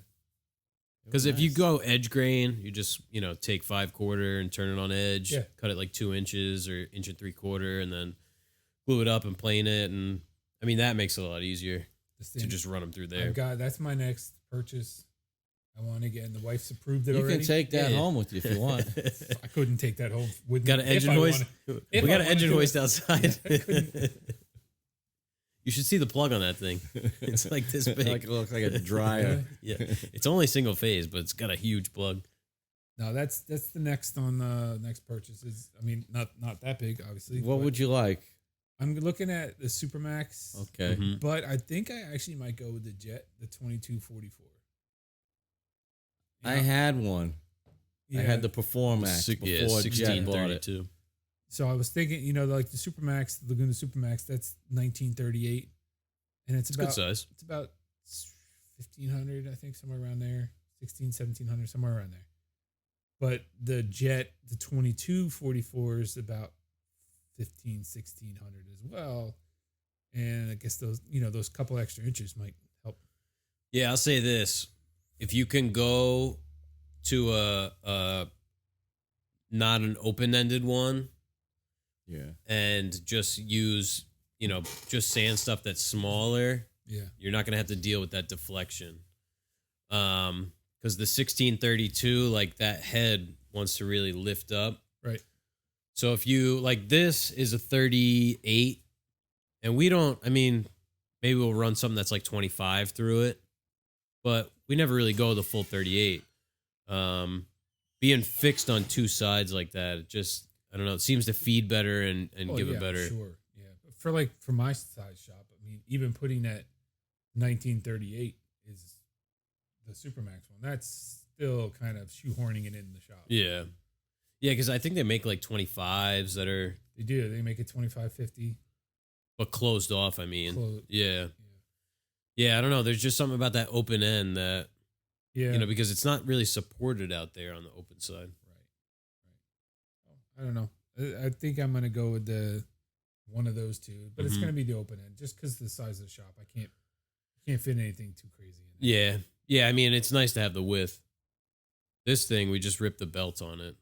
Because if you go edge grain, you just, take 5/4 and turn it on edge, cut it like 2 inches or 1 3/4 and then glue it up and plane it. And I mean, that makes it a lot easier to just run them through there. That's my next purchase. I want to get, and the wife's approved it you already. You can take that home with you if you want. I couldn't take that home with me. Got an engine hoist? We got an engine hoist outside. You should see the plug on that thing. It's like this big. It looks like a dryer. Yeah. It's only single phase, but it's got a huge plug. No, that's the next on the next purchases. I mean, not that big, obviously. What would you like? I'm looking at the Supermax. Okay. Mm-hmm. But I think I actually might go with the Jet, the 2244. I had one. I had the Performax before Jet bought it. So I was thinking, like the Supermax, the Laguna Supermax, that's 1938, and it's about good size. It's about 1,500, I think, somewhere around there, 1,700, somewhere around there. But the Jet, the 2244 is about 1,600 as well, and I guess those couple extra inches might help. Yeah, I'll say this: if you can go to a not an open-ended one. Yeah. And just use, just sand stuff that's smaller. Yeah. You're not going to have to deal with that deflection. Because the 1632, like that head wants to really lift up. Right. So if you like, this is a 38, and we don't, I mean, maybe we'll run something that's like 25 through it, but we never really go the full 38. Being fixed on two sides like that, it just, I don't know, it seems to feed better and give it better. Sure. Yeah. But for my size shop, I mean, even putting that 1938 is the Supermax one. That's still kind of shoehorning it in the shop. Yeah. Yeah, because I think they make like 25s that are... They do. They make it 25-50. But closed off, I mean. Yeah. Yeah. Yeah, I don't know. There's just something about that open end that, Yeah. you know, because it's not really supported out there on the open side. Right. I don't know. I think I'm going to go with one of those two, but it's going to be the open end just because of the size of the shop. I can't fit anything too crazy in there. Yeah. Yeah, I mean, it's nice to have the width. This thing, we just ripped the belt on it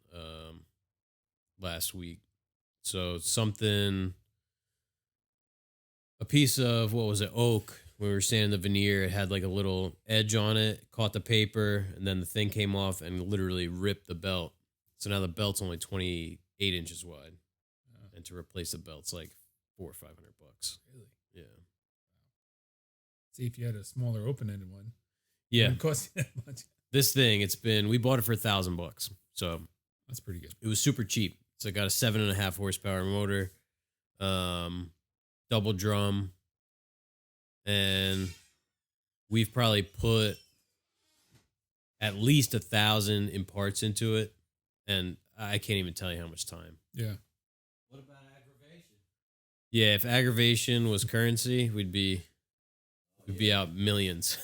last week. So something, a piece of, what was it, oak, when we were sanding the veneer, it had like a little edge on it, caught the paper, and then the thing came off and literally ripped the belt. So now the belt's only 28 inches wide. And to replace the belt's like $400 or $500. Really? Yeah. See if you had a smaller open-ended one. Yeah. It wouldn't cost you that much. This thing, we bought it for $1,000. So That's pretty good. it was super cheap. So it got a 7.5 horsepower motor, double drum, and we've probably put at least 1,000 in parts into it, and I can't even tell you how much time. Yeah. What about aggravation? Yeah, if aggravation was currency, we'd be out millions.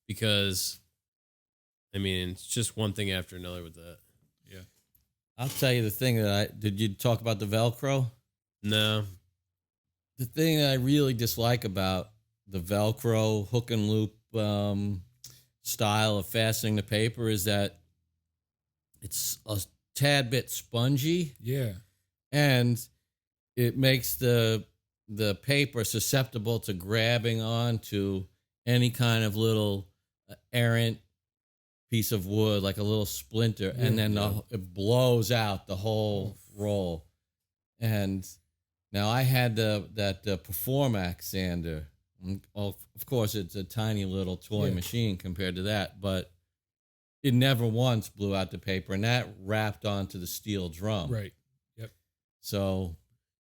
Because, I mean, it's just one thing after another with that. Yeah. I'll tell you the thing did you talk about the Velcro? No. The thing that I really dislike about the Velcro hook and loop style of fastening the paper is that it's a tad bit spongy. Yeah. And it makes the paper susceptible to grabbing onto any kind of little errant piece of wood, like a little splinter, and then it blows out the whole roll. And now I had that Performax sander. Of course, it's a tiny little toy machine compared to that, but it never once blew out the paper, and that wrapped onto the steel drum. Right. Yep. So,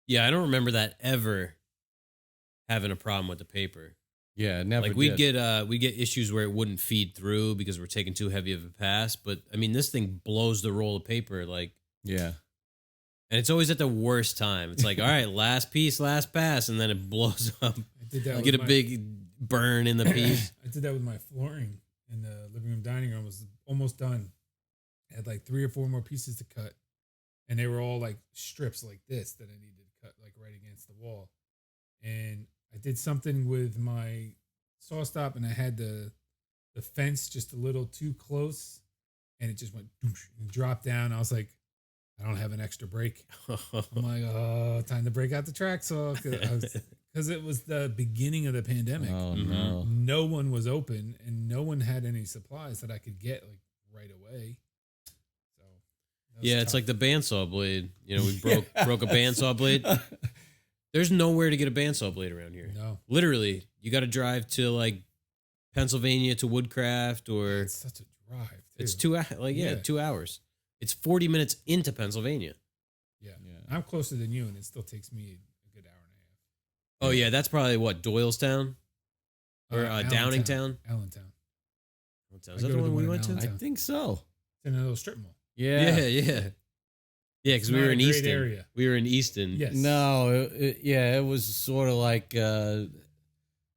yeah, I don't remember that ever having a problem with the paper. Yeah, never. Like we'd get issues where it wouldn't feed through because we're taking too heavy of a pass. But I mean, this thing blows the roll of paper and it's always at the worst time. It's like, all right, last piece, last pass, and then it blows up. I did that. You get a big burn in the piece. I did that with my flooring in the living room, dining room. Was almost done. I had like 3 or 4 more pieces to cut, and they were all like strips like this that I needed to cut like right against the wall. And I did something with my saw stop, and I had the fence just a little too close, and it just went and dropped down. I was like, I don't have an extra brake. I'm like, oh, time to break out the track saw, because it was the beginning of the pandemic. Oh no! No one was open, and no one had any supplies that I could get like right away. So yeah, it's like the bandsaw blade. You know, we broke a bandsaw blade. There's nowhere to get a bandsaw blade around here. No. Literally, you got to drive to like Pennsylvania to Woodcraft, or It's such a drive. Too. it's 2 hours. 2 hours. It's 40 minutes into Pennsylvania. Yeah. I'm closer than you, and it still takes me a good hour and a half. Oh yeah, that's probably what, Doylestown or Downingtown. Allentown. Is that the one we went to? I think so. It's in a little strip mall. Yeah, because we were in Easton. Area. We were in Easton. Yes. No, it was sort of like, no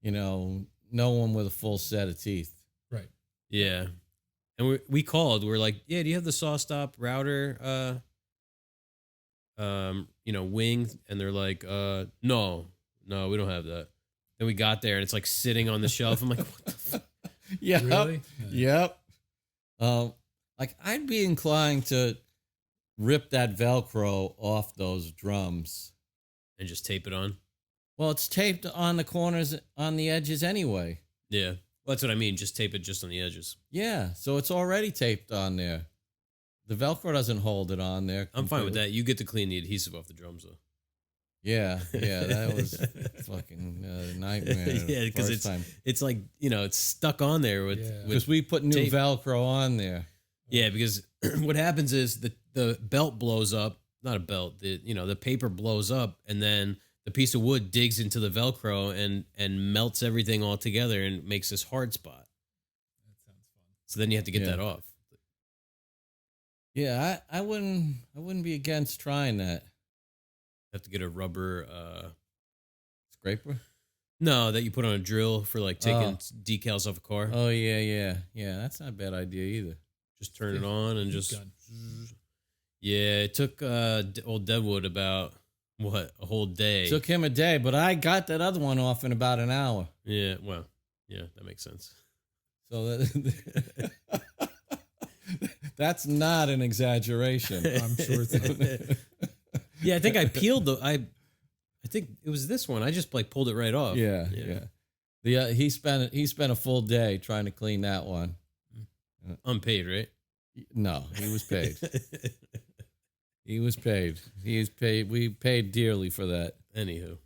one with a full set of teeth. Right. Yeah. And we called. We're like, yeah, do you have the saw stop router, wing? And they're like, no, we don't have that. Then we got there, and it's like sitting on the shelf. I'm like, what the fuck? Yeah. Really? Yep. Like I'd be inclined to rip that Velcro off those drums. And just tape it on? Well, it's taped on the corners, on the edges anyway. Yeah. Well, that's what I mean. Just tape it just on the edges. Yeah, so it's already taped on there. the Velcro doesn't hold it on there. I'm fine with completely. that. You get to clean the adhesive off the drums though. Yeah, that was fucking nightmare. Yeah, because it's like, you know, it's stuck on there with because we put new tape. Velcro on there. Yeah, because what happens is the belt blows up. Not a belt. The paper blows up, and then the piece of wood digs into the Velcro and melts everything all together and makes this hard spot. That sounds fun. So then you have to get that off. Yeah, I wouldn't be against trying that. Have to get a rubber Scraper? no, that you put on a drill for like taking decals off a car. Oh yeah. That's not a bad idea either. Just turn it on and just Gun. yeah. It took old Deadwood about a whole day. Took him a day, but I got that other one off in about an hour. Yeah, well, yeah, that makes sense. So that's not an exaggeration. I'm sure it's not. Yeah, I think I peeled I think it was this one. I just like pulled it right off. Yeah. He spent a full day trying to clean that one. Unpaid, right? No, he was paid. He was paid. He is paid. We paid dearly for that. Anywho.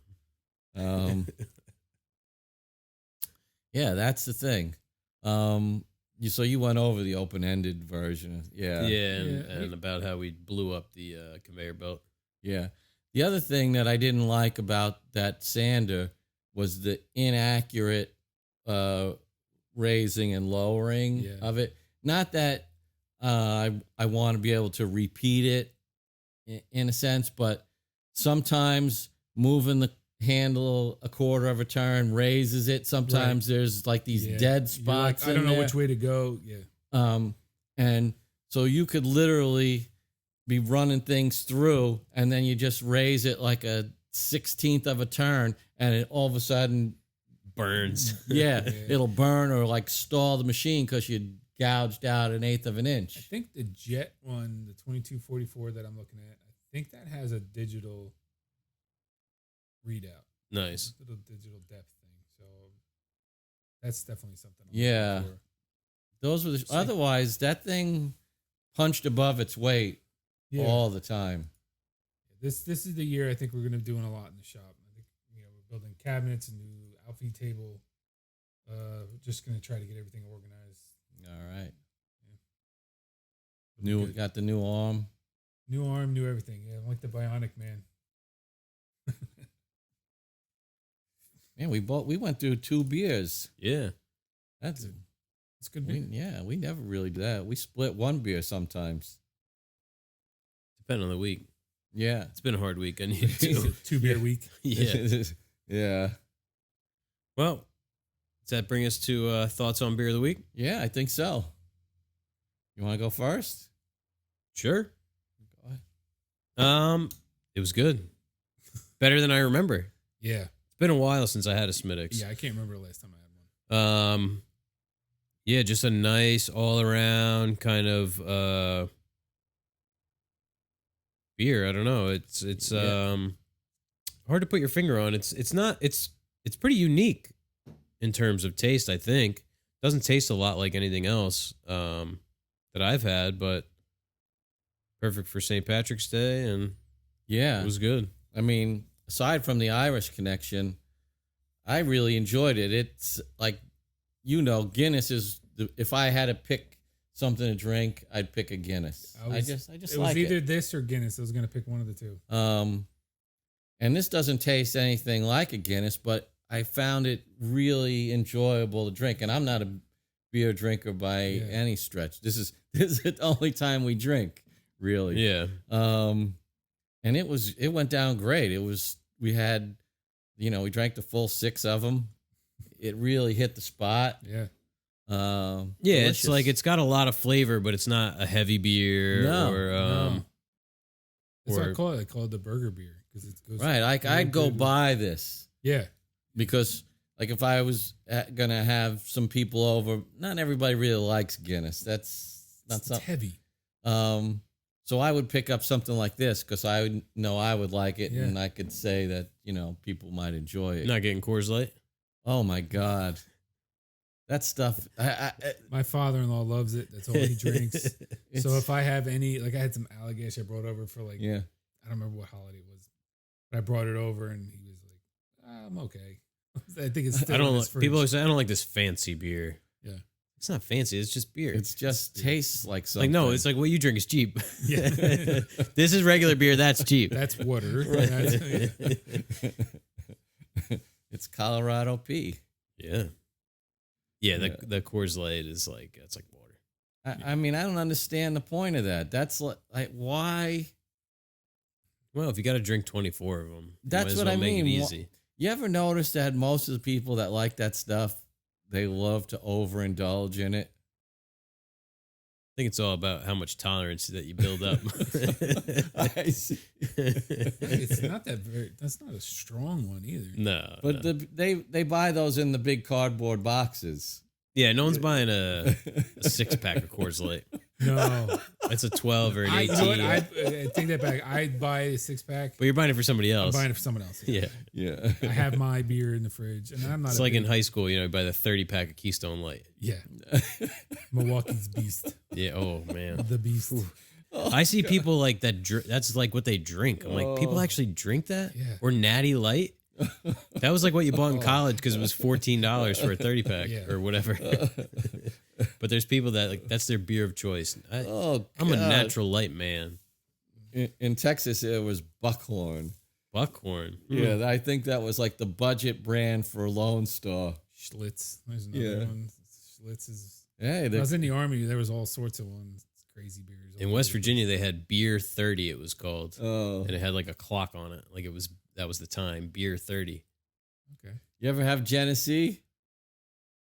Yeah, that's the thing. So you went over the open-ended version. Yeah. Yeah, and about how we blew up the conveyor belt. Yeah. The other thing that I didn't like about that sander was the inaccurate raising and lowering of it. Not that I want to be able to repeat it in a sense, but sometimes moving the handle a quarter of a turn raises it. Sometimes there's like these dead spots. I don't know which way to go. Yeah. And so you could literally be running things through, and then you just raise it like a 16th of a turn, and it all of a sudden burns. Yeah, it'll burn or like stall the machine because you gouged out 1/8 of an inch. I think the Jet one, the 2244 that I'm looking at, I think that has a digital readout. Nice. Little digital depth thing. So that's definitely something. Yeah. Those were otherwise that thing punched above its weight all the time. This is the year I think we're gonna be doing a lot in the shop. I think we're building cabinets, a new Alfie table. We're just gonna try to get everything organized. All right. Yeah. Got the new arm. New arm, new everything. Yeah, I'm like the Bionic Man. Man, we went through 2 beers. Yeah. That's good beer. We never really do that. We split 1 beer sometimes. Depending on the week. Yeah. It's been a hard week. I need to 2 beer week. Yeah. Yeah. Well, does that bring us to thoughts on beer of the week? Yeah, I think so. You want to go first? Sure. Go ahead. It was good. Better than I remember. Yeah. It's been a while since I had a Smittix. Yeah, I can't remember the last time I had one. Yeah, just a nice all around kind of beer. I don't know. It's hard to put your finger on. It's pretty unique in terms of taste, I think. Doesn't taste a lot like anything else that I've had, but perfect for St. Patrick's Day, and it was good. I mean, aside from the Irish connection, I really enjoyed it. It's like, Guinness is if I had to pick something to drink, I'd pick a Guinness. I just it was like either this or Guinness. I was going to pick one of the two. And this doesn't taste anything like a Guinness, but I found it really enjoyable to drink. And I'm not a beer drinker by any stretch. This is the only time we drink, really. Yeah. And it went down great. We had, we drank the full 6 of them. It really hit the spot. Yeah. Delicious. It's like it's got a lot of flavor, but it's not a heavy beer. No. That's what I call it. I call it the burger beer because it goes right. I'd go buy this. Yeah. Because like if I was gonna have some people over, not everybody really likes Guinness. That's not something heavy. So I would pick up something like this because I would know I would like it, and I could say that people might enjoy it. Not getting Coors Light. Oh my God. that stuff. My father-in-law loves it. That's all he drinks. So if I have any, like I had some Allagash I brought over for like, yeah, I don't remember what holiday it was, but I brought it over and he was like, I'm okay. I think it's still I don't in like his fridge. people always say I don't like this fancy beer. Yeah. It's not fancy. It's just beer. it just tastes like something. like no, it's like what you drink is cheap. Yeah. This is regular beer. That's cheap. That's water. Right. That's- yeah. It's Colorado P. Yeah. Yeah, the Coors Light is like it's like water. I mean, I don't understand the point of that. That's like why. Well, if you got to drink 24 of them, That's what I make mean. it easy. You ever notice that most of the people that like that stuff, they love to overindulge in it? I think it's all about how much tolerance that you build up. I see. It's not that very, that's not a strong one either. No, But no. they buy those in the big cardboard boxes. Yeah, no one's buying a 6-pack of Coors Light. No. It's a 12 or an 18. You know what? I take that back. I'd buy a 6-pack. But you're buying it for somebody I'm else. buying it for someone else. Yeah. Yeah. I have my beer in the fridge, and I'm not. It's like in high school, you buy the 30-pack of Keystone Light. Yeah. Milwaukee's Beast. Yeah, oh, man. The Beast. I see people like that. That's like what they drink. I'm like, people Oh. actually drink that? Yeah. Or Natty Light? That was like what you bought in college because it was $14 for a 30-pack Yeah. or whatever. But there's people that like that's their beer of choice. I'm a God. natural light man. In Texas, it was Buckhorn. Buckhorn. Yeah, I think that was like the budget brand for Lone Star. Schlitz. There's another Yeah. one. Schlitz is. Hey, When I was in the Army, there was all sorts of ones. Crazy beers. In West Virginia, they had Beer 30. It was called, oh, and it had like a clock on it. Like that was the time. Beer 30. Okay. you ever have Genesee?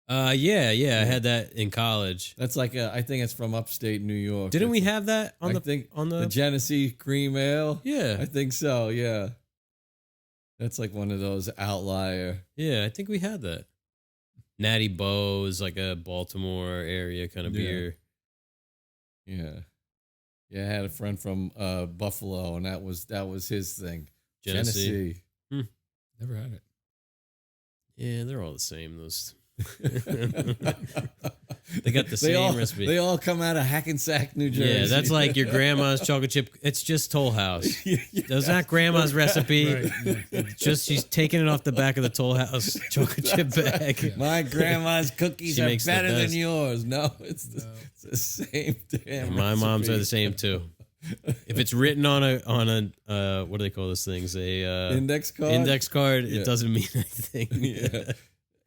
Yeah. I had that in college. That's like I think it's from upstate New York. Didn't we It's- have that on I the think on the the? Genesee Cream Ale? Yeah, I think so. Yeah, that's like one of those outlier. yeah. I think we had that. Natty Bow is like a Baltimore area kind of Yeah. beer. Yeah, yeah. I had a friend from Buffalo, and that was his thing. Genesee. Never had it. Yeah, they're all the same. Those. They got the same recipe. They all come out of Hackensack, New Jersey. Yeah, that's like your grandma's chocolate chip. It's just Toll House. Yeah. That's not grandma's recipe. Right. Yeah. Just she's taking it off the back of the Toll House chocolate chip bag. Yeah. My grandma's cookies She are makes the better than best. yours. No, it's the same damn. My mom's are the recipe. same too. If it's written on a what do they call those things? A Index card. index card, Yeah. it doesn't mean anything. Yeah,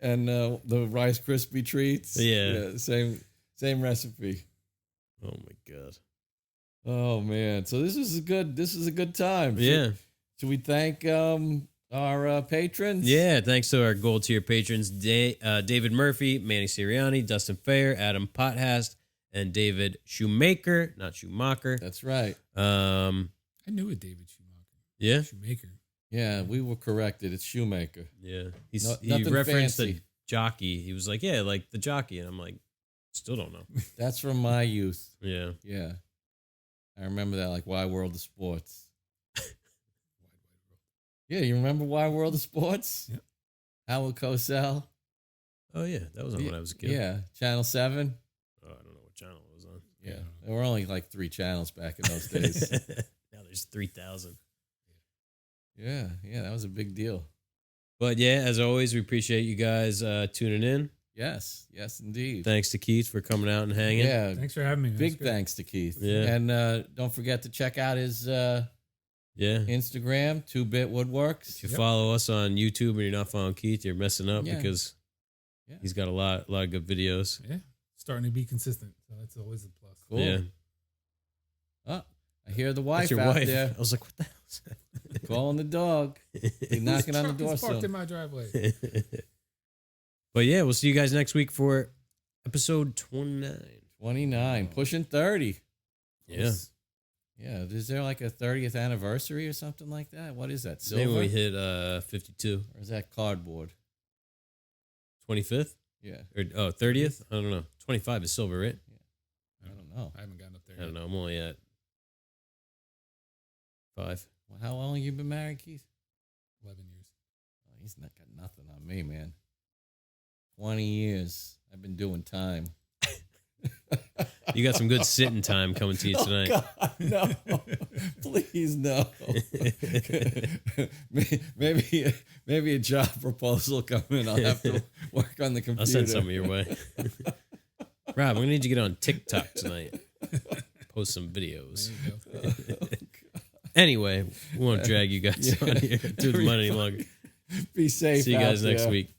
and the Rice Krispie treats. Yeah. Same recipe. Oh my god. Oh man, so this is a good time. Yeah. Should we thank our patrons? Yeah, thanks to our gold tier patrons, David Murphy, Manny Sirianni, Dustin Fair, Adam Pothast, and David Shoemaker, not Schumacher. That's right. I knew a David Schumacher. Yeah, Shoemaker. Yeah, we were corrected. It's Shoemaker. yeah. He Nothing referenced fancy. the jockey. He was like, yeah, like the jockey, and I'm like, still don't know. That's from my youth. Yeah, Yeah, I remember that. Like Why World of Sports. Yeah, you remember Why World of Sports? Yep. Howard Cosell. oh yeah, that was on when I was a kid. Yeah, Channel 7. Oh, I don't know what channel it was on. Yeah, there were only like 3 channels back in those days. Now there's 3,000. Yeah, that was a big deal. But yeah, as always, we appreciate you guys tuning in. Yes, indeed. Thanks to Keith for coming out and hanging. Yeah, Thanks for having me. big thanks to Keith. Yeah. And don't forget to check out his Yeah. Instagram, 2-Bit Woodworks. If you follow us on YouTube and you're not following Keith, you're messing up Yeah. because Yeah. he's got a lot of good videos. Yeah. Starting to be consistent. So that's always a plus. Cool. Yeah. Oh, I hear the That's wife your out wife. there I was like, what the hell is that? calling the dog. He's knocking on the Truck door is parked in soon. my driveway. But yeah, we'll see you guys next week for episode 29. 29, pushing 30. Yeah. Yeah, is there like a 30th anniversary or something like that? What is that, Maybe silver? we hit 52. Or is that cardboard? 25th? Yeah, Or 30th? I don't know. 25 is silver, right? I don't know. I haven't gotten up there. I don't know. I'm only at 5. Well, how long you been married, Keith? 11 years. Oh, he's not got nothing on me, man. 20 years. I've been doing time. You got some good sitting time coming to you tonight. Oh God, no, please no. maybe a job proposal coming. I'll have to work on the computer. I'll send some your way. Rob, I'm gonna need you to get on TikTok tonight. Post some videos. Anyway, we won't drag you guys on here to the money any longer. Be safe. See you guys out next there. week.